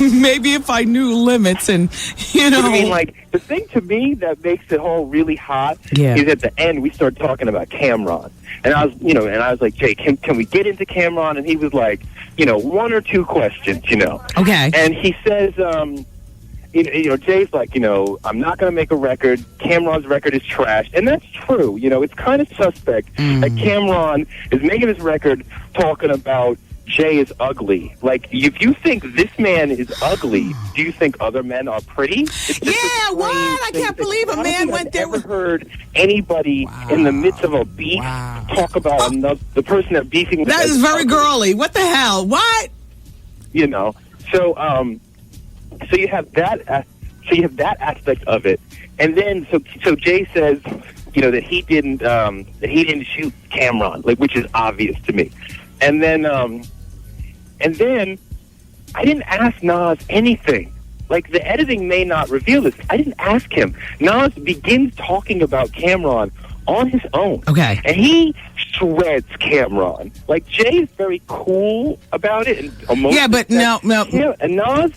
Maybe if I knew limits and I mean, like, the thing to me that makes it all really hot is at the end we start talking about Cameron. And I was like, Jay, can we get into Cameron? And he was like, one or two questions, Okay. And he says, Jay's like, I'm not going to make a record. Cameron's record is trash. And that's true. It's kind of suspect that Cameron is making this record talking about Jay is ugly. Like, if you think this man is ugly, do you think other men are pretty? Yeah, what? I can't believe a man went there. I've never heard anybody in the midst of a beef talk about the person that beefing with. That is very girly. What the hell? What? So you have that. So you have that aspect of it, and then so Jay says, that he didn't shoot Cameron, like, which is obvious to me, and then I didn't ask Nas anything. Like, the editing may not reveal this. I didn't ask him. Nas begins talking about Cameron on his own. Okay. And he shreds Cameron. Like, Jay is very cool about it. And yeah, but no. Yeah, and Nas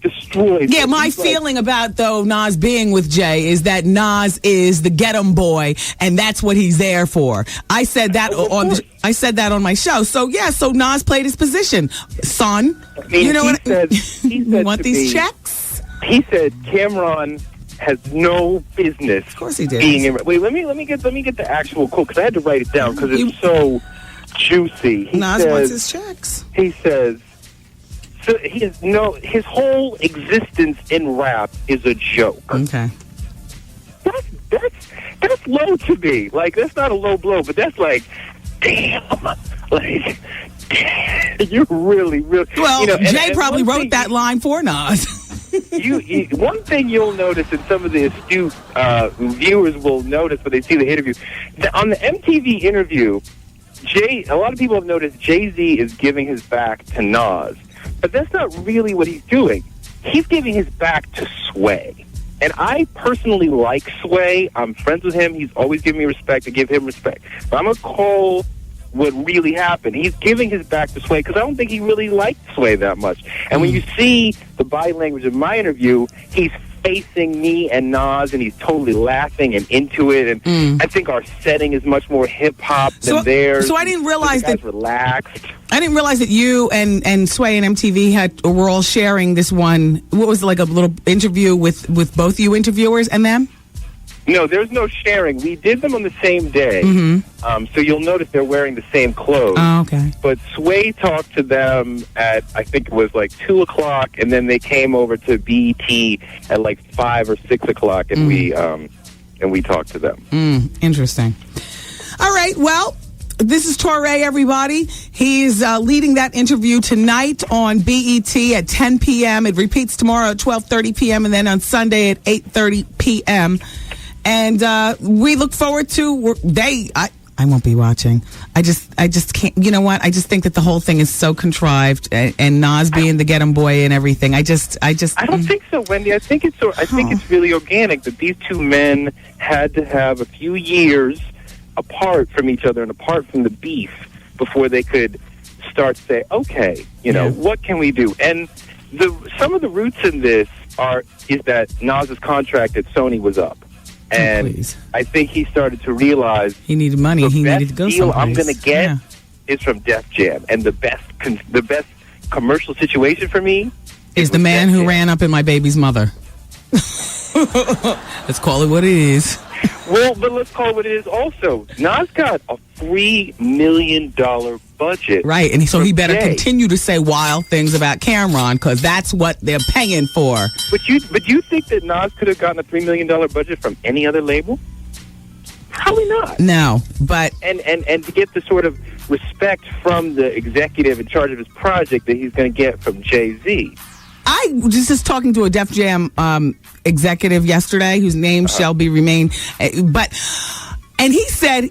destroys. Yeah, my feeling about, though, Nas being with Jay is that Nas is the get 'em boy, and that's what he's there for. I said that on my show. So Nas played his position. Son, I mean, you know what? He said you want these checks? He said Cameron has no business. Of course he did. Wait, let me get the actual quote, because I had to write it down because it's so juicy. Nas wants his checks. He says, so his whole existence in rap is a joke. Okay. That's low to me. Like, that's not a low blow, but that's like, damn. Like, you're really. Well, Jay and probably wrote that line for Nas. One thing you'll notice, and some of the astute viewers will notice when they see the interview, on the MTV interview, a lot of people have noticed Jay-Z is giving his back to Nas. But that's not really what he's doing. He's giving his back to Sway. And I personally like Sway. I'm friends with him. He's always given me respect. I give him respect. But I'm going to call what really happened. He's giving his back to Sway because I don't think he really liked Sway that much. And when you see the body language of my interview, he's facing me and Nas, and he's totally laughing and into it. And I think our setting is much more hip-hop than theirs. So I didn't realize that... relaxed. I didn't realize that you and Sway and MTV were all sharing this one. What was it, like a little interview with both you interviewers and them? No, there's no sharing. We did them on the same day. So you'll notice they're wearing the same clothes. Oh, okay. But Sway talked to them at, I think it was like 2 o'clock, and then they came over to BET at like 5 or 6 o'clock, and we talked to them. Interesting. All right, well, this is Torre, everybody. He's leading that interview tonight on BET at 10 p.m. It repeats tomorrow at 12:30 p.m. and then on Sunday at 8:30 p.m. And we look forward to I won't be watching. I just can't. You know what? I just think that the whole thing is so contrived, and Nas being the get 'em boy and everything. I don't think so, Wendy. I think it's really organic that these two men had to have a few years apart from each other and apart from the beef before they could start to say, okay, what can we do? And some of the roots in this is that Nas's contract at Sony was up. And I think he started to realize he needed money. He needed to go someplace. The best deal I'm going to get is from Def Jam, and the best commercial situation for me is the man who ran up in my baby's mother. Let's call it what it is. Well, but let's call it what it is also. Nas got a $3 million budget. Right, and so he better Jay. continue to say wild things about Cameron, because that's what they're paying for. But you think that Nas could have gotten a $3 million budget from any other label? Probably not. No, but... And to get the sort of respect from the executive in charge of his project that he's going to get from Jay-Z. I was just talking to a Def Jam executive yesterday whose name shall be remained, and he said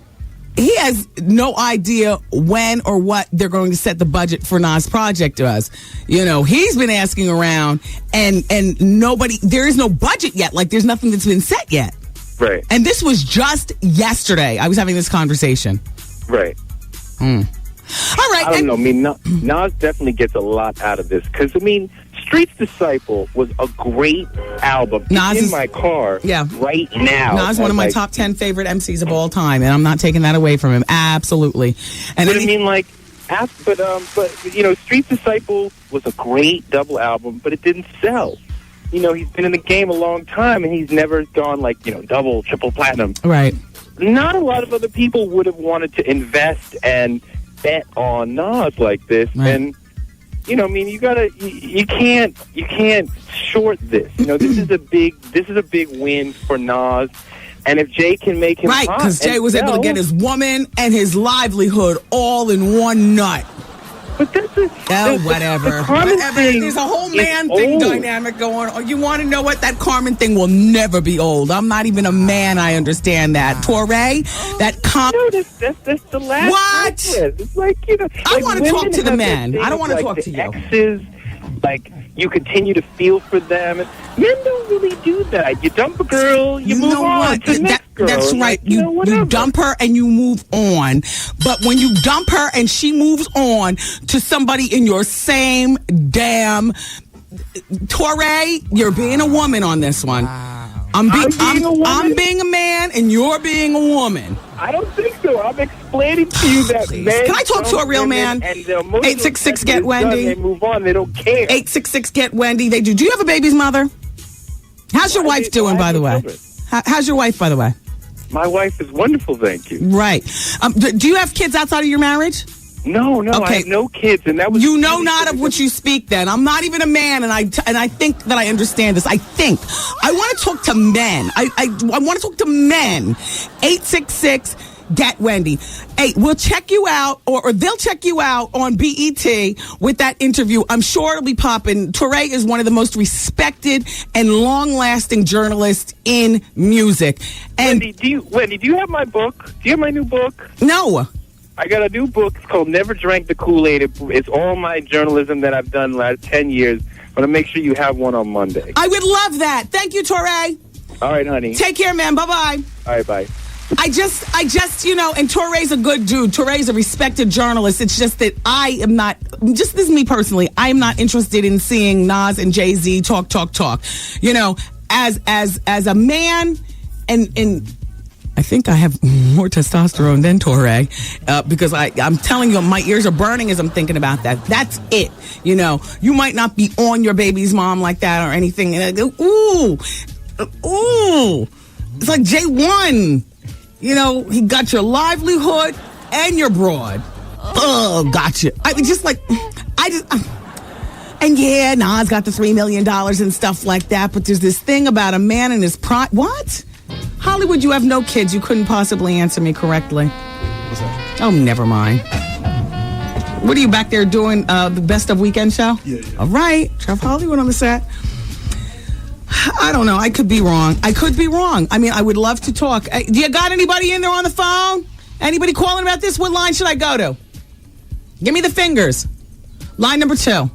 he has no idea when or what they're going to set the budget for Nas' project to us. He's been asking around, and there is no budget yet. Like, there's nothing that's been set yet. Right. And this was just yesterday. I was having this conversation. Right. All right. I don't know. I mean, Nas definitely gets a lot out of this because, Street's Disciple was a great album. It's in my car right now. Nas is one of my top 10 favorite MCs of all time, and I'm not taking that away from him. Absolutely. And Street's Disciple was a great double album, but it didn't sell. He's been in the game a long time, and he's never gone double, triple platinum. Right. Not a lot of other people would have wanted to invest and bet on Nas like this, right. And you can't short this. This is a big win for Nas, and if Jay can make him right, because Jay was able to get his woman and his livelihood all in one nut. But that's whatever. There's a whole man thing dynamic going on. You want to know what? That Carmen thing will never be old. I'm not even a man. I understand that. Torre, that that's the last. What? It's like, I want to talk to the men. I don't want to talk to you. Exes, you continue to feel for them. Men don't really do that. You dump a girl, you move on to the next girl. That's right. You dump her and you move on. But when you dump her and she moves on to somebody in your same damn Torre, you're being a woman on this one. I'm being a man and you're being a woman. I don't think so. I'm explaining to you that men. Can I talk to a real man? 866 get Wendy. They move on. They don't care. 866 get Wendy. They do. Do you have a baby's mother? How's your wife doing, by the way? How's your wife, by the way? My wife is wonderful, thank you. Right. Do you have kids outside of your marriage? No, okay. I have no kids, and that was. You know not of which you speak. Then I'm not even a man, and I think that I understand this. I want to talk to men. I want to talk to men. 866 get Wendy. Hey, we'll check you out, or they'll check you out on BET with that interview. I'm sure it'll be popping. Torre is one of the most respected and long-lasting journalists in music. And Wendy, do you have my book? Do you have my new book? No. I got a new book. It's called Never Drank the Kool-Aid. It's all my journalism that I've done the last 10 years. I'm going to make sure you have one on Monday. I would love that. Thank you, Torre. All right, honey. Take care, man. Bye-bye. All right, bye. I just, and Torre's a good dude. Torre's a respected journalist. It's just that I am not, just this is me personally, I am not interested in seeing Nas and Jay-Z talk. You know, as a man, and I think I have more testosterone than Torre, because I'm telling you, my ears are burning as I'm thinking about that. That's it. You know, you might not be on your baby's mom like that or anything. And I go, ooh. It's like J1. You know, he got your livelihood and your broad. Oh, gotcha. I mean, and yeah, Nas got the $3 million and stuff like that, but there's this thing about a man in his prime. What? Hollywood, you have no kids. You couldn't possibly answer me correctly. What's that? Oh, never mind. What are you back there doing? The Best of Weekend show? Yeah. All right. Trev Hollywood on the set. I don't know. I could be wrong. I mean, I would love to talk. Do you got anybody in there on the phone? Anybody calling about this? What line should I go to? Give me the fingers. Line number 2.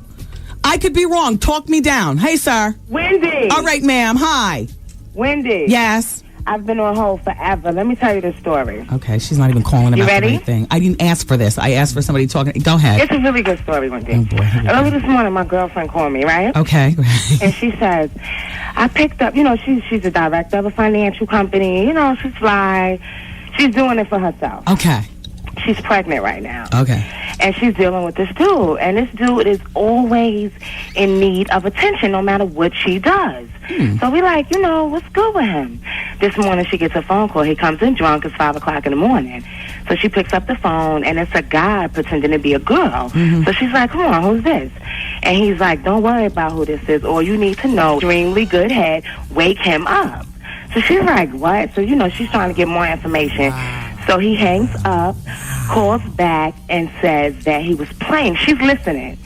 I could be wrong. Talk me down. Hey, sir. Wendy. All right, ma'am. Hi. Wendy. Yes. I've been on hold forever. Let me tell you the story. Okay, she's not even calling about anything. I didn't ask for this. I asked for somebody talking. Go ahead. It's a really good story, Wendy. Oh, boy. Early this morning, my girlfriend called me, right? Okay. And she says, I picked up, she's a director of a financial company. She's fly. She's doing it for herself. Okay. She's pregnant right now. Okay. And she's dealing with this dude. And this dude is always in need of attention no matter what she does. So we like, what's good with him? This morning she gets a phone call. He comes in drunk. It's 5 o'clock in the morning. So she picks up the phone, and it's a guy pretending to be a girl. So she's like, come on, who's this? And he's like, don't worry about who this is. All you need to know, extremely good head, wake him up. So she's like, what? So, she's trying to get more information. So he hangs up, calls back, and says that he was playing. She's listening.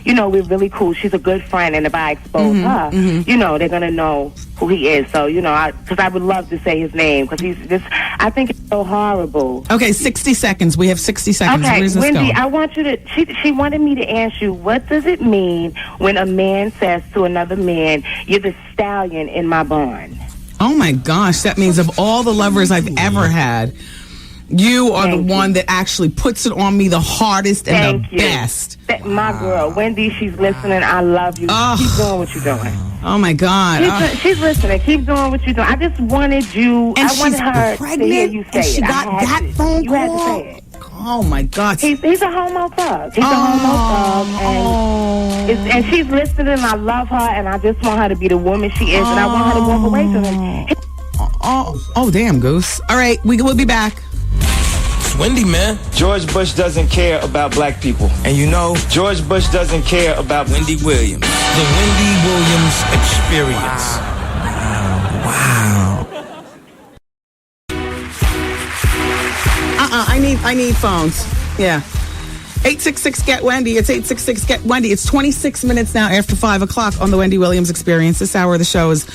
We're really cool. She's a good friend, and if I expose her, they're going to know who he is. So, because I would love to say his name, because he's just, I think it's so horrible. Okay, 60 seconds. We have 60 seconds. Okay, Where's this Wendy, going? I want you to, she wanted me to ask you, what does it mean when a man says to another man, you're the stallion in my barn? Oh, my gosh. That means of all the lovers I've ever had, you are the one that actually puts it on me the hardest and the best. My girl, Wendy, she's listening. I love you. Keep doing what you're doing. Oh, my God. She's listening. Keep doing what you're doing. I just wanted you, and I wanted her pregnant, to hear you say and she got that phone You call? had to say it. Oh, my God. He's a homo thug. He's a homo thug. And she's listening. I love her, and I just want her to be the woman she is, and I want her to walk away from him. Oh, damn, Goose. All right, we'll be back. Wendy, man. George Bush doesn't care about black people. And George Bush doesn't care about Wendy Williams. The Wendy Williams Experience. Wow. I need phones. Yeah. 866 get Wendy. It's 866 get Wendy. It's 26 minutes now after 5 o'clock on the Wendy Williams Experience. This hour of the show is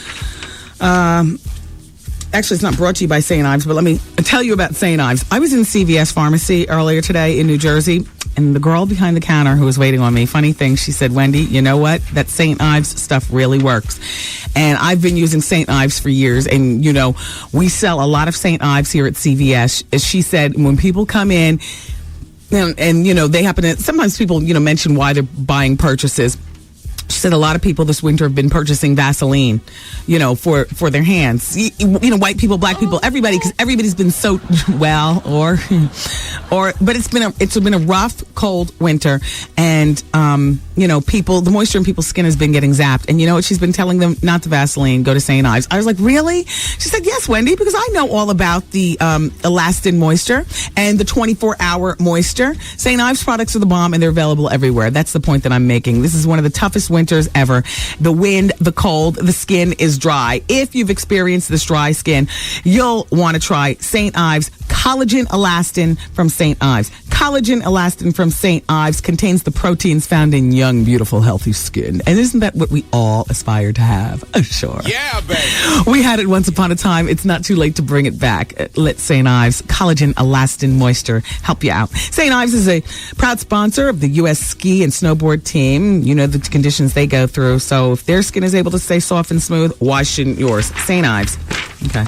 actually, it's not brought to you by St. Ives, but let me tell you about St. Ives. I was in CVS Pharmacy earlier today in New Jersey, and the girl behind the counter who was waiting on me, funny thing, she said, Wendy, you know what? That St. Ives stuff really works. And I've been using St. Ives for years. And, you know, we sell a lot of St. Ives here at CVS. As she said, when people come in and you know, they happen to, sometimes people, you know, mention why they're buying purchases. She said a lot of people this winter have been purchasing Vaseline, you know, for their hands. You know, white people, black people, everybody, because everybody's been so but it's been a rough, cold winter, and you know, the moisture in people's skin has been getting zapped. And you know what? She's been telling them not to Vaseline, go to St. Ives. I was like, really? She said, yes, Wendy, because I know all about the Elastin moisture and the 24-hour moisture. St. Ives products are the bomb, and they're available everywhere. That's the point that I'm making. This is one of the toughest winters ever. The wind, the cold, the skin is dry. If you've experienced this dry skin, you'll want to try St. Ives Collagen Elastin from St. Ives. Collagen Elastin from St. Ives contains the proteins found in young, beautiful, healthy skin. And isn't that what we all aspire to have? Oh, sure. Yeah, baby. We had it once upon a time. It's not too late to bring it back. Let St. Ives Collagen Elastin Moisture help you out. St. Ives is a proud sponsor of the U.S. ski and snowboard team. You know the conditions they go through. So if their skin is able to stay soft and smooth, why shouldn't yours? St. Ives. Okay.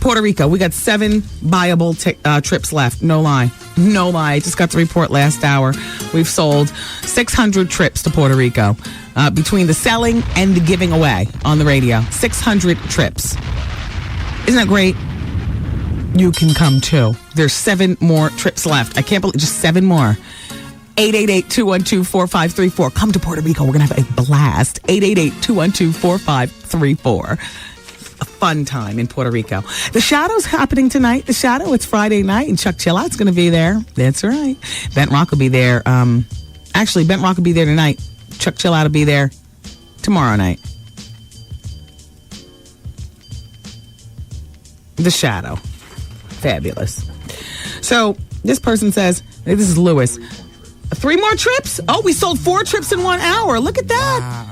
Puerto Rico, we got 7 viable trips left. No lie. I just got the report last hour. We've sold 600 trips to Puerto Rico between the selling and the giving away on the radio. 600 trips. Isn't that great? You can come too. There's 7 more trips left. I can't believe just 7 more. 888-212-4534. Come to Puerto Rico. We're going to have a blast. 888-212-4534. A fun time in Puerto Rico. The Shadow's happening tonight. The Shadow, it's Friday night, and Chuck Chillout's going to be there. That's right. Bent Rock will be there. Actually, Bent Rock will be there tonight. Chuck Chillout will be there tomorrow night. The Shadow. Fabulous. So, this person says, this is Lewis, 3 more trips? Oh, we sold 4 trips in 1 hour. Look at that. Wow.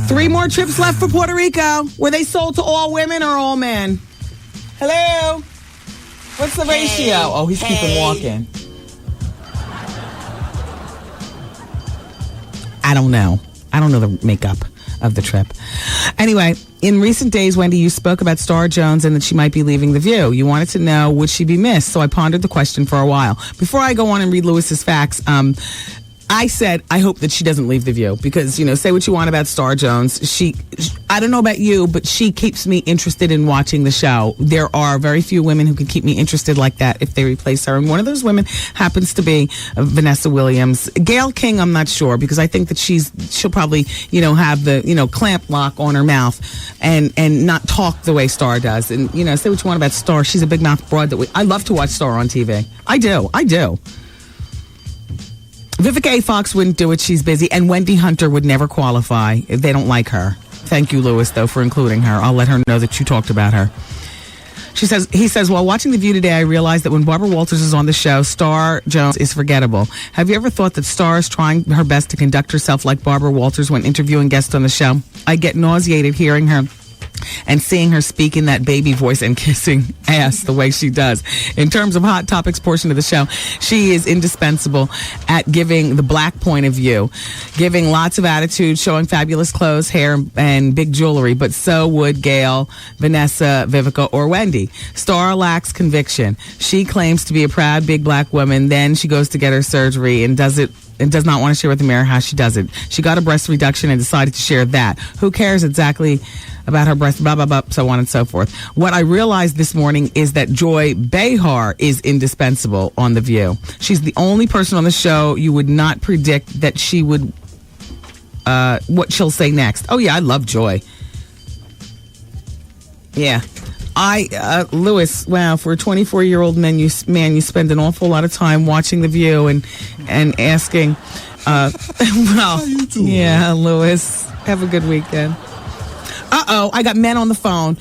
3 more trips left for Puerto Rico. Were they sold to all women or all men? Hello? What's the ratio? Oh, he's keeping walking. I don't know the makeup of the trip. Anyway, in recent days, Wendy, you spoke about Star Jones and that she might be leaving The View. You wanted to know, would she be missed? So I pondered the question for a while. Before I go on and read Lewis's facts, I said, I hope that she doesn't leave The View because, you know, say what you want about Star Jones. I don't know about you, but she keeps me interested in watching the show. There are very few women who can keep me interested like that if they replace her. And one of those women happens to be Vanessa Williams. Gayle King, I'm not sure because I think that she'll probably, you know, have the, you know, clamp lock on her mouth and not talk the way Star does. And, you know, say what you want about Star. She's a big mouth broad I love to watch Star on TV. I do. Vivica A. Fox wouldn't do it. She's busy. And Wendy Hunter would never qualify. They don't like her. Thank you, Lewis, though, for including her. I'll let her know that you talked about her. He says, while watching The View today, I realized that when Barbara Walters is on the show, Star Jones is forgettable. Have you ever thought that Star is trying her best to conduct herself like Barbara Walters when interviewing guests on the show? I get nauseated hearing her and seeing her speak in that baby voice and kissing ass the way she does. In terms of Hot Topics portion of the show, she is indispensable at giving the black point of view, giving lots of attitude, showing fabulous clothes, hair, and big jewelry, but so would Gayle, Vanessa, Vivica, or Wendy. Star lacks conviction. She claims to be a proud big black woman, then she goes to get her surgery and does not want to share with the mirror how she does it. She got a breast reduction and decided to share that. Who cares exactly about her breast, blah, blah, blah, so on and so forth. What I realized this morning is that Joy Behar is indispensable on The View. She's the only person on the show you would not predict that she would, what she'll say next. Oh, yeah, I love Joy. Yeah. Lewis, wow, for a 24-year-old man, you spend an awful lot of time watching The View and asking, well, yeah, Lewis, have a good weekend. I got men on the phone.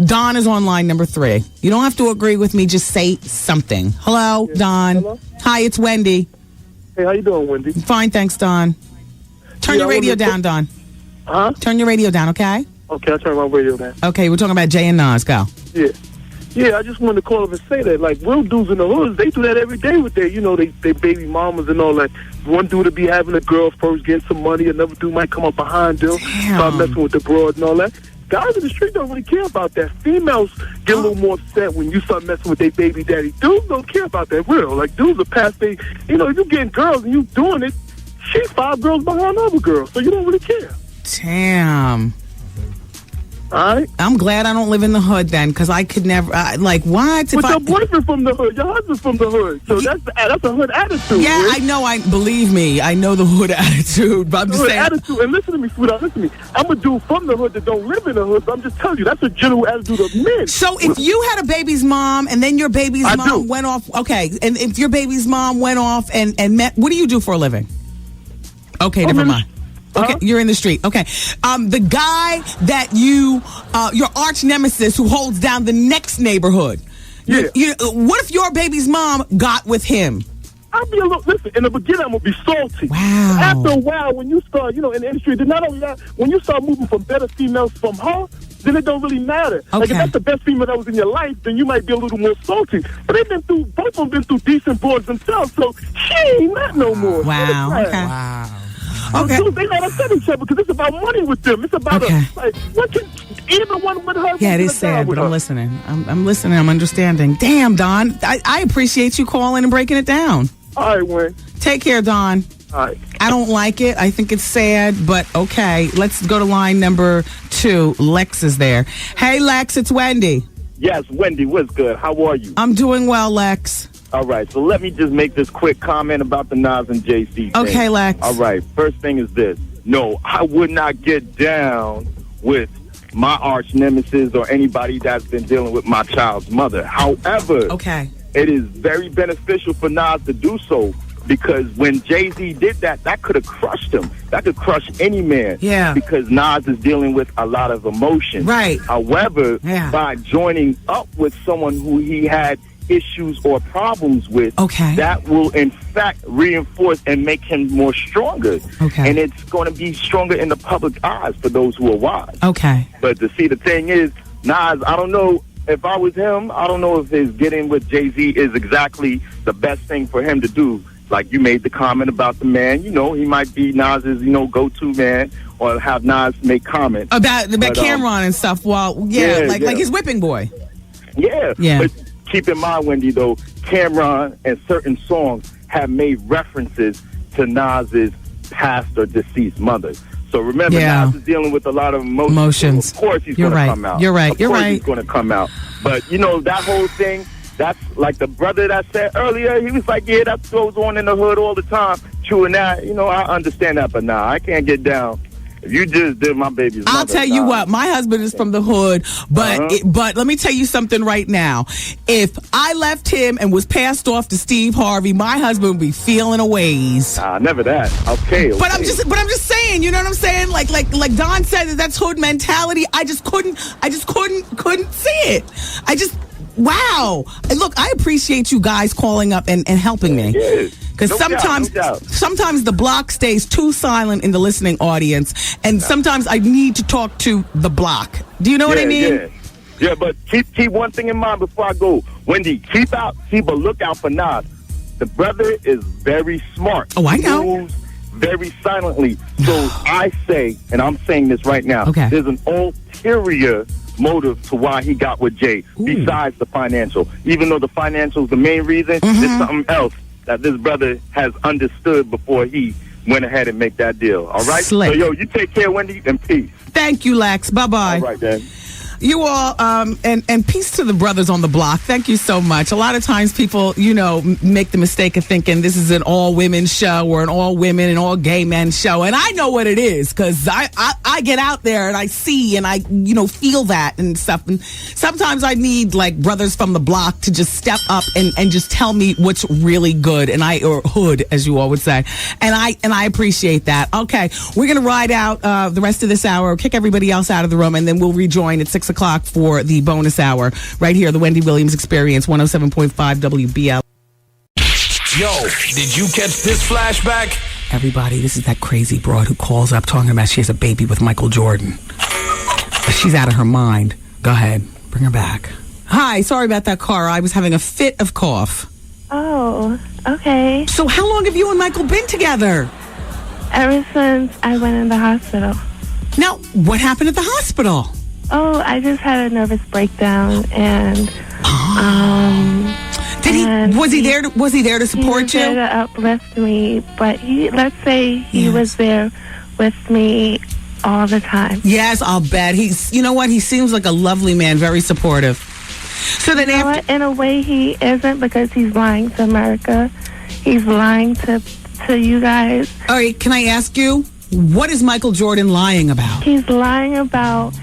Don is on line number 3. You don't have to agree with me, just say something. Hello, yes. Don. Hello? Hi, it's Wendy. Hey, how you doing, Wendy? Fine, thanks, Don. Turn your radio down, Don. Huh? Turn your radio down, okay? Okay, I'll turn my radio down. Okay, we're talking about Jay and Nas. Go. Yeah. Yeah, I just wanted to call up and say that. Like, real dudes in the hoods, they do that every day with their, they baby mamas and all that. One dude will be having a girl first, getting some money. Another dude might come up behind them, start messing with the broad and all that. Guys in the street don't really care about that. Females get a little more upset when you start messing with their baby daddy. Dudes don't care about that, real. Like, dudes are past they, if you getting girls and you doing it, she's 5 girls behind other girls, so you don't really care. Damn. All right. I'm glad I don't live in the hood then, because I could never, what? But your boyfriend from the hood, your husband's from the hood, so that's a hood attitude. Yeah, man. I know, believe me, I know the hood attitude, but I'm just saying. Attitude, and listen to me, sweetheart, listen to me. I'm a dude from the hood that don't live in the hood, but I'm just telling you, that's a general attitude of men. So if you had a baby's mom, and then your baby's mom went off, okay, and if your baby's mom went off and met, what do you do for a living? Okay, never mind. Okay, you're in the street. Okay. The guy that your arch nemesis who holds down the next neighborhood. Yeah. What if your baby's mom got with him? I'll be a little, listen, in the beginning, I'm going to be salty. Wow. After a while, when you start, in the industry, then not only that, when you start moving from better females from her, then it don't really matter. Okay. Like, if that's the best female that was in your life, then you might be a little more salty. But both of them been through decent boards themselves, so she ain't that no more. Wow. Okay. Wow. Okay. Dude, they not upset each other because it's about money with them. It's about what can either one with her. Yeah, it is sad, but I'm listening. I'm listening. I'm understanding. Damn, Don. I appreciate you calling and breaking it down. All right, Wayne. Take care, Don. All right. I don't like it. I think it's sad, but okay. Let's go to line number 2. Lex is there. Hey, Lex, it's Wendy. Yes, Wendy, what's good? How are you? I'm doing well, Lex. All right, so let me just make this quick comment about the Nas and JC thing. Okay, Lex. All right, first thing is this. No, I would not get down with my arch nemesis or anybody that's been dealing with my child's mother. However, it is very beneficial for Nas to do so because when Jay-Z did that, that could have crushed him. That could crush any man. Yeah. Because Nas is dealing with a lot of emotion. Right. However, by joining up with someone who he had issues or problems with, that will in fact reinforce and make him more stronger. And it's going to be stronger in the public eyes for those who are wise. But to see, the thing is, Nas, I don't know if I was him, I don't know if his getting with Jay-Z is exactly the best thing for him to do. Like you made the comment about the man, he might be Nas's, go-to man, or have Nas make comments about Cameron and stuff. Well, like his whipping boy. Yeah. But keep in mind, Wendy, though, Cameron and certain songs have made references to Nas's past or deceased mother. So remember, Nas is dealing with a lot of emotions. So of course he's going to come out. You're right. Of course he's going to come out. But, that whole thing, that's like the brother that said earlier, he was like, that goes on in the hood all the time. True and that, I understand that, but nah, I can't get down. If you just did my baby's mother, I'll tell you what, my husband is from the hood, but but let me tell you something right now. If I left him and was passed off to Steve Harvey, my husband would be feeling a ways. Never that. Okay. But I'm just saying, you know what I'm saying? Like Don said, that's hood mentality. I just couldn't see it. Wow. Look, I appreciate you guys calling up and helping me. Because sometimes the block stays too silent in the listening audience, and sometimes I need to talk to the block. Do you know what I mean? Yeah, but keep one thing in mind before I go. Wendy, keep a lookout for Nas. The brother is very smart. Oh, I know. He moves very silently. So I say, and I'm saying this right now, there's an ulterior motive to why he got with Jay, besides the financial. Even though the financial is the main reason, there's something else that this brother has understood before he went ahead and make that deal. All right? Slick. So, you take care, Wendy, and peace. Thank you, Lex. Bye-bye. All right, then. You all, and peace to the brothers on the block. Thank you so much. A lot of times people, make the mistake of thinking this is an all-women show or an all-women and all-gay men show. And I know what it is because I get out there and I see and I, feel that and stuff. And sometimes I need, brothers from the block to just step up and just tell me what's really good. Or hood, as you all would say. And I appreciate that. Okay, we're going to ride out the rest of this hour, kick everybody else out of the room, and then we'll rejoin at 6 o'clock for the bonus hour right here, the Wendy Williams Experience, 107.5 WBL. Yo, did you catch this flashback? Everybody, this is that crazy broad who calls up talking about she has a baby with Michael Jordan. She's out of her mind. Go ahead, bring her back. Hi, sorry about that, Cara. I was having a fit of cough. Oh, okay. So how long have you and Michael been together? Ever since I went in the hospital. Now, what happened at the hospital? Oh, I just had a nervous breakdown, and was he there to support he was you? there to uplift me, but let's say he was there with me all the time. Yes, I'll bet. You know what? He seems like a lovely man, very supportive. So then, in a way, he isn't, because he's lying to America. He's lying to you guys. All right, can I ask you, what is Michael Jordan lying about? He's lying about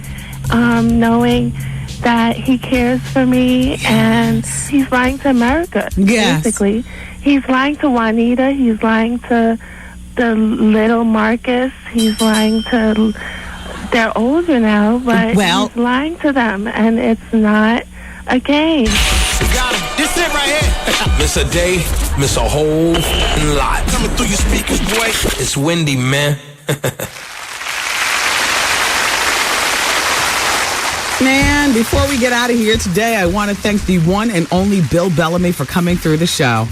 knowing that he cares for me, and he's lying to America, basically. He's lying to Juanita. He's lying to the little Marcus. He's lying to... They're older now, but he's lying to them, and it's not a game. Got him. This it right here. Miss a day, miss a whole lot. Coming through your speakers, boy. It's Wendy, man. Man, before we get out of here today, I want to thank the one and only Bill Bellamy for coming through the show.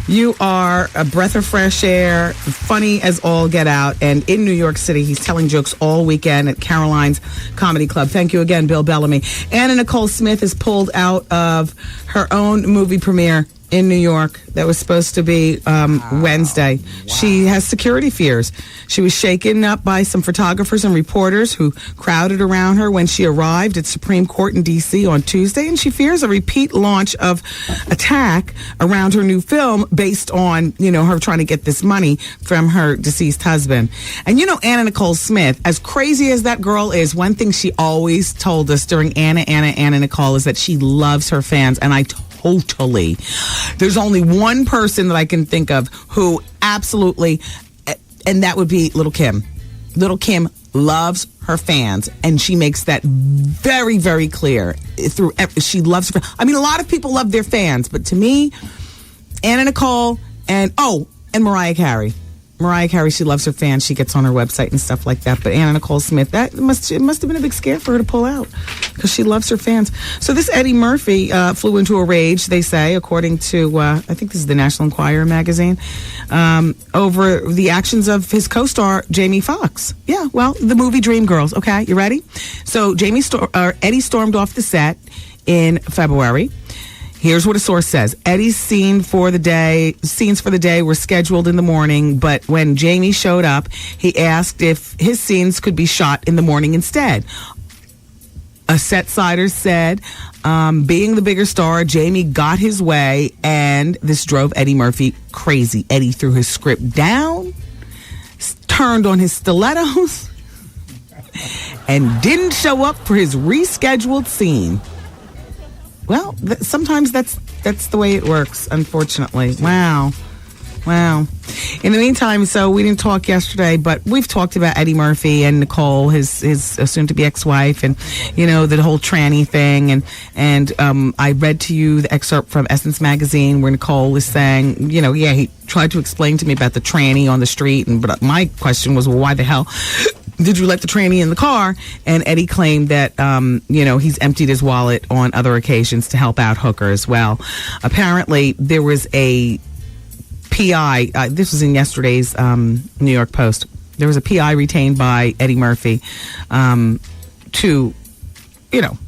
You are a breath of fresh air, funny as all get out, and in New York City, he's telling jokes all weekend at Caroline's Comedy Club. Thank you again, Bill Bellamy. Anna Nicole Smith is pulled out of her own movie premiere in New York that was supposed to be Wednesday. She has security fears. She was shaken up by some photographers and reporters who crowded around her when she arrived at Supreme Court in D.C. on Tuesday, and she fears a repeat launch of attack around her new film based on, her trying to get this money from her deceased husband. And Anna Nicole Smith, as crazy as that girl is, one thing she always told us during Anna Nicole is that she loves her fans, and I totally. There's only one person that I can think of who absolutely, and that would be Little Kim. Little Kim loves her fans, and she makes that very, very clear. She loves her. I mean, a lot of people love their fans, but to me, Anna Nicole and Mariah Carey. Mariah Carey, she loves her fans. She gets on her website and stuff like that. But Anna Nicole Smith, it must have been a big scare for her to pull out because she loves her fans. So this Eddie Murphy flew into a rage, they say, according to, I think this is the National Enquirer magazine, over the actions of his co-star, Jamie Foxx. Yeah, well, the movie Dreamgirls. Okay, you ready? So Eddie stormed off the set in February. Here's what a source says. Eddie's scenes for the day were scheduled in the morning, but when Jamie showed up, he asked if his scenes could be shot in the morning instead. A set-sider said, being the bigger star, Jamie got his way, and this drove Eddie Murphy crazy. Eddie threw his script down, turned on his stilettos, and didn't show up for his rescheduled scene. Well, sometimes that's the way it works, unfortunately. Wow. In the meantime, so we didn't talk yesterday, but we've talked about Eddie Murphy and Nicole, his soon-to-be ex-wife, and, the whole tranny thing. And I read to you the excerpt from Essence Magazine where Nicole is saying, he tried to explain to me about the tranny on the street. But my question was, well, why the hell did you let the tranny in the car? And Eddie claimed that, he's emptied his wallet on other occasions to help out hookers. Well, apparently there was a PI. This was in yesterday's New York Post. There was a PI retained by Eddie Murphy to,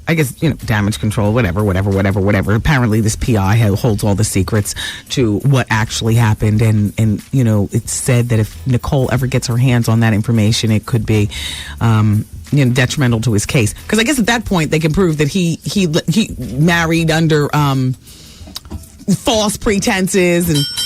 I guess, damage control, whatever. Apparently this PI holds all the secrets to what actually happened. And it's said that if Nicole ever gets her hands on that information, it could be, detrimental to his case. Because I guess at that point they can prove that he married under false pretenses.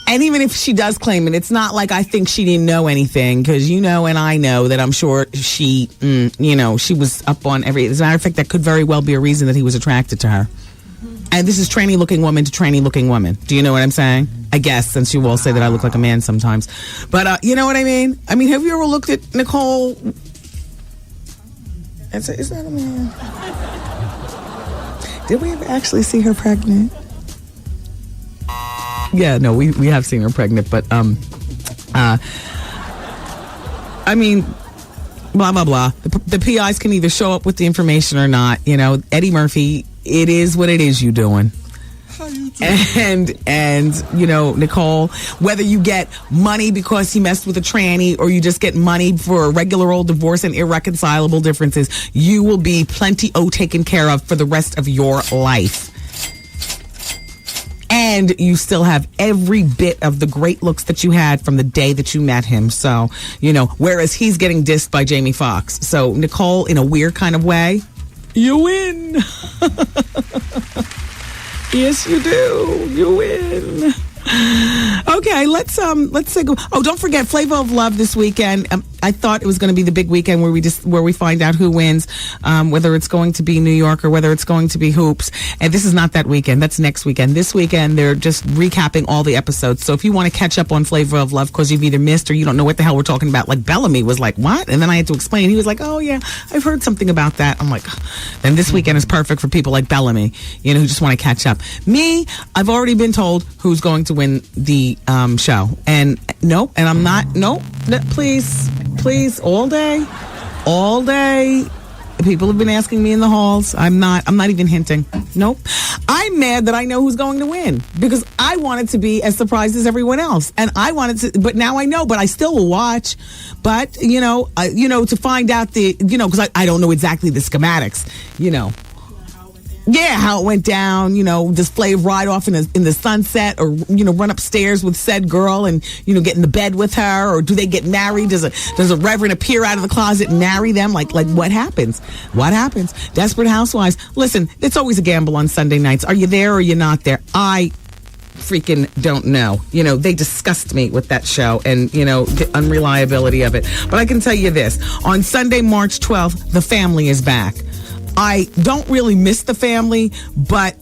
And even if she does claim it, it's not like I think she didn't know anything, because and I know that I'm sure she, she was up on every. As a matter of fact, that could very well be a reason that he was attracted to her. Mm-hmm. And this is tranny looking woman to tranny looking woman. Do you know what I'm saying? I guess, since you all say that I look like a man sometimes. But you know what I mean? I mean, have you ever looked at Nicole? Is that a man? Did we ever actually see her pregnant? Yeah, no, we have seen her pregnant, but I mean, blah blah blah. The PIs can either show up with the information or not. Eddie Murphy it is what it is you doing. And you know, Nicole, whether you get money because he messed with a tranny or you just get money for a regular old divorce and irreconcilable differences, you will be plenty-o taken care of for the rest of your life. And you still have every bit of the great looks that you had from the day that you met him. So, you know, whereas he's getting dissed by Jamie Foxx. So, Nicole, in a weird kind of way, you win. Yes, you do. You win. Okay, let's say go. Oh, don't forget Flavor of Love this weekend. I thought it was going to be the big weekend where we find out who wins, whether it's going to be New York or whether it's going to be Hoops. And this is not that weekend. That's next weekend. This weekend they're just recapping all the episodes. So if you want to catch up on Flavor of Love because you've either missed or you don't know what the hell we're talking about, like Bellamy was like, what? And then I had to explain. He was like, oh yeah, I've heard something about that. I'm like, then this weekend is perfect for people like Bellamy, you know, who just want to catch up. Me, I've already been told who's going to win the show. And nope, and I'm not, nope, please, all day. People have been asking me in the halls. I'm not even hinting. Nope. I'm mad that I know who's going to win because I wanted to be as surprised as everyone else. And I wanted to, but now I know, but I still will watch. But, to find out because I don't know exactly the schematics, Yeah, how it went down, does Flav ride off in the sunset or, run upstairs with said girl and, get in the bed with her, or do they get married? Does a reverend appear out of the closet and marry them? Like what happens? What happens? Desperate Housewives. Listen, it's always a gamble on Sunday nights. Are you there or you're not there? I freaking don't know. They disgust me with that show and, the unreliability of it. But I can tell you this. On Sunday, March 12th, The Family is back. I don't really miss The Family, but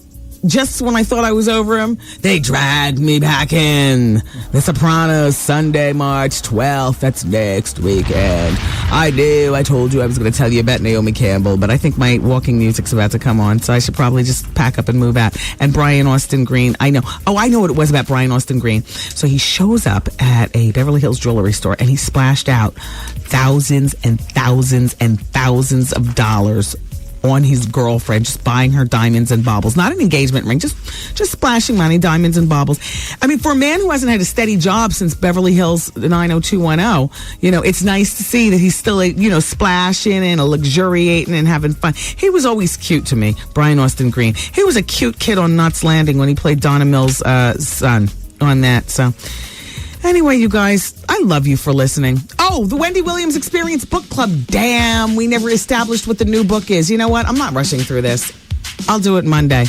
just when I thought I was over them, they dragged me back in. The Sopranos, Sunday, March 12th. That's next weekend. I told you I was going to tell you about Naomi Campbell, but I think my walking music's about to come on, so I should probably just pack up and move out. And Brian Austin Green, I know what it was about Brian Austin Green. So he shows up at a Beverly Hills jewelry store, and he splashed out thousands and thousands and thousands of dollars on his girlfriend, just buying her diamonds and baubles. Not an engagement ring, just splashing money, diamonds and baubles. I mean, for a man who hasn't had a steady job since Beverly Hills 90210, it's nice to see that he's still, splashing and luxuriating and having fun. He was always cute to me, Brian Austin Green. He was a cute kid on Knots Landing when he played Donna Mills' son on that, so... Anyway, you guys, I love you for listening. Oh, the Wendy Williams Experience Book Club. Damn, we never established what the new book is. You know what? I'm not rushing through this. I'll do it Monday.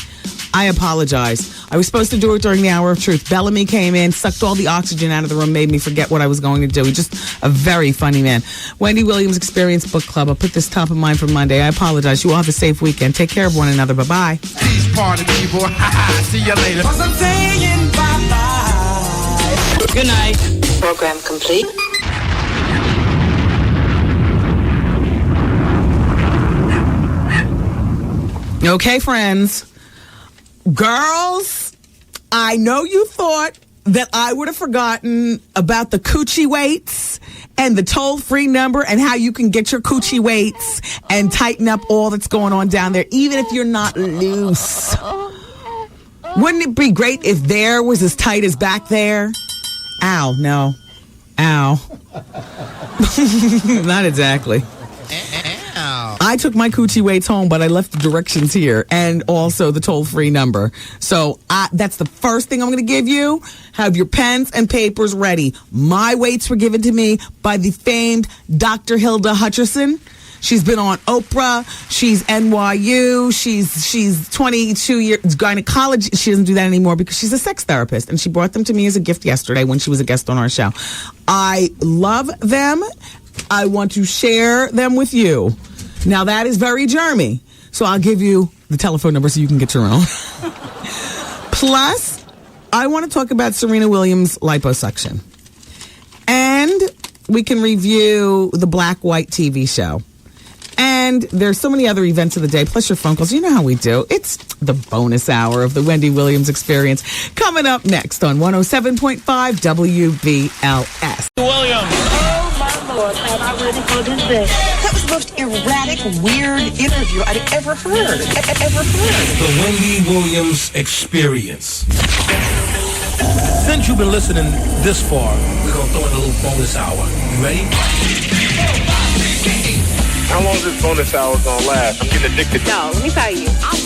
I apologize. I was supposed to do it during the Hour of Truth. Bellamy came in, sucked all the oxygen out of the room, made me forget what I was going to do. He's just a very funny man. Wendy Williams Experience Book Club. I'll put this top of mind for Monday. I apologize. You all have a safe weekend. Take care of one another. Bye-bye. These party people. See you later. Cause I'm saying bye-bye. Good night. Program complete. Okay, friends. Girls, I know you thought that I would have forgotten about the coochie weights and the toll-free number and how you can get your coochie weights and tighten up all that's going on down there, even if you're not loose. Wouldn't it be great if there was as tight as back there? Ow, no. Ow. Not exactly. I took my coochie weights home, but I left the directions here and also the toll-free number. So that's the first thing I'm going to give you. Have your pens and papers ready. My weights were given to me by the famed Dr. Hilda Hutcherson. She's been on Oprah. She's NYU. She's 22 years gynecology. She doesn't do that anymore because she's a sex therapist, and she brought them to me as a gift yesterday when she was a guest on our show. I love them. I want to share them with you. Now that is very germy, so I'll give you the telephone number so you can get your own. Plus, I want to talk about Serena Williams' liposuction, and we can review the Black White TV show. And there's so many other events of the day, plus your phone calls. You know how we do. It's the bonus hour of the Wendy Williams Experience. Coming up next on 107.5 WBLS. Williams. Oh, my Lord. Am I ready for this day? That was the most erratic, weird interview I'd ever heard. The Wendy Williams Experience. Since you've been listening this far, we're going to throw in a little bonus hour. You ready? How long is this bonus hour gonna last? I'm getting addicted. No, let me tell you. I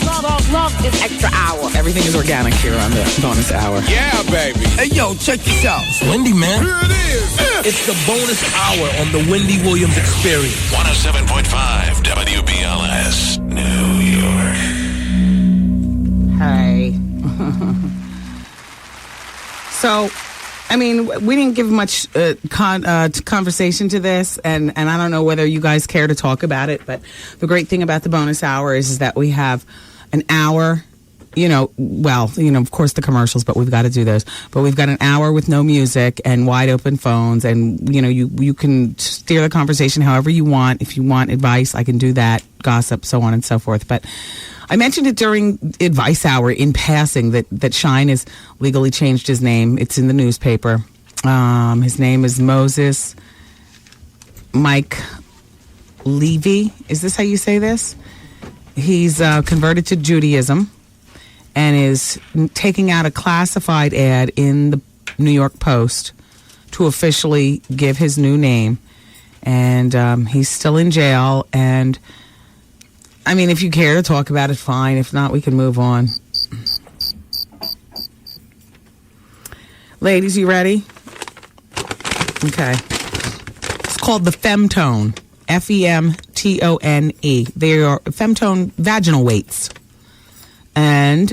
love this extra hour. Everything is organic here on the bonus hour. Yeah, baby. Hey, yo, check this out. It's Wendy, man. Here it is. It's the bonus hour on the Wendy Williams Experience. 107.5 WBLS, New York. Hey. So, I mean, we didn't give much conversation to this, and I don't know whether you guys care to talk about it, but the great thing about the bonus hour is that we have an hour, of course the commercials, but we've got to do those. But we've got an hour with no music and wide open phones, and, you can steer the conversation however you want. If you want advice, I can do that, gossip, so on and so forth. But I mentioned it during Advice Hour in passing that Shine has legally changed his name. It's in the newspaper. His name is Moses Mike Levy. Is this how you say this? He's converted to Judaism and is taking out a classified ad in the New York Post to officially give his new name. And he's still in jail. And I mean, if you care to talk about it, fine. If not, we can move on. Ladies, you ready? Okay. It's called the Femtone. Femtone. They are Femtone vaginal weights. And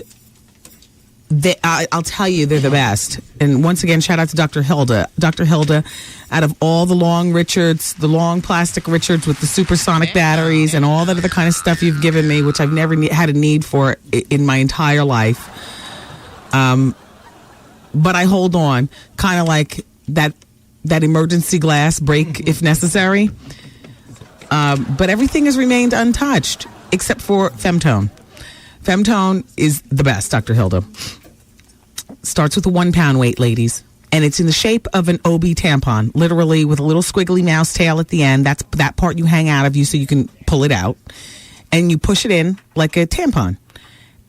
I'll tell you, they're the best. And once again, shout out to Dr. Hilda. Dr. Hilda, out of all the long Richards, the long plastic Richards with the supersonic batteries and all that other kind of stuff you've given me, which I've never had a need for in my entire life. But I hold on, kind of like that emergency glass break if necessary. But everything has remained untouched except for Femtone. Femtone is the best, Dr. Hilda. Starts with a 1 pound weight, ladies. And it's in the shape of an OB tampon, literally with a little squiggly mouse tail at the end. That's that part you hang out of you so you can pull it out. And you push it in like a tampon.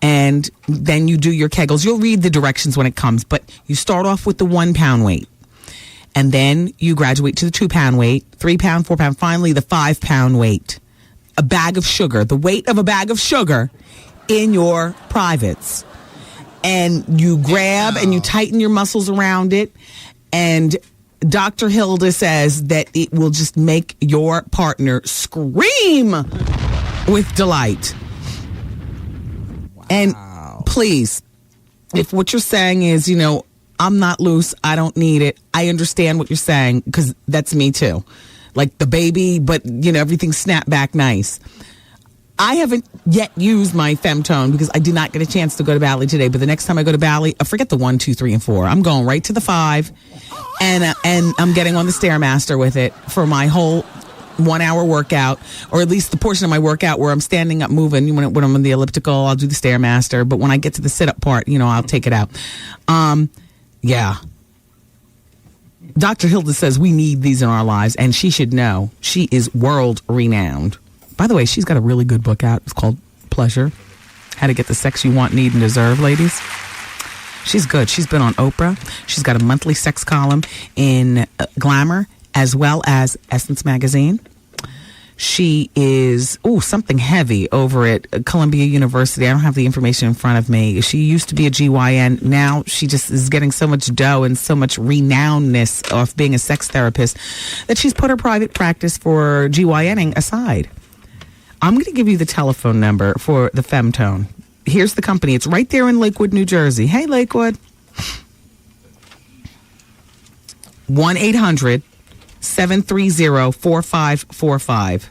And then you do your Kegels. You'll read the directions when it comes, but you start off with the 1 pound weight. And then you graduate to the 2 pound weight, 3 pound, 4 pound, finally the 5 pound weight. A bag of sugar, the weight of a bag of sugar in your privates. And you grab and you tighten your muscles around it. And Dr. Hilda says that it will just make your partner scream with delight. Wow. And please, if what you're saying is, I'm not loose, I don't need it, I understand what you're saying, because that's me too. Like the baby, but, everything snapped back nice. I haven't yet used my Femtone because I did not get a chance to go to Bally today. But the next time I go to Bally, forget the 1, 2, 3, and 4. I'm going right to the 5, and I'm getting on the Stairmaster with it for my whole 1 hour workout, or at least the portion of my workout where I'm standing up, moving. When I'm on the elliptical, I'll do the Stairmaster. But when I get to the sit-up part, I'll take it out. Yeah. Dr. Hilda says we need these in our lives, and she should know. She is world renowned. By the way, she's got a really good book out. It's called Pleasure. How to Get the Sex You Want, Need, and Deserve, ladies. She's good. She's been on Oprah. She's got a monthly sex column in Glamour, as well as Essence Magazine. She is, something heavy over at Columbia University. I don't have the information in front of me. She used to be a GYN. Now she just is getting so much dough and so much renownedness of being a sex therapist that she's put her private practice for GYNing aside. I'm going to give you the telephone number for the Femtone. Here's the company. It's right there in Lakewood, New Jersey. Hey, Lakewood. 1-800-730-4545.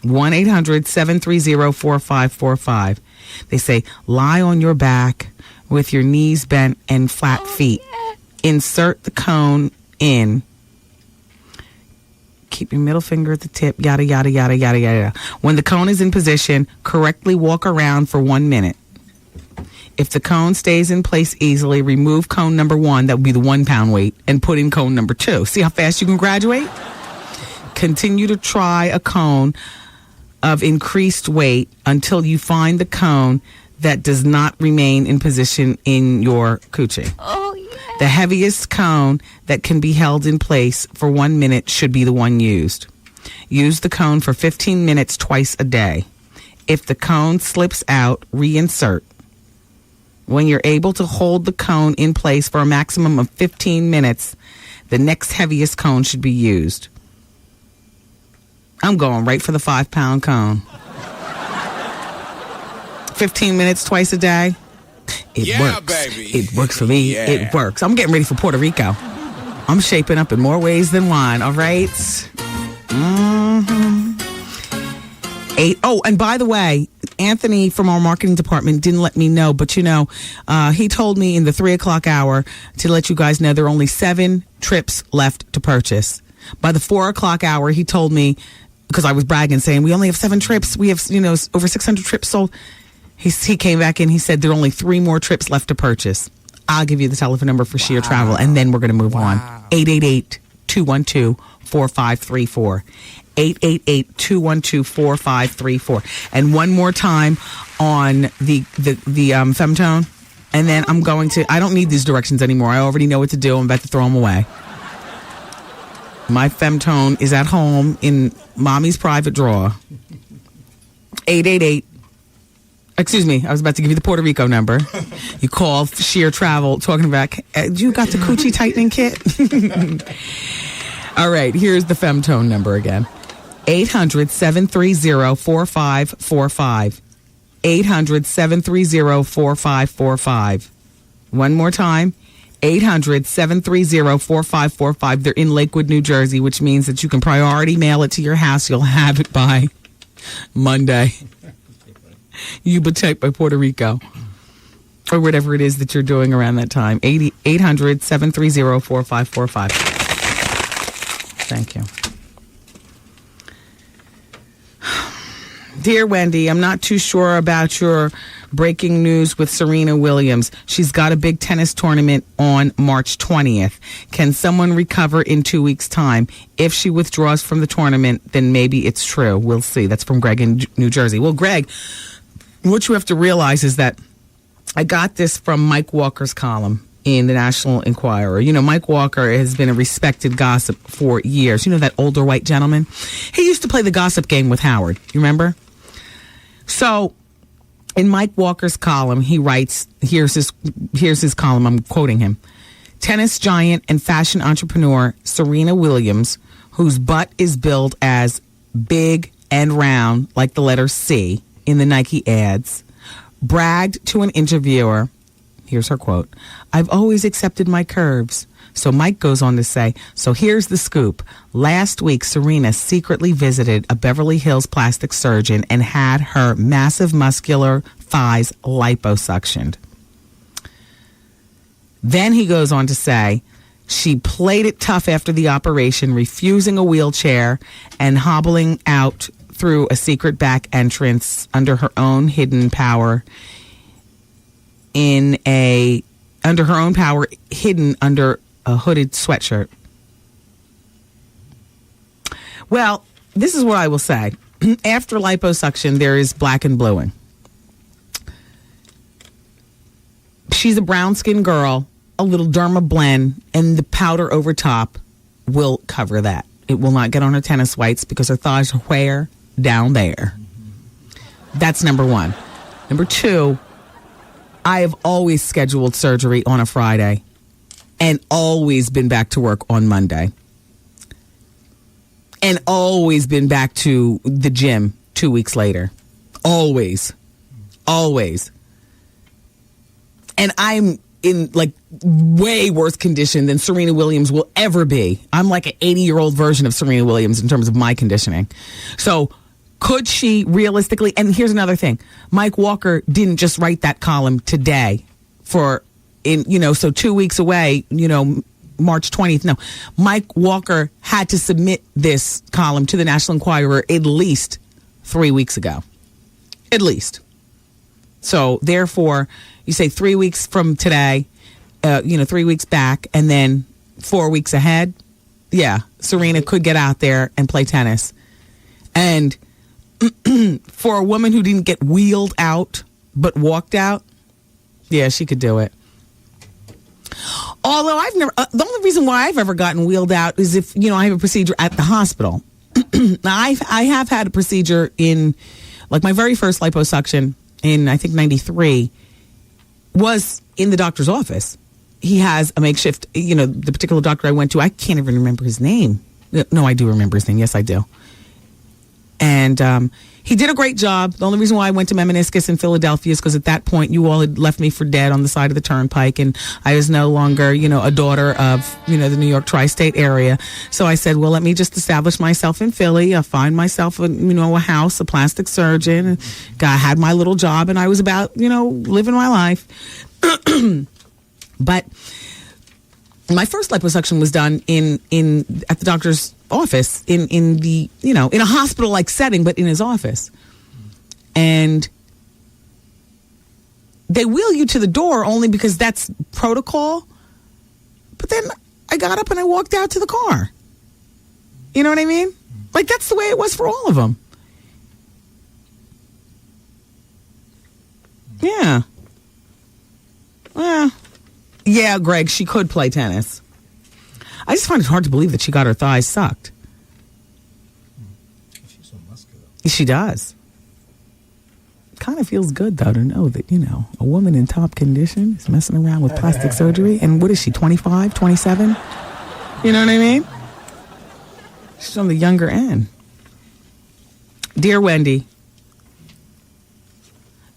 1-800-730-4545. They say, lie on your back with your knees bent and flat feet. Insert the cone in. Keep your middle finger at the tip, yada, yada, yada, yada, yada. When the cone is in position, correctly walk around for 1 minute. If the cone stays in place easily, remove cone number 1, that would be the 1 pound weight, and put in cone number 2. See how fast you can graduate? Continue to try a cone of increased weight until you find the cone that does not remain in position in your coochie. Oh, yeah. The heaviest cone that can be held in place for 1 minute should be the one used. Use the cone for 15 minutes twice a day. If the cone slips out, reinsert. When you're able to hold the cone in place for a maximum of 15 minutes, the next heaviest cone should be used. I'm going right for the 5-pound cone. 15 minutes twice a day. It works. Baby. It works for me. Yeah. It works. I'm getting ready for Puerto Rico. I'm shaping up in more ways than one, all right? Mm-hmm. Oh, and by the way, Anthony from our marketing department didn't let me know, but he told me in the 3 o'clock hour to let you guys know there are only 7 trips left to purchase. By the 4 o'clock hour, he told me, because I was bragging, saying we only have 7 trips. We have, over 600 trips sold. He came back in. He said there are only 3 more trips left to purchase. I'll give you the telephone number for sheer travel, and then we're going to move on. 888-212-4534. 888-212-4534. And one more time on the femtone, and then I'm going to. I don't need these directions anymore. I already know what to do. I'm about to throw them away. My femtone is at home in mommy's private drawer. 888. Excuse me, I was about to give you the Puerto Rico number. You call sheer travel talking about, you got the coochie tightening kit? All right, here's the femtone number again. 800-730-4545. 800-730-4545. One more time. 800-730-4545. They're in Lakewood, New Jersey, which means that you can priority mail it to your house. You'll have it by Monday. Yuba Tech by Puerto Rico. Or whatever it is that you're doing around that time. 800-730-4545. Thank you. Dear Wendy, I'm not too sure about your breaking news with Serena Williams. She's got a big tennis tournament on March 20th. Can someone recover in 2 weeks' time? If she withdraws from the tournament, then maybe it's true. We'll see. That's from Greg in New Jersey. Well, Greg, what you have to realize is that I got this from Mike Walker's column in the National Enquirer. Mike Walker has been a respected gossip for years. That older white gentleman? He used to play the gossip game with Howard. You remember? So, in Mike Walker's column, he writes, here's his column, I'm quoting him. Tennis giant and fashion entrepreneur Serena Williams, whose butt is billed as big and round like the letter C in the Nike ads, bragged to an interviewer, here's her quote, "I've always accepted my curves." So Mike goes on to say, so here's the scoop. Last week, Serena secretly visited a Beverly Hills plastic surgeon and had her massive muscular thighs liposuctioned. Then he goes on to say, she played it tough after the operation, refusing a wheelchair and hobbling out through a secret back entrance under her own hidden power hidden under a hooded sweatshirt. Well, this is what I will say. After liposuction, there is black and bluing. She's a brown-skinned girl, a little derma blend, and the powder over top will cover that. It will not get on her tennis whites because her thighs are way down there. That's number one. Number two, I have always scheduled surgery on a Friday and always been back to work on Monday. And always been back to the gym 2 weeks later. Always. Always. And I'm in way worse condition than Serena Williams will ever be. I'm like an 80-year-old version of Serena Williams in terms of my conditioning. So could she realistically, and here's another thing. Mike Walker didn't just write that column today so 2 weeks away, March 20th. No, Mike Walker had to submit this column to the National Enquirer at least 3 weeks ago. At least. So therefore, you say 3 weeks from today, 3 weeks back, and then 4 weeks ahead. Serena could get out there and play tennis. And for a woman who didn't get wheeled out but walked out, yeah, she could do it. Although I've never, the only reason why I've ever gotten wheeled out is if, I have a procedure at the hospital. Now, I have had a procedure in, like my very first liposuction in, I think, 93 was in the doctor's office. He has a makeshift, the particular doctor I went to, I can't even remember his name. No, I do remember his name. Yes, I do. And he did a great job. The only reason why I went to Meniscus in Philadelphia is because at that point you all had left me for dead on the side of the turnpike, and I was no longer, a daughter of, the New York tri-state area. So I said, well, let me just establish myself in Philly. I'll find myself, a house, a plastic surgeon. I had my little job, and I was about, living my life. But my first liposuction was done at the doctor's office in the in a hospital like setting, but in his office. And they wheel you to the door only because that's protocol. But then I got up and I walked out to the car. You know what I mean? Like, that's the way it was for all of them. Yeah. Yeah, Greg, she could play tennis. I just find it hard to believe that she got her thighs sucked. She's so muscular. She does. Kind of feels good, though, to know that, a woman in top condition is messing around with plastic surgery. And what is she, 25, 27? You know what I mean? She's on the younger end. Dear Wendy,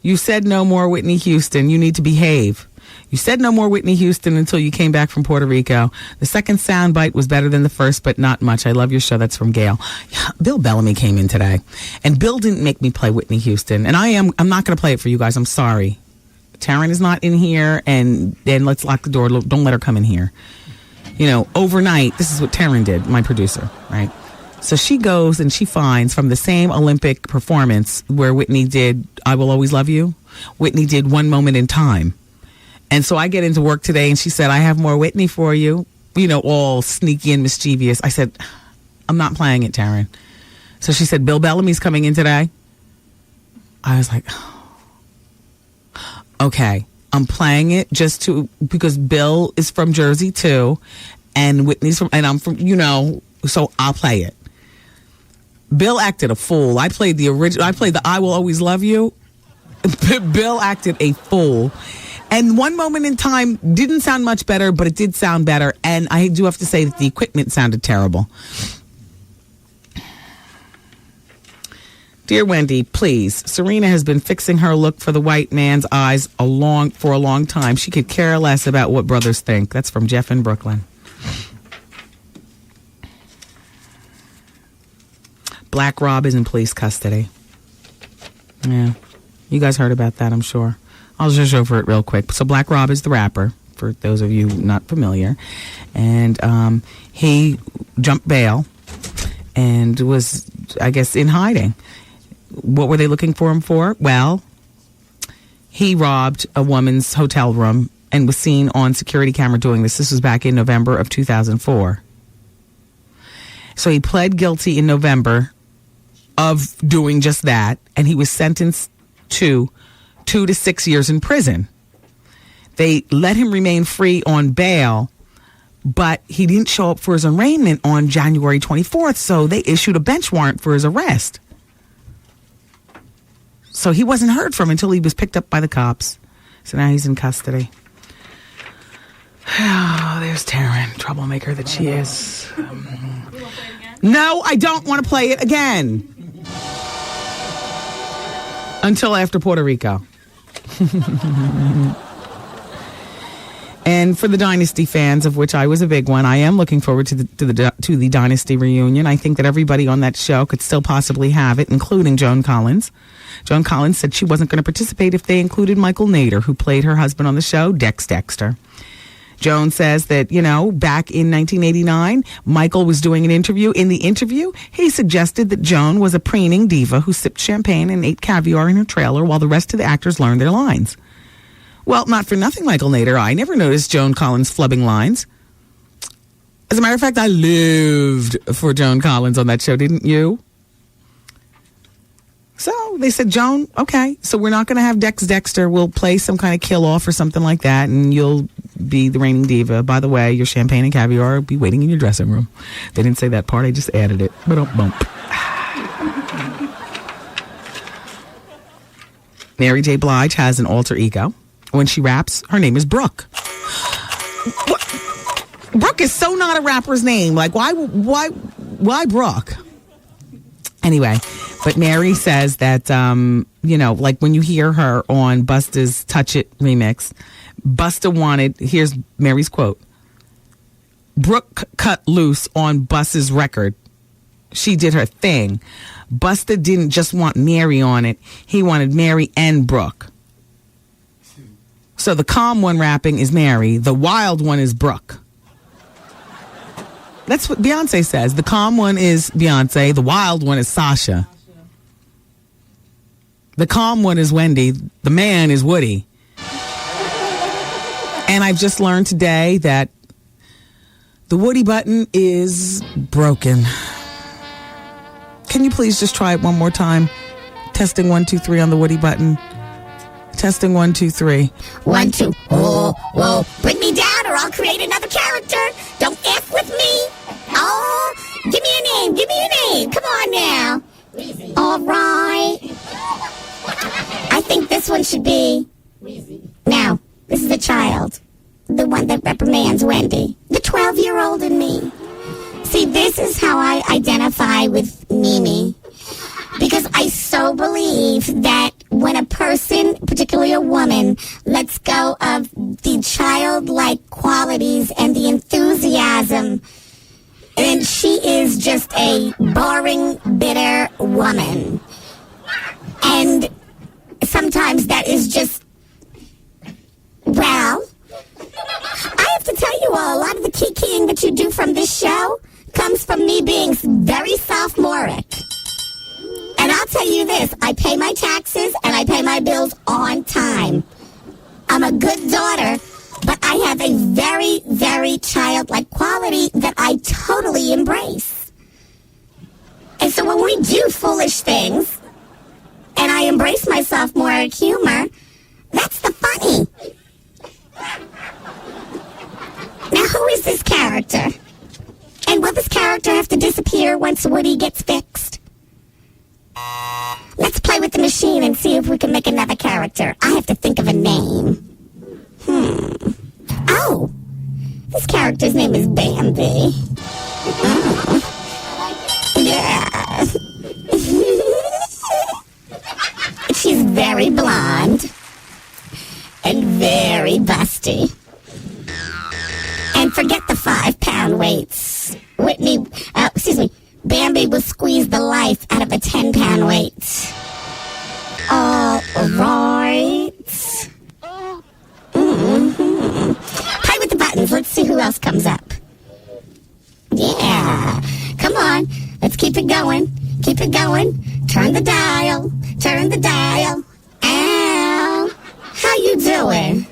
you said no more Whitney Houston. You need to behave. You said no more Whitney Houston until you came back from Puerto Rico. The second soundbite was better than the first, but not much. I love your show. That's from Gail. Yeah, Bill Bellamy came in today, and Bill didn't make me play Whitney Houston, and I'm not going to play it for you guys. I'm sorry. Taryn is not in here, and then let's lock the door. Don't let her come in here. Overnight, this is what Taryn did, my producer, right? So she goes and she finds from the same Olympic performance where Whitney did I Will Always Love You, Whitney did One Moment in Time. And so I get into work today, and she said, I have more Whitney for you, all sneaky and mischievous. I said, I'm not playing it, Taryn. So she said, Bill Bellamy's coming in today. I was like, okay, I'm playing it because Bill is from Jersey too, and Whitney's and I'm from, so I'll play it. Bill acted a fool. I played the original. I played the I Will Always Love You. Bill acted a fool. And One Moment in Time didn't sound much better, but it did sound better. And I do have to say that the equipment sounded terrible. Dear Wendy, please. Serena has been fixing her look for the white man's eyes for a long time. She could care less about what brothers think. That's from Jeff in Brooklyn. Black Rob is in police custody. Yeah. You guys heard about that, I'm sure. I'll just go over it real quick. So Black Rob is the rapper, for those of you not familiar. And he jumped bail and was, I guess, in hiding. What were they looking for him for? Well, he robbed a woman's hotel room and was seen on security camera doing this. This was back in November of 2004. So he pled guilty in November of doing just that, and he was sentenced to 2 to 6 years in prison. They let him remain free on bail, but he didn't show up for his arraignment on January 24th, so they issued a bench warrant for his arrest. So he wasn't heard from until he was picked up by the cops. So now he's in custody. Oh, there's Taryn, troublemaker that she is. No, I don't want to play it again. Until after Puerto Rico. And for the Dynasty fans, of which I was a big one, I am looking forward to the Dynasty reunion. I think that everybody on that show could still possibly have it, including Joan Collins. Joan Collins said she wasn't going to participate if they included Michael Nader, who played her husband on the show, Dex Dexter. Joan says that, back in 1989, Michael was doing an interview. In the interview, he suggested that Joan was a preening diva who sipped champagne and ate caviar in her trailer while the rest of the actors learned their lines. Well, not for nothing, Michael Nader. I never noticed Joan Collins flubbing lines. As a matter of fact, I lived for Joan Collins on that show, didn't you? So they said, Joan, okay, so we're not going to have Dex Dexter. We'll play some kind of kill-off or something like that, and you'll be the reigning diva. By the way, your champagne and caviar will be waiting in your dressing room. They didn't say that part. I just added it. Bump. Mary J. Blige has an alter ego. When she raps, her name is Brooke. Brooke is so not a rapper's name. Like, why Brooke? Anyway, but Mary says that, like when you hear her on Busta's Touch It remix, Busta wanted, here's Mary's quote, Brooke cut loose on Busta's record. She did her thing. Busta didn't just want Mary on it. He wanted Mary and Brooke. So the calm one rapping is Mary. The wild one is Brooke. That's what Beyonce says. The calm one is Beyonce. The wild one is Sasha. The calm one is Wendy. The man is Woody. And I've just learned today that the Woody button is broken. Can you please just try it one more time? Testing 1, 2, 3 on the Woody button. Testing 1, 2, 3. 1, 2. Whoa. Bring me down or I'll create another character. Don't F with me. Oh, give me a name. Come on now. All right. I think this one should be. Now, this is the child. The one that reprimands Wendy. The 12-year-old in me. See, this is how I identify with Mimi. Because I so believe that when a person, particularly a woman, lets go of the childlike qualities and the enthusiasm, then she is just a boring, bitter woman. And sometimes that is just, well, I have to tell you all, a lot of the kikiing that you do from this show comes from me being very sophomoric. And I'll tell you this, I pay my taxes and I pay my bills on time. I'm a good daughter, but I have a very, very childlike quality that I totally embrace. And so when we do foolish things, and I embrace my sophomoric humor, that's the funny. Now, who is this character? And will this character have to disappear once Woody gets fixed? Let's play with the machine and see if we can make another character. I have to think of a name. Oh, this character's name is Bambi. Oh. Yeah. She's very blonde and very busty. And forget the 5-pound weights. Bambi will squeeze the life out of a 10-pound weight. All right. Play with the buttons. Let's see who else comes up. Yeah. Come on. Let's keep it going. Keep it going. Turn the dial. Turn the dial. Ow. How you doing?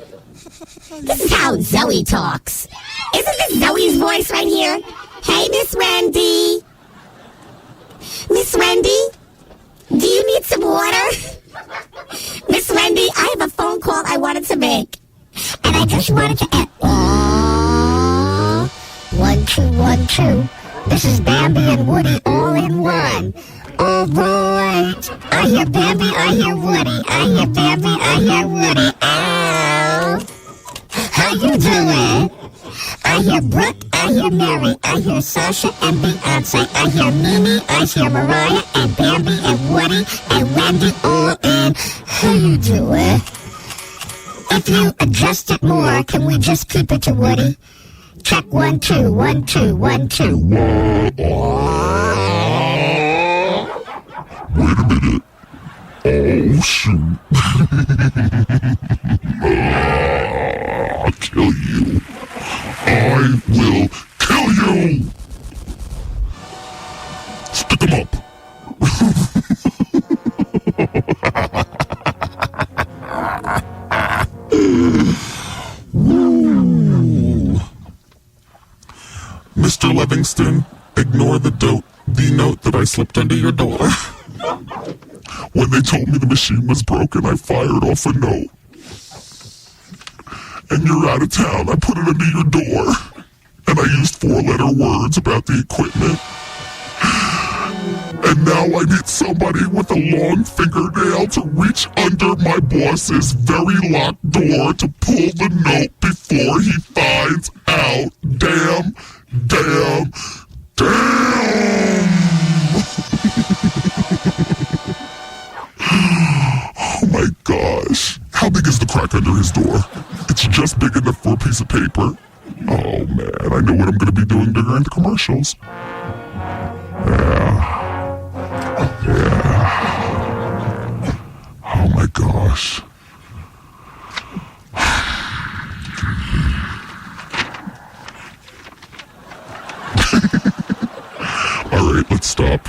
This is how Zoe talks. Isn't this Zoe's voice right here? Hey, Miss Wendy. Miss Wendy, do you need some water? Miss Wendy, I have a phone call I wanted to make. And I just wanted to... 1, 2, 1, 2. This is Bambi and Woody all in one. All right. I hear Bambi, I hear Woody. I hear Bambi, I hear Woody. Ow. How you doing? I hear Brooke, I hear Mary, I hear Sasha and Beyonce, I hear Mimi, I hear Mariah, and Bambi, and Woody, and Wendy all in. How you doing? If you adjust it more, can we just keep it to Woody? Check 1, 2, 1, 2, 1, 2. Wait a minute. Oh, shoot. I'll kill you. I will kill you! Stick 'em up. Mr. Mr. Livingston, ignore the note that I slipped under your door. When they told me the machine was broken, I fired off a note. And you're out of town, I put it under your door. And I used 4-letter words about the equipment. And now I need somebody with a long fingernail to reach under my boss's very locked door to pull the note before he finds out. Damn. Oh my gosh. How big is the crack under his door? It's just big enough for a piece of paper. Oh man, I know what I'm going to be doing during the commercials. Yeah. Oh my gosh. All right, let's stop.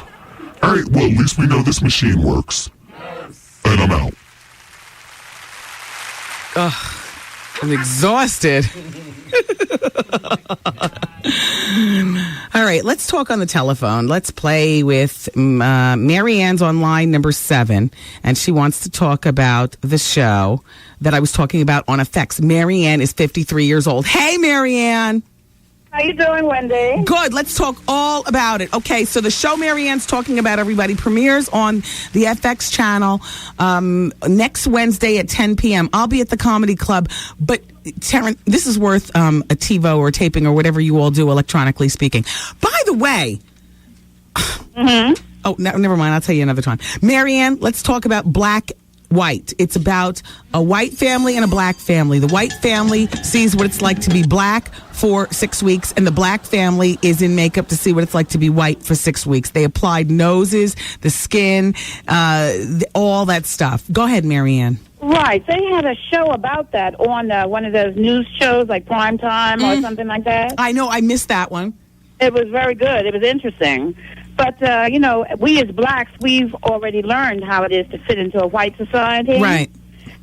All right, well, at least we know this machine works. And I'm out. Ugh, I'm exhausted. All right, let's talk on the telephone. Let's play with Mary Ann's on line number 7, and she wants to talk about the show that I was talking about on FX. Mary Ann is 53 years old. Hey, Mary Ann. How you doing, Wendy? Good. Let's talk all about it. Okay, so the show Mary Ann's talking about, everybody, premieres on the FX channel next Wednesday at 10 p.m. I'll be at the Comedy Club, but Taryn, this is worth a TiVo or taping or whatever you all do, electronically speaking. By the way, oh, no, never mind. I'll tell you another time. Mary Ann, let's talk about White. It's about a white family and a black family. The white family sees what it's like to be black for 6 weeks, and the black family is in makeup to see what it's like to be white for 6 weeks. They applied noses, the skin, all that stuff. Go ahead, Mary Ann. Right. They had a show about that on one of those news shows like Prime Time or something like that. I know. I missed that one. It was very good. It was interesting. But, you know, we as blacks, we've already learned how it is to fit into a white society. Right.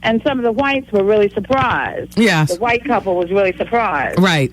And some of the whites were really surprised. Yes. The white couple was really surprised. Right.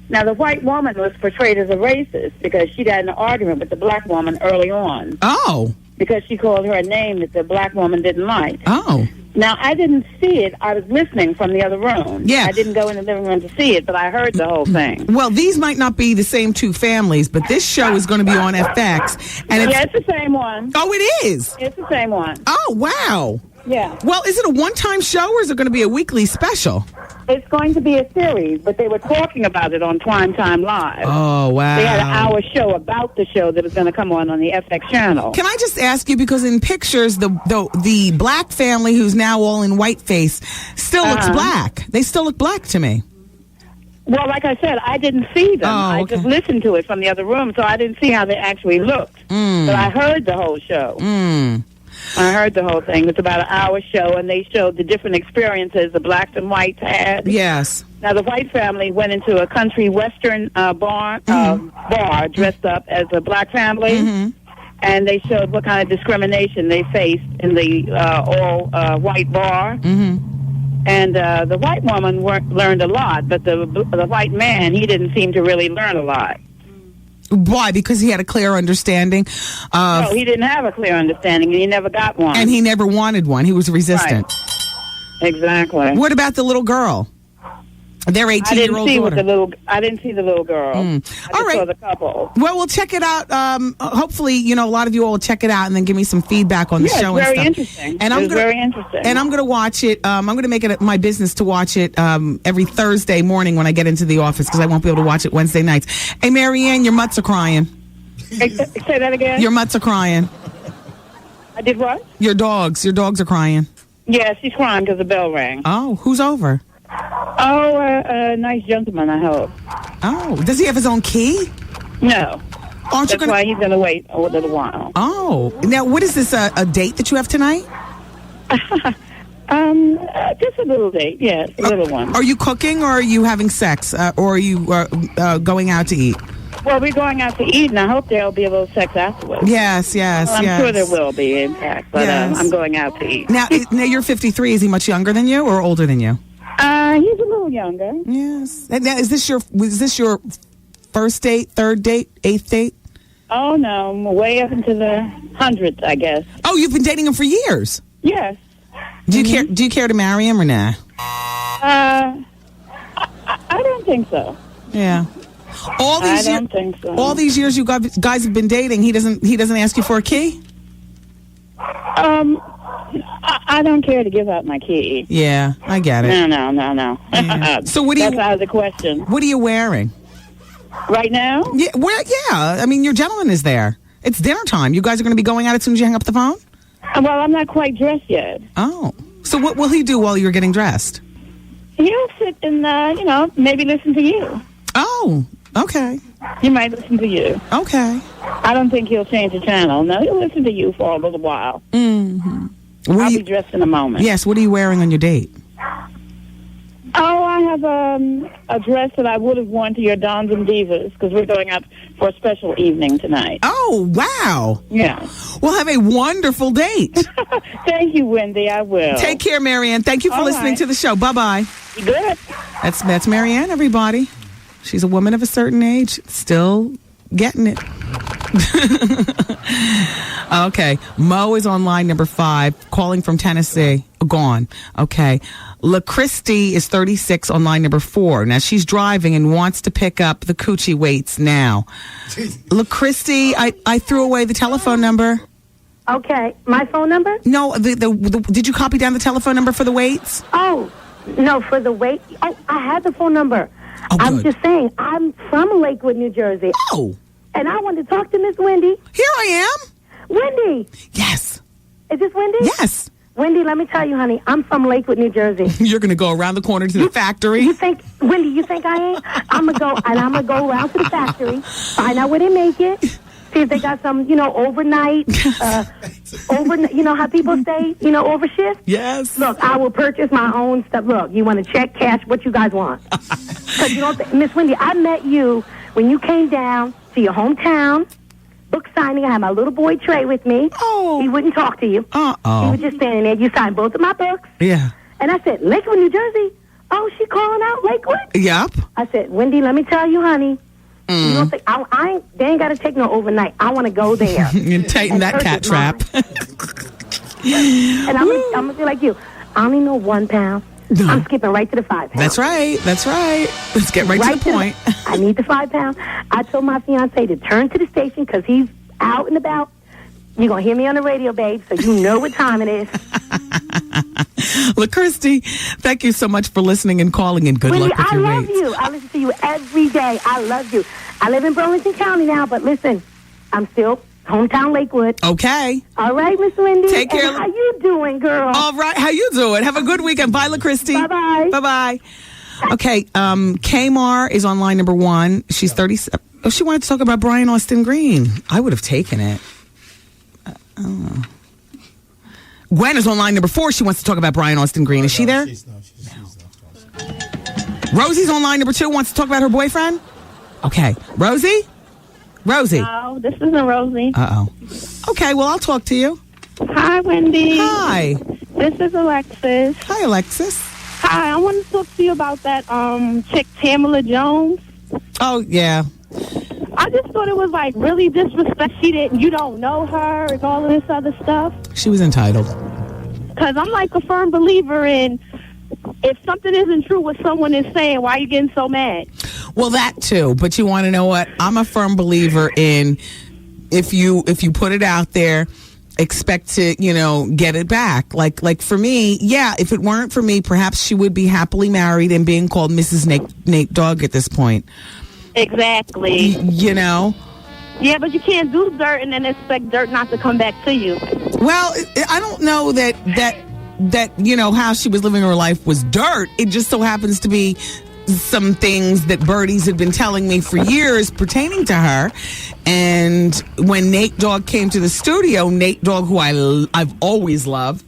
Now, the white woman was portrayed as a racist because she'd had an argument with the black woman early on. Oh. Because she called her a name that the black woman didn't like. Oh. Now, I didn't see it. I was listening from the other room. Yeah. I didn't go in the living room to see it, but I heard the whole thing. Well, these might not be the same two families, but this show is going to be on FX. And it's the same one. Oh, it is? It's the same one. Oh, wow. Yeah. Well, is it a one-time show or is it going to be a weekly special? It's going to be a series, but they were talking about it on Prime Time Live. Oh, wow. They had an hour show about the show that was going to come on the FX channel. Can I just ask you, because in pictures, the black family who's now all in whiteface still looks black. They still look black to me. Well, like I said, I didn't see them. Oh, okay. I just listened to it from the other room, so I didn't see how they actually looked. But I heard the whole show. I heard the whole thing. It's about an hour show, and they showed the different experiences the blacks and whites had. Yes. Now, the white family went into a country western bar dressed up as a black family, and they showed what kind of discrimination they faced in the all-white bar. And the white woman learned a lot, but the white man, he didn't seem to really learn a lot. Why? Because he had a clear understanding of... No, he didn't have a clear understanding, and he never got one. And he never wanted one. He was resistant. Right. Exactly. What about the little girl? Their 18-year-old daughter. I didn't see the little girl. I just saw the couple. Well, we'll check it out. Hopefully, you know, a lot of you all will check it out and then give me some feedback on the show and stuff. Very interesting. And very interesting. And I'm going to watch it. I'm going to make it my business to watch it every Thursday morning when I get into the office because I won't be able to watch it Wednesday nights. Hey, Mary Ann, your mutts are crying. Say that again? Your mutts are crying. I did what? Your dogs are crying. Yeah, she's crying because the bell rang. Oh, who's over? Oh, a nice gentleman, I hope. Oh, does he have his own key? No. That's why he's going to wait a little while. Oh. Now, what is this, a date that you have tonight? Just a little date, yes, a little one. Are you cooking or are you having sex? Or are you going out to eat? Well, we're going out to eat, and I hope there'll be a little sex afterwards. Yes. Well, I'm sure there will be, in fact, but I'm going out to eat. Now, you're 53. Is he much younger than you or older than you? He's a little younger. Yes. Now, is this your First date, third date, eighth date? Oh, no. I'm way up into the hundreds, I guess. Oh, you've been dating him for years? Yes. Do you care to marry him or nah? I don't think so. Yeah. I don't think so. All these years you guys have been dating, he doesn't ask you for a key? I don't care to give out my key. Yeah, I get it. No. Yeah. So That's out of the question. What are you wearing? Right now? Yeah, I mean, your gentleman is there. It's dinner time. You guys are going to be going out as soon as you hang up the phone? Well, I'm not quite dressed yet. Oh. So what will he do while you're getting dressed? He'll sit and, maybe listen to you. Oh, okay. He might listen to you. Okay. I don't think he'll change the channel. No, he'll listen to you for a little while. Mm-hmm. I'll be dressed in a moment. Yes, what are you wearing on your date? Oh, I have a dress that I would have worn to your Dons and Divas because we're going out for a special evening tonight. Oh, wow. Yeah. We'll have a wonderful date. Thank you, Wendy. I will. Take care, Marianne. Thank you for listening to the show. Bye-bye. You good? That's Marianne, everybody. She's a woman of a certain age, still getting it. Okay. Mo is on line number 5, calling from Tennessee. Gone. Okay. LaChristie is 36 on line number 4. Now, she's driving and wants to pick up the coochie weights now. LaChristie, I threw away the telephone number. Okay. My phone number? No, did you copy down the telephone number for the weights? Oh, no, for the weight. Oh, I had the phone number. Oh, I'm just saying, I'm from Lakewood, New Jersey. Oh. And I wanted to talk to Miss Wendy. Here I am. Wendy. Yes. Is this Wendy? Yes. Wendy, let me tell you, honey, I'm from Lakewood, New Jersey. You're going to go around the corner to the factory? Wendy, you think I ain't? I'm going to go around to the factory, find out where they make it, see if they got some, overnight, you know how people stay, over shift? Yes. Look, I will purchase my own stuff. Look, you want to check, cash, what you guys want. Because, Miss Wendy, I met you when you came down to your hometown. Book signing. I had my little boy Trey with me. Oh. He wouldn't talk to you. Uh-oh. He was just standing there. You signed both of my books. Yeah. And I said, Lakewood, New Jersey? Oh, she calling out Lakewood? Yep. I said, Wendy, let me tell you, honey. You don't think, they ain't got to take no overnight. I want to go there. You tighten that cat trap. And I'm going to be like you. I only know £1. No. I'm skipping right to the £5. That's right. Let's get right to the point. I need the £5. I told my fiance to turn to the station because he's out and about. You're going to hear me on the radio, babe, so you know what time it is. LaChristie, thank you so much for listening and calling, and good Wendy, luck with your weights. I love you. I listen to you every day. I love you. I live in Burlington County now, but listen, I'm still hometown Lakewood. Okay. All right, Miss Wendy. Take care. And how you doing, girl? All right. How you doing? Have a good weekend. Bye, LaChristie. Bye-bye. Bye-bye. Okay. Kmar is on line number 1. She's 37. Oh, she wanted to talk about Brian Austin Green. I would have taken it. I don't know. Gwen is on line number 4. She wants to talk about Brian Austin Green. Is she there? She's not. Rosie's on line number 2. Wants to talk about her boyfriend? Okay. Rosie? No, this isn't Rosie. Uh-oh. Okay, well, I'll talk to you. Hi, Wendy. Hi. This is Alexis. Hi, Alexis. Hi, I want to talk to you about that chick, Tamala Jones. Oh, yeah. I just thought it was, really disrespectful. You don't know her and all of this other stuff. She was entitled. Because I'm a firm believer in if something isn't true what someone is saying, why are you getting so mad? Well, that too. But you want to know what? I'm a firm believer in if you put it out there, expect to, get it back. Like for me, yeah, if it weren't for me, perhaps she would be happily married and being called Mrs. Nate Dogg at this point. Exactly. Yeah, but you can't do dirt and then expect dirt not to come back to you. Well, I don't know that how she was living her life was dirt. It just so happens to be some things that birdies had been telling me for years pertaining to her. And when Nate Dogg came to the studio, Nate Dogg, who I've always loved,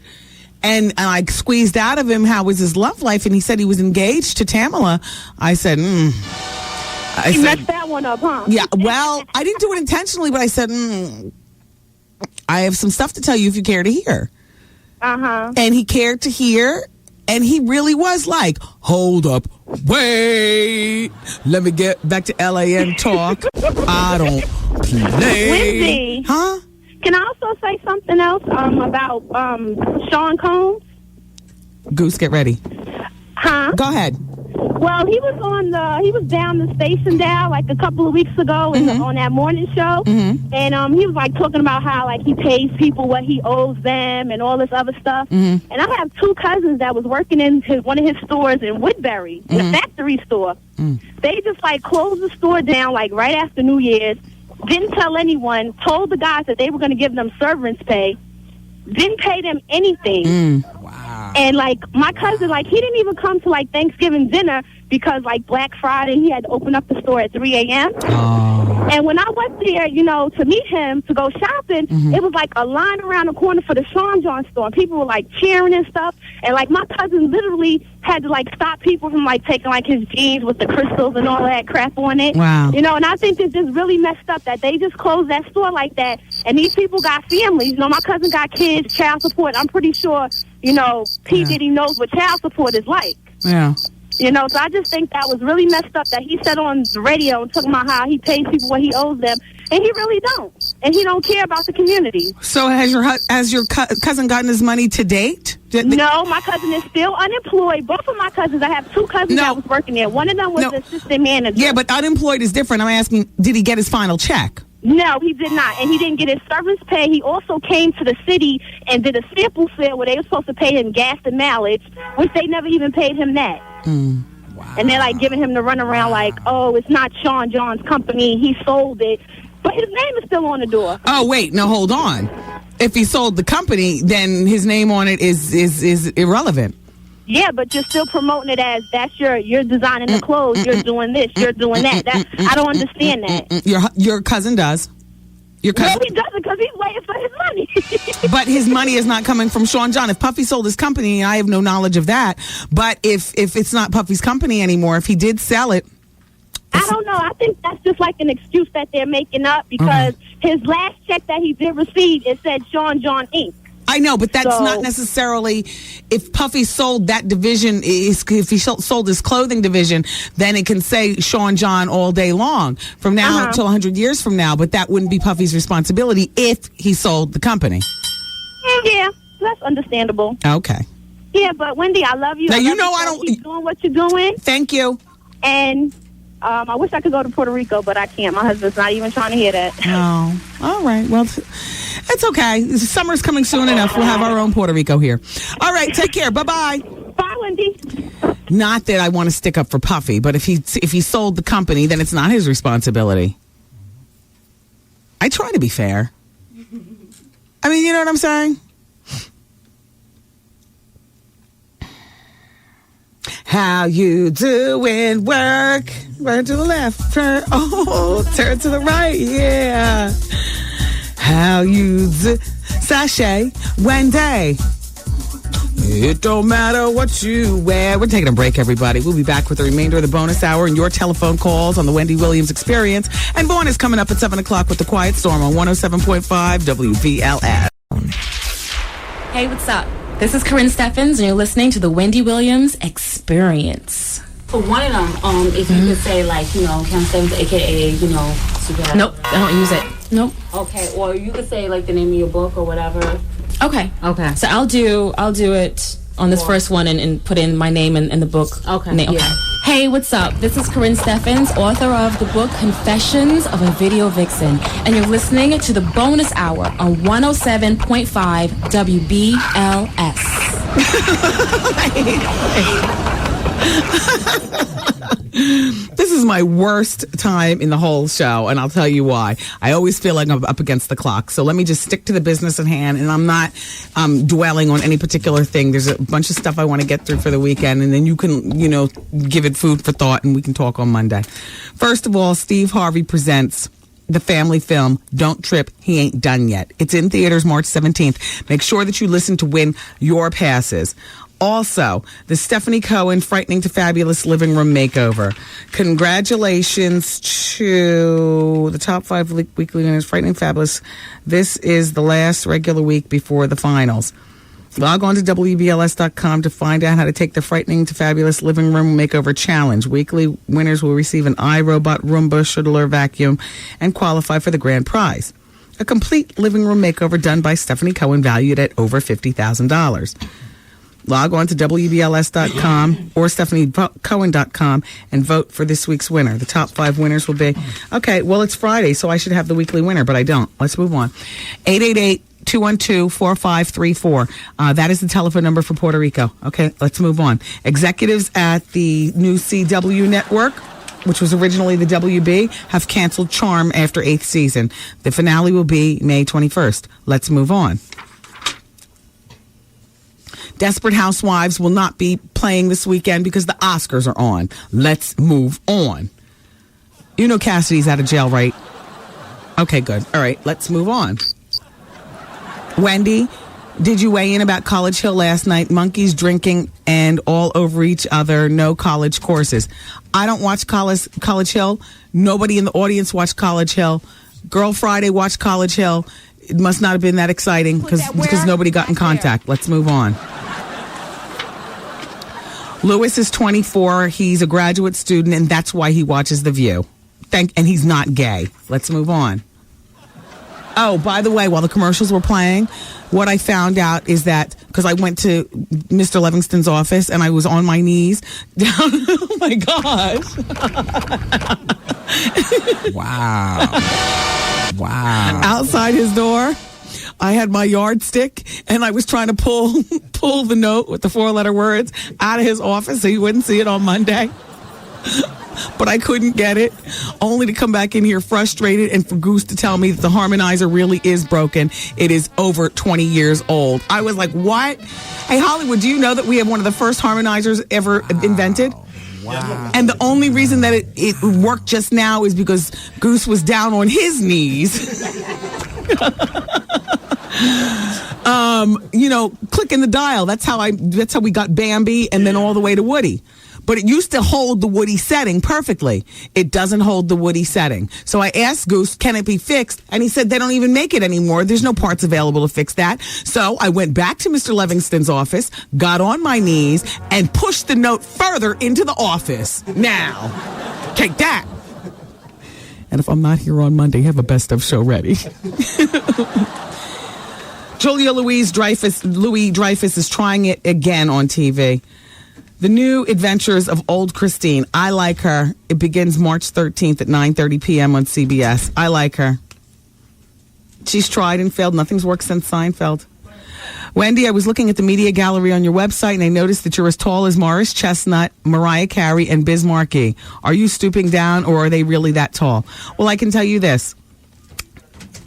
and I squeezed out of him how was his love life, and he said he was engaged to Tamala. I said, You messed that one up, huh? Yeah, well, I didn't do it intentionally, but I said, I have some stuff to tell you if you care to hear. Uh-huh. And he cared to hear, And he really was like, hold up, wait, let me get back to LAN talk. I don't play. Wendy. Huh? Can I also say something else about Sean Combs? Goose, get ready. Huh? Go ahead. Well, he was down the station there like a couple of weeks ago on that morning show, and he was like talking about how like he pays people what he owes them and all this other stuff. And I have two cousins that was working in one of his stores in Woodbury, in a factory store. They just like closed the store down like right after New Year's. Didn't tell anyone. Told the guys that they were going to give them severance pay. Didn't pay them anything. Wow. And, like, my cousin, like, he didn't even come to, like, Thanksgiving dinner because, like, Black Friday, he had to open up the store at 3 a.m. Oh. And when I went there, you know, to meet him, to go shopping, it was, like, a line around the corner for the Sean John store. And people were, like, cheering and stuff. And, like, my cousin literally had to, like, stop people from, like, taking, like, his jeans with the crystals and all that crap on it. Wow. You know, and I think it's just really messed up that they just closed that store like that. And these people got families. You know, my cousin got kids, child support. I'm pretty sure, you know, P. Diddy knows what child support is like. Yeah. You know, so I just think that was really messed up that he said on the radio and talking about how he pays people what he owes them, and he really don't. And he don't care about the community. So has your cousin gotten his money to date? No, my cousin is still unemployed. Both of my cousins, I have two cousins that was working there. One of them was the assistant manager. Yeah, but unemployed is different. I'm asking, did he get his final check? No, he did not. And he didn't get his severance pay. He also came to the city and did a sample sale where they were supposed to pay him gas and mileage, which they never even paid him that. Wow. And they're like giving him the runaround like, oh, it's not Sean John's company. He sold it. But his name is still on the door. Oh, wait. No, hold on. If he sold the company, then his name on it is irrelevant. Yeah, but you're still promoting it as you're designing the clothes, you're doing this, you're doing that. I don't understand that. Your cousin does. Your cousin. No, he doesn't because he's waiting for his money. But his money is not coming from Sean John. If Puffy sold his company, I have no knowledge of that. But if it's not Puffy's company anymore, if he did sell it. I don't know. I think that's just like an excuse that they're making up because his last check that he did receive, it said Sean John Inc. I know, but that's not necessarily, if Puffy sold that division, if he sold his clothing division, then it can say Sean John all day long from now until 100 years from now, but that wouldn't be Puffy's responsibility if he sold the company. Yeah, that's understandable. Okay. Yeah, but Wendy, I love you. Now, you know I don't... Keep doing what you're doing. Thank you. And... I wish I could go to Puerto Rico, but I can't. My husband's not even trying to hear that. Oh, all right. Well, it's okay. Summer's coming soon enough. We'll have our own Puerto Rico here. All right. Take care. Bye-bye. Bye, Wendy. Not that I want to stick up for Puffy, but if he sold the company, then it's not his responsibility. I try to be fair. I mean, you know what I'm saying? How you doing? Work to the left, turn to the right, yeah. How you do? Sashay, Wendy. It don't matter what you wear. We're taking a break, everybody. We'll be back with the remainder of the bonus hour and your telephone calls on the Wendy Williams Experience. And Vaughn is coming up at 7 o'clock with The Quiet Storm on 107.5 WVLS. Hey, what's up? This is Corinne Steffens, and you're listening to the Wendy Williams Experience. For one of them, if you could say, like, you know, Cam Steffens, a.k.a., you know, super. Nope, I don't use it. Nope. Okay, or you could say, like, the name of your book or whatever. Okay. So I'll do it on this first one and put in my name in the book. Okay. Name. Okay. Hey, what's up? This is Corinne Steffens, author of the book Confessions of a Video Vixen, and you're listening to the bonus hour on 107.5 WBLS. This is my worst time in the whole show, and I'll tell you why. I always feel like I'm up against the clock. So let me just stick to the business at hand, and I'm not dwelling on any particular thing. There's a bunch of stuff I want to get through for the weekend, and then you can, you know, give it food for thought, and we can talk on Monday. First of all, Steve Harvey presents the family film, Don't Trip, He Ain't Done Yet. It's in theaters March 17th. Make sure that you listen to win your passes. Also, the Stephanie Cohen Frightening to Fabulous Living Room Makeover. Congratulations to the top 5 weekly winners, Frightening Fabulous. This is the last regular week before the finals. Log on to WBLS.com to find out how to take the frightening to fabulous living room makeover challenge. Weekly winners will receive an iRobot Roomba Chaudeleur vacuum and qualify for the grand prize. A complete living room makeover done by Stephanie Cohen, valued at over $50,000. Log on to WBLS.com or StephanieCohen.com and vote for this week's winner. The top 5 winners will be... Okay, well, it's Friday, so I should have the weekly winner, but I don't. Let's move on. 888-212-4534. That is the telephone number for Puerto Rico. Okay, let's move on. Executives at the new CW network, which was originally the WB, have canceled Charm after 8th season. The finale will be May 21st. Let's move on. Desperate Housewives will not be playing this weekend because the Oscars are on. Let's move on. You know Cassidy's out of jail, right? Okay, good. All right, let's move on. Wendy, did you weigh in about College Hill last night? Monkeys drinking and all over each other. No college courses. I don't watch College Hill. Nobody in the audience watched College Hill. Girl Friday watched College Hill. It must not have been that exciting because nobody got in contact. Let's move on. Lewis is 24. He's a graduate student, and that's why he watches The View. And he's not gay. Let's move on. Oh, by the way, while the commercials were playing, what I found out is that, because I went to Mr. Livingston's office and I was on my knees down, oh my gosh. Wow. Outside his door, I had my yardstick and I was trying to pull the note with the 4-letter words out of his office so he wouldn't see it on Monday. But I couldn't get it, only to come back in here frustrated and for Goose to tell me that the harmonizer really is broken. It is over 20 years old. I was like, what? Hey, Hollywood, do you know that we have one of the first harmonizers ever invented? Wow. And the only reason that it worked just now is because Goose was down on his knees. Clicking the dial. That's how we got Bambi and then all the way to Woody. But it used to hold the Woody setting perfectly. It doesn't hold the Woody setting. So I asked Goose, can it be fixed? And he said they don't even make it anymore. There's no parts available to fix that. So I went back to Mr. Livingston's office, got on my knees, and pushed the note further into the office. Now, take that. And if I'm not here on Monday, have a best of show ready. Julia Louis-Dreyfus is trying it again on TV. The New Adventures of Old Christine. I like her. It begins March 13th at 9:30 p.m. on CBS. I like her. She's tried and failed. Nothing's worked since Seinfeld. Wendy, I was looking at the media gallery on your website and I noticed that you're as tall as Morris Chestnut, Mariah Carey, and Biz Markie. Are you stooping down or are they really that tall? Well, I can tell you this.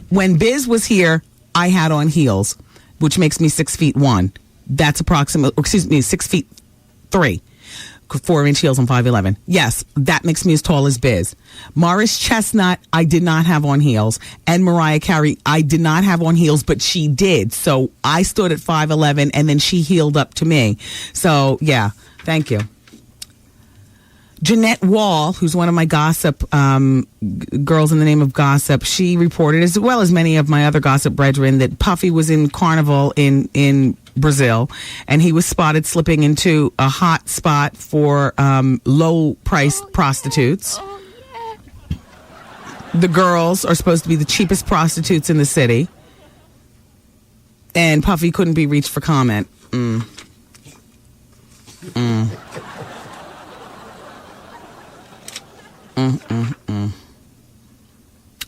When Biz was here, I had on heels, which makes me 6'1". That's 6'3". 4-inch heels on 5'11". Yes, that makes me as tall as Biz. Morris Chestnut, I did not have on heels. And Mariah Carey, I did not have on heels, but she did. So I stood at 5'11", and then she heeled up to me. So, yeah, thank you. Jeanette Wall, who's one of my gossip girls in the name of gossip, she reported, as well as many of my other gossip brethren, that Puffy was in Carnival in Brazil, and he was spotted slipping into a hot spot for low-priced prostitutes. The girls are supposed to be the cheapest prostitutes in the city, and Puffy couldn't be reached for comment.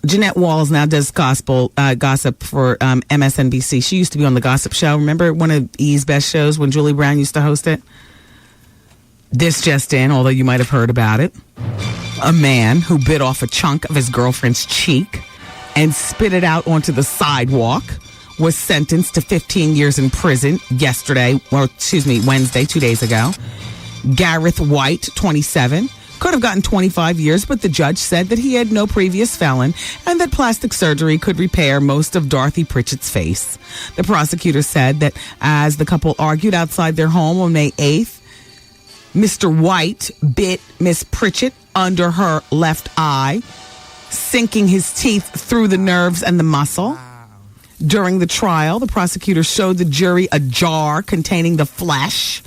Jeanette Walls now does gossip for MSNBC. She used to be on the Gossip Show. Remember one of E's best shows when Julie Brown used to host it? This just in, although you might have heard about it. A man who bit off a chunk of his girlfriend's cheek and spit it out onto the sidewalk was sentenced to 15 years in prison Wednesday, 2 days ago. Gareth White, 27. Could have gotten 25 years, but the judge said that he had no previous felon and that plastic surgery could repair most of Dorothy Pritchett's face. The prosecutor said that as the couple argued outside their home on May 8th, Mr. White bit Miss Pritchett under her left eye, sinking his teeth through the nerves and the muscle. During the trial, the prosecutor showed the jury a jar containing the flesh,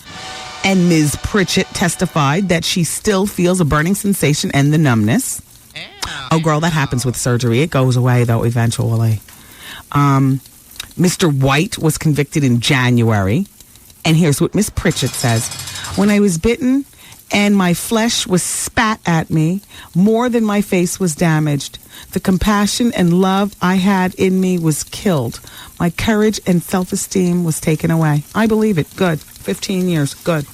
and Ms. Pritchett testified that she still feels a burning sensation and the numbness. Oh, girl, that happens with surgery. It goes away, though, eventually. Mr. White was convicted in January, and here's what Ms. Pritchett says. When I was bitten and my flesh was spat at me, more than my face was damaged. The compassion and love I had in me was killed. My courage and self-esteem was taken away. I believe it. Good. 15 years. Good.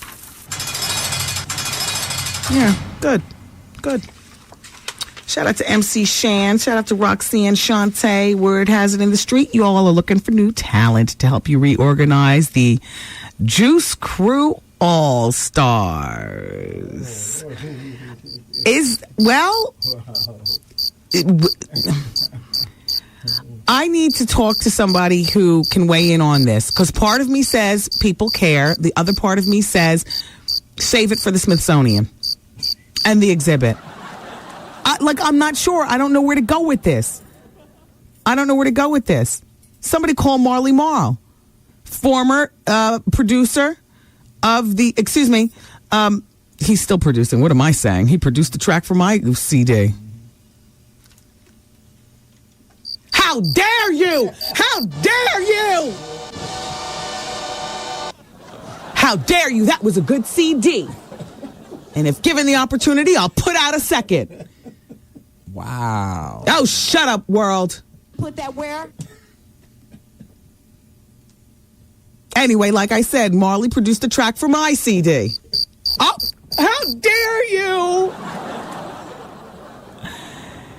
Yeah, good. Good. Shout out to MC Shan. Shout out to Roxanne Shante. Word has it in the street. You all are looking for new talent to help you reorganize the Juice Crew All-Stars. I need to talk to somebody who can weigh in on this, because part of me says people care. The other part of me says save it for the Smithsonian and the exhibit. I'm not sure. I don't know where to go with this. Somebody call Marley Marl, former producer of the, he's still producing. What am I saying? He produced the track for my CD. How dare you? How dare you? How dare you? That was a good CD. And if given the opportunity, I'll put out a second. Wow. Oh, shut up, world. Put that where? Anyway, like I said, Marley produced a track for my CD. Oh, how dare you?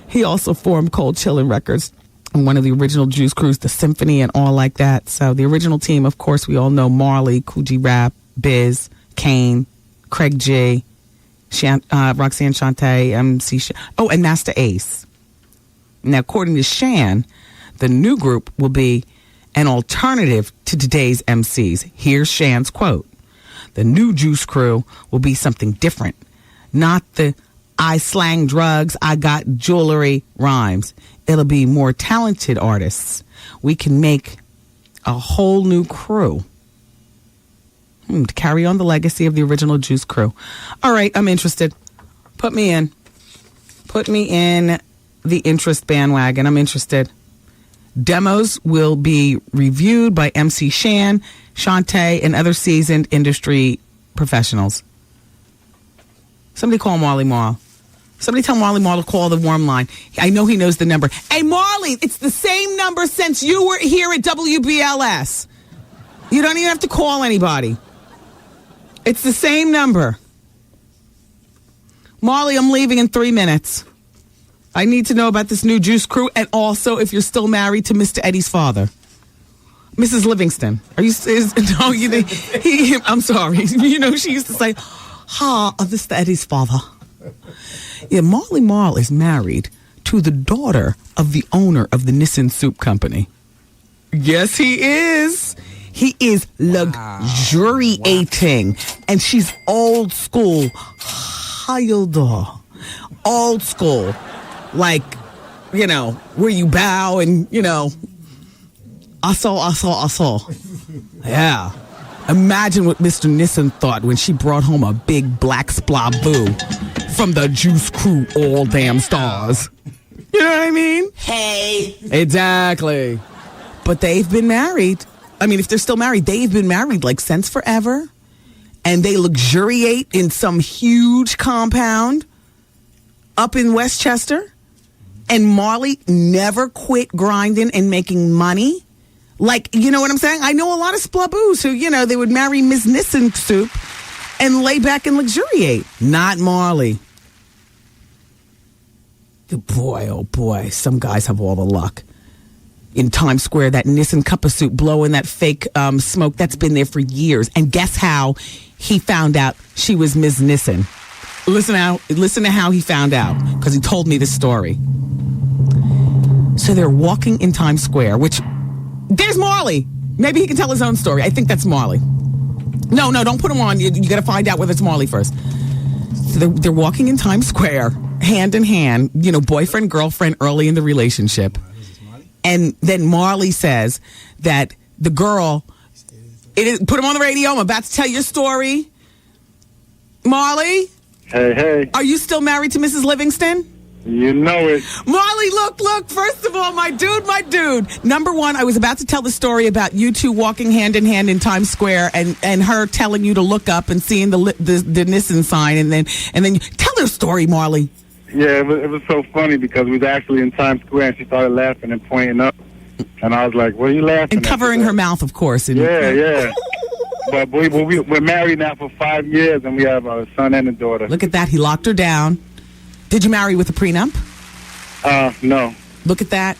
He also formed Cold Chillin' Records, one of the original Juice Crews, the Symphony and all like that. So the original team, of course, we all know Marley, Coogee Rap, Biz, Kane, Craig G, Roxanne Shante, MC and Master Ace. Now, according to Shan, the new group will be an alternative to today's MCs. Here's Shan's quote. The new Juice Crew will be something different. Not the I slang drugs, I got jewelry rhymes. It'll be more talented artists. We can make a whole new crew. To carry on the legacy of the original Juice Crew. All right, I'm interested. Put me in the interest bandwagon. I'm interested. Demos will be reviewed by MC Shan, Shante, and other seasoned industry professionals. Somebody call Marley Marl. Somebody tell Marley Marl to call the warm line. I know he knows the number. Hey, Marley, it's the same number since you were here at WBLS. You don't even have to call anybody. It's the same number. Marley, I'm leaving in 3 minutes. I need to know about this new Juice Crew, and also if you're still married to Mr. Eddie's father. Mrs. Livingston. Are you? I'm sorry. You know, she used to say, Mr. Eddie's father. Yeah, Marley Marl is married to the daughter of the owner of the Nissan Soup Company. Yes, he is. He is luxuriating. Wow. And she's old school. Old school. Like, where you bow and, I saw. Yeah. Imagine what Mr. Nissen thought when she brought home a big black splaboo from the Juice Crew All Damn Stars. You know what I mean? Hey. Exactly. But they've been married. I mean, if they're still married, they've been married like since forever. And they luxuriate in some huge compound up in Westchester. And Marley never quit grinding and making money. Like, you know what I'm saying? I know a lot of splaboos who, they would marry Miss Nissen Soup and lay back and luxuriate. Not Marley. Boy, oh boy, some guys have all the luck. In Times Square, that Nissen cup of soup blowing that fake smoke, that's been there for years. And guess how he found out she was Ms. Nissen? Listen to how he found out, because he told me this story. So they're walking in Times Square, which... There's Marley. Maybe he can tell his own story. I think that's Marley. No, don't put him on. You got to find out whether it's Marley first. So they're walking in Times Square, hand in hand, boyfriend, girlfriend, early in the relationship. And then Marley says that the girl, put him on the radio. I'm about to tell your story. Marley? Hey. Are you still married to Mrs. Livingston? You know it. Marley, look. First of all, my dude. Number one, I was about to tell the story about you two walking hand in hand in Times Square and her telling you to look up and seeing the Nissan sign. And then tell her story, Marley. Yeah, it was so funny because we was actually in Times Square and she started laughing and pointing up. And I was like, what are you laughing at? And covering her mouth, of course. Yeah. But we're married now for 5 years and we have a son and a daughter. Look at that. He locked her down. Did you marry with a prenup? No. Look at that.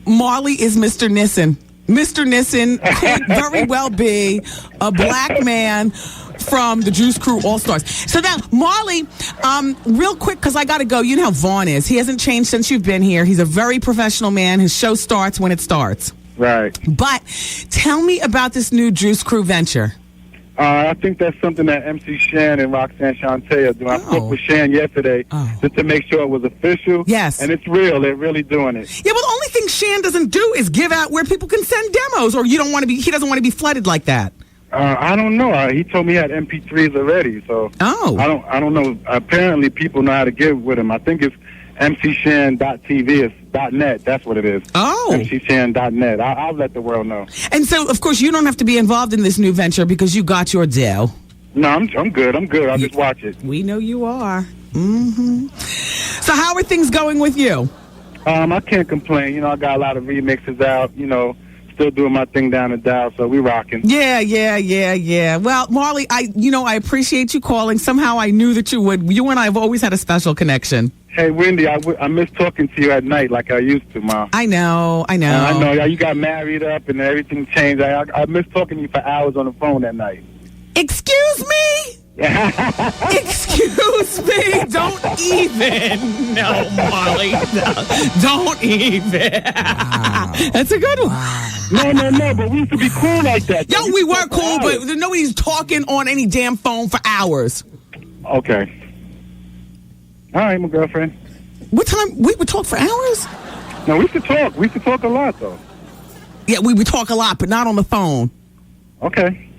Marley is Mr. Nissen. Mr. Nissen could very well be a black man from the Juice Crew All-Stars. So now, Marley, real quick, because I got to go. You know how Vaughn is. He hasn't changed since you've been here. He's a very professional man. His show starts when it starts. Right. But tell me about this new Juice Crew venture. I think that's something that MC Shan and Roxanne Shante are doing. I spoke with Shan yesterday just to make sure it was official. Yes. And it's real. They're really doing it. Yeah, well, the only thing Shan doesn't do is give out where people can send demos, or he doesn't want to be flooded like that. I don't know. He told me he had MP3s already, so I don't know. Apparently, people know how to give with him. I think it's MCShan.tv. It's .net. That's what it is. Oh. MCShan.net. I'll let the world know. And so, of course, you don't have to be involved in this new venture because you got your deal. No, I'm good. I'll just watch it. We know you are. Mm-hmm. So how are things going with you? I can't complain. I got a lot of remixes out, still doing my thing down in Dallas, so we rocking. Yeah. Well, Marley, I appreciate you calling. Somehow I knew that you would. You and I have always had a special connection. Hey, Wendy, I miss talking to you at night like I used to, Ma. I know. I know. You got married up and everything changed. I miss talking to you for hours on the phone at night. Excuse me? Excuse me? Don't even. No, Marley. No, don't even. Wow. That's a good one. Wow. No, but we used to be cool like that. Yo, we were cool, but nobody's talking on any damn phone for hours. Okay. All right, my girlfriend. What time? We would talk for hours? No, we used to talk. We used to talk a lot, though. Yeah, we would talk a lot, but not on the phone. Okay.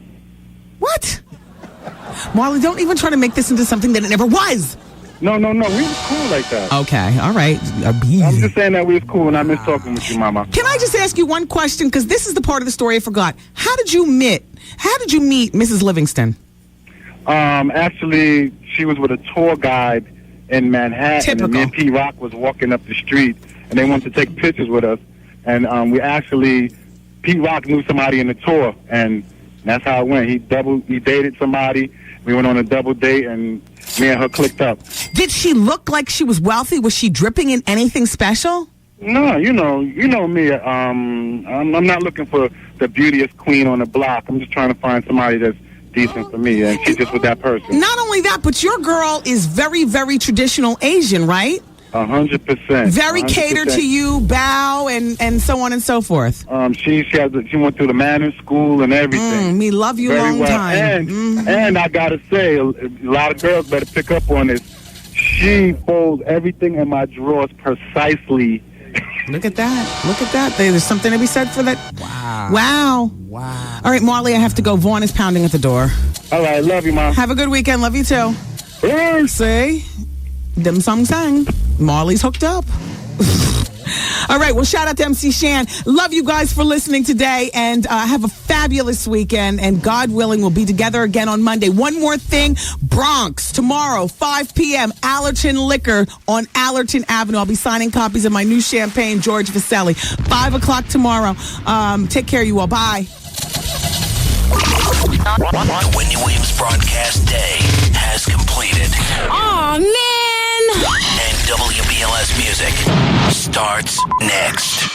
What? Marley, don't even try to make this into something that it never was. No. We was cool like that. Okay, all right. I'm just saying that we was cool, and I miss talking with you, Mama. Can I just ask you one question? Because this is the part of the story I forgot. How did you meet Mrs. Livingston? Actually, she was with a tour guide in Manhattan. Typical. And me and P. Rock was walking up the street, and they wanted to take pictures with us. And P. Rock knew somebody in the tour, and that's how it went. He dated somebody. We went on a double date, and me and her clicked up. Did she look like she was wealthy? Was she dripping in anything special? No, you know me. I'm not looking for the beautiest queen on the block. I'm just trying to find somebody that's decent for me, and she's just with that person. Not only that, but your girl is very, very traditional Asian, right? 100%. Very catered to you, bow, and so on and so forth. She went through the manners school and everything. Me love you very long well. time. And I gotta say, a lot of girls better pick up on this. She folds everything in my drawers precisely. Look at that. There's something to be said for that. Wow. All right, Marley, I have to go. Vaughn is pounding at the door. All right, love you, Mom. Have a good weekend. Love you, too. See? Dim sum sang. Marley's hooked up. All right, well, shout out to MC Shan. Love you guys for listening today, and have a fabulous weekend, and God willing, we'll be together again on Monday. One more thing, Bronx, tomorrow, 5 p.m., Allerton Liquor on Allerton Avenue. I'll be signing copies of my new champagne, George Vaselli. 5 o'clock tomorrow. Take care, you all. Bye. The Wendy Williams broadcast day has completed. Aw, man! And WBLS music starts next.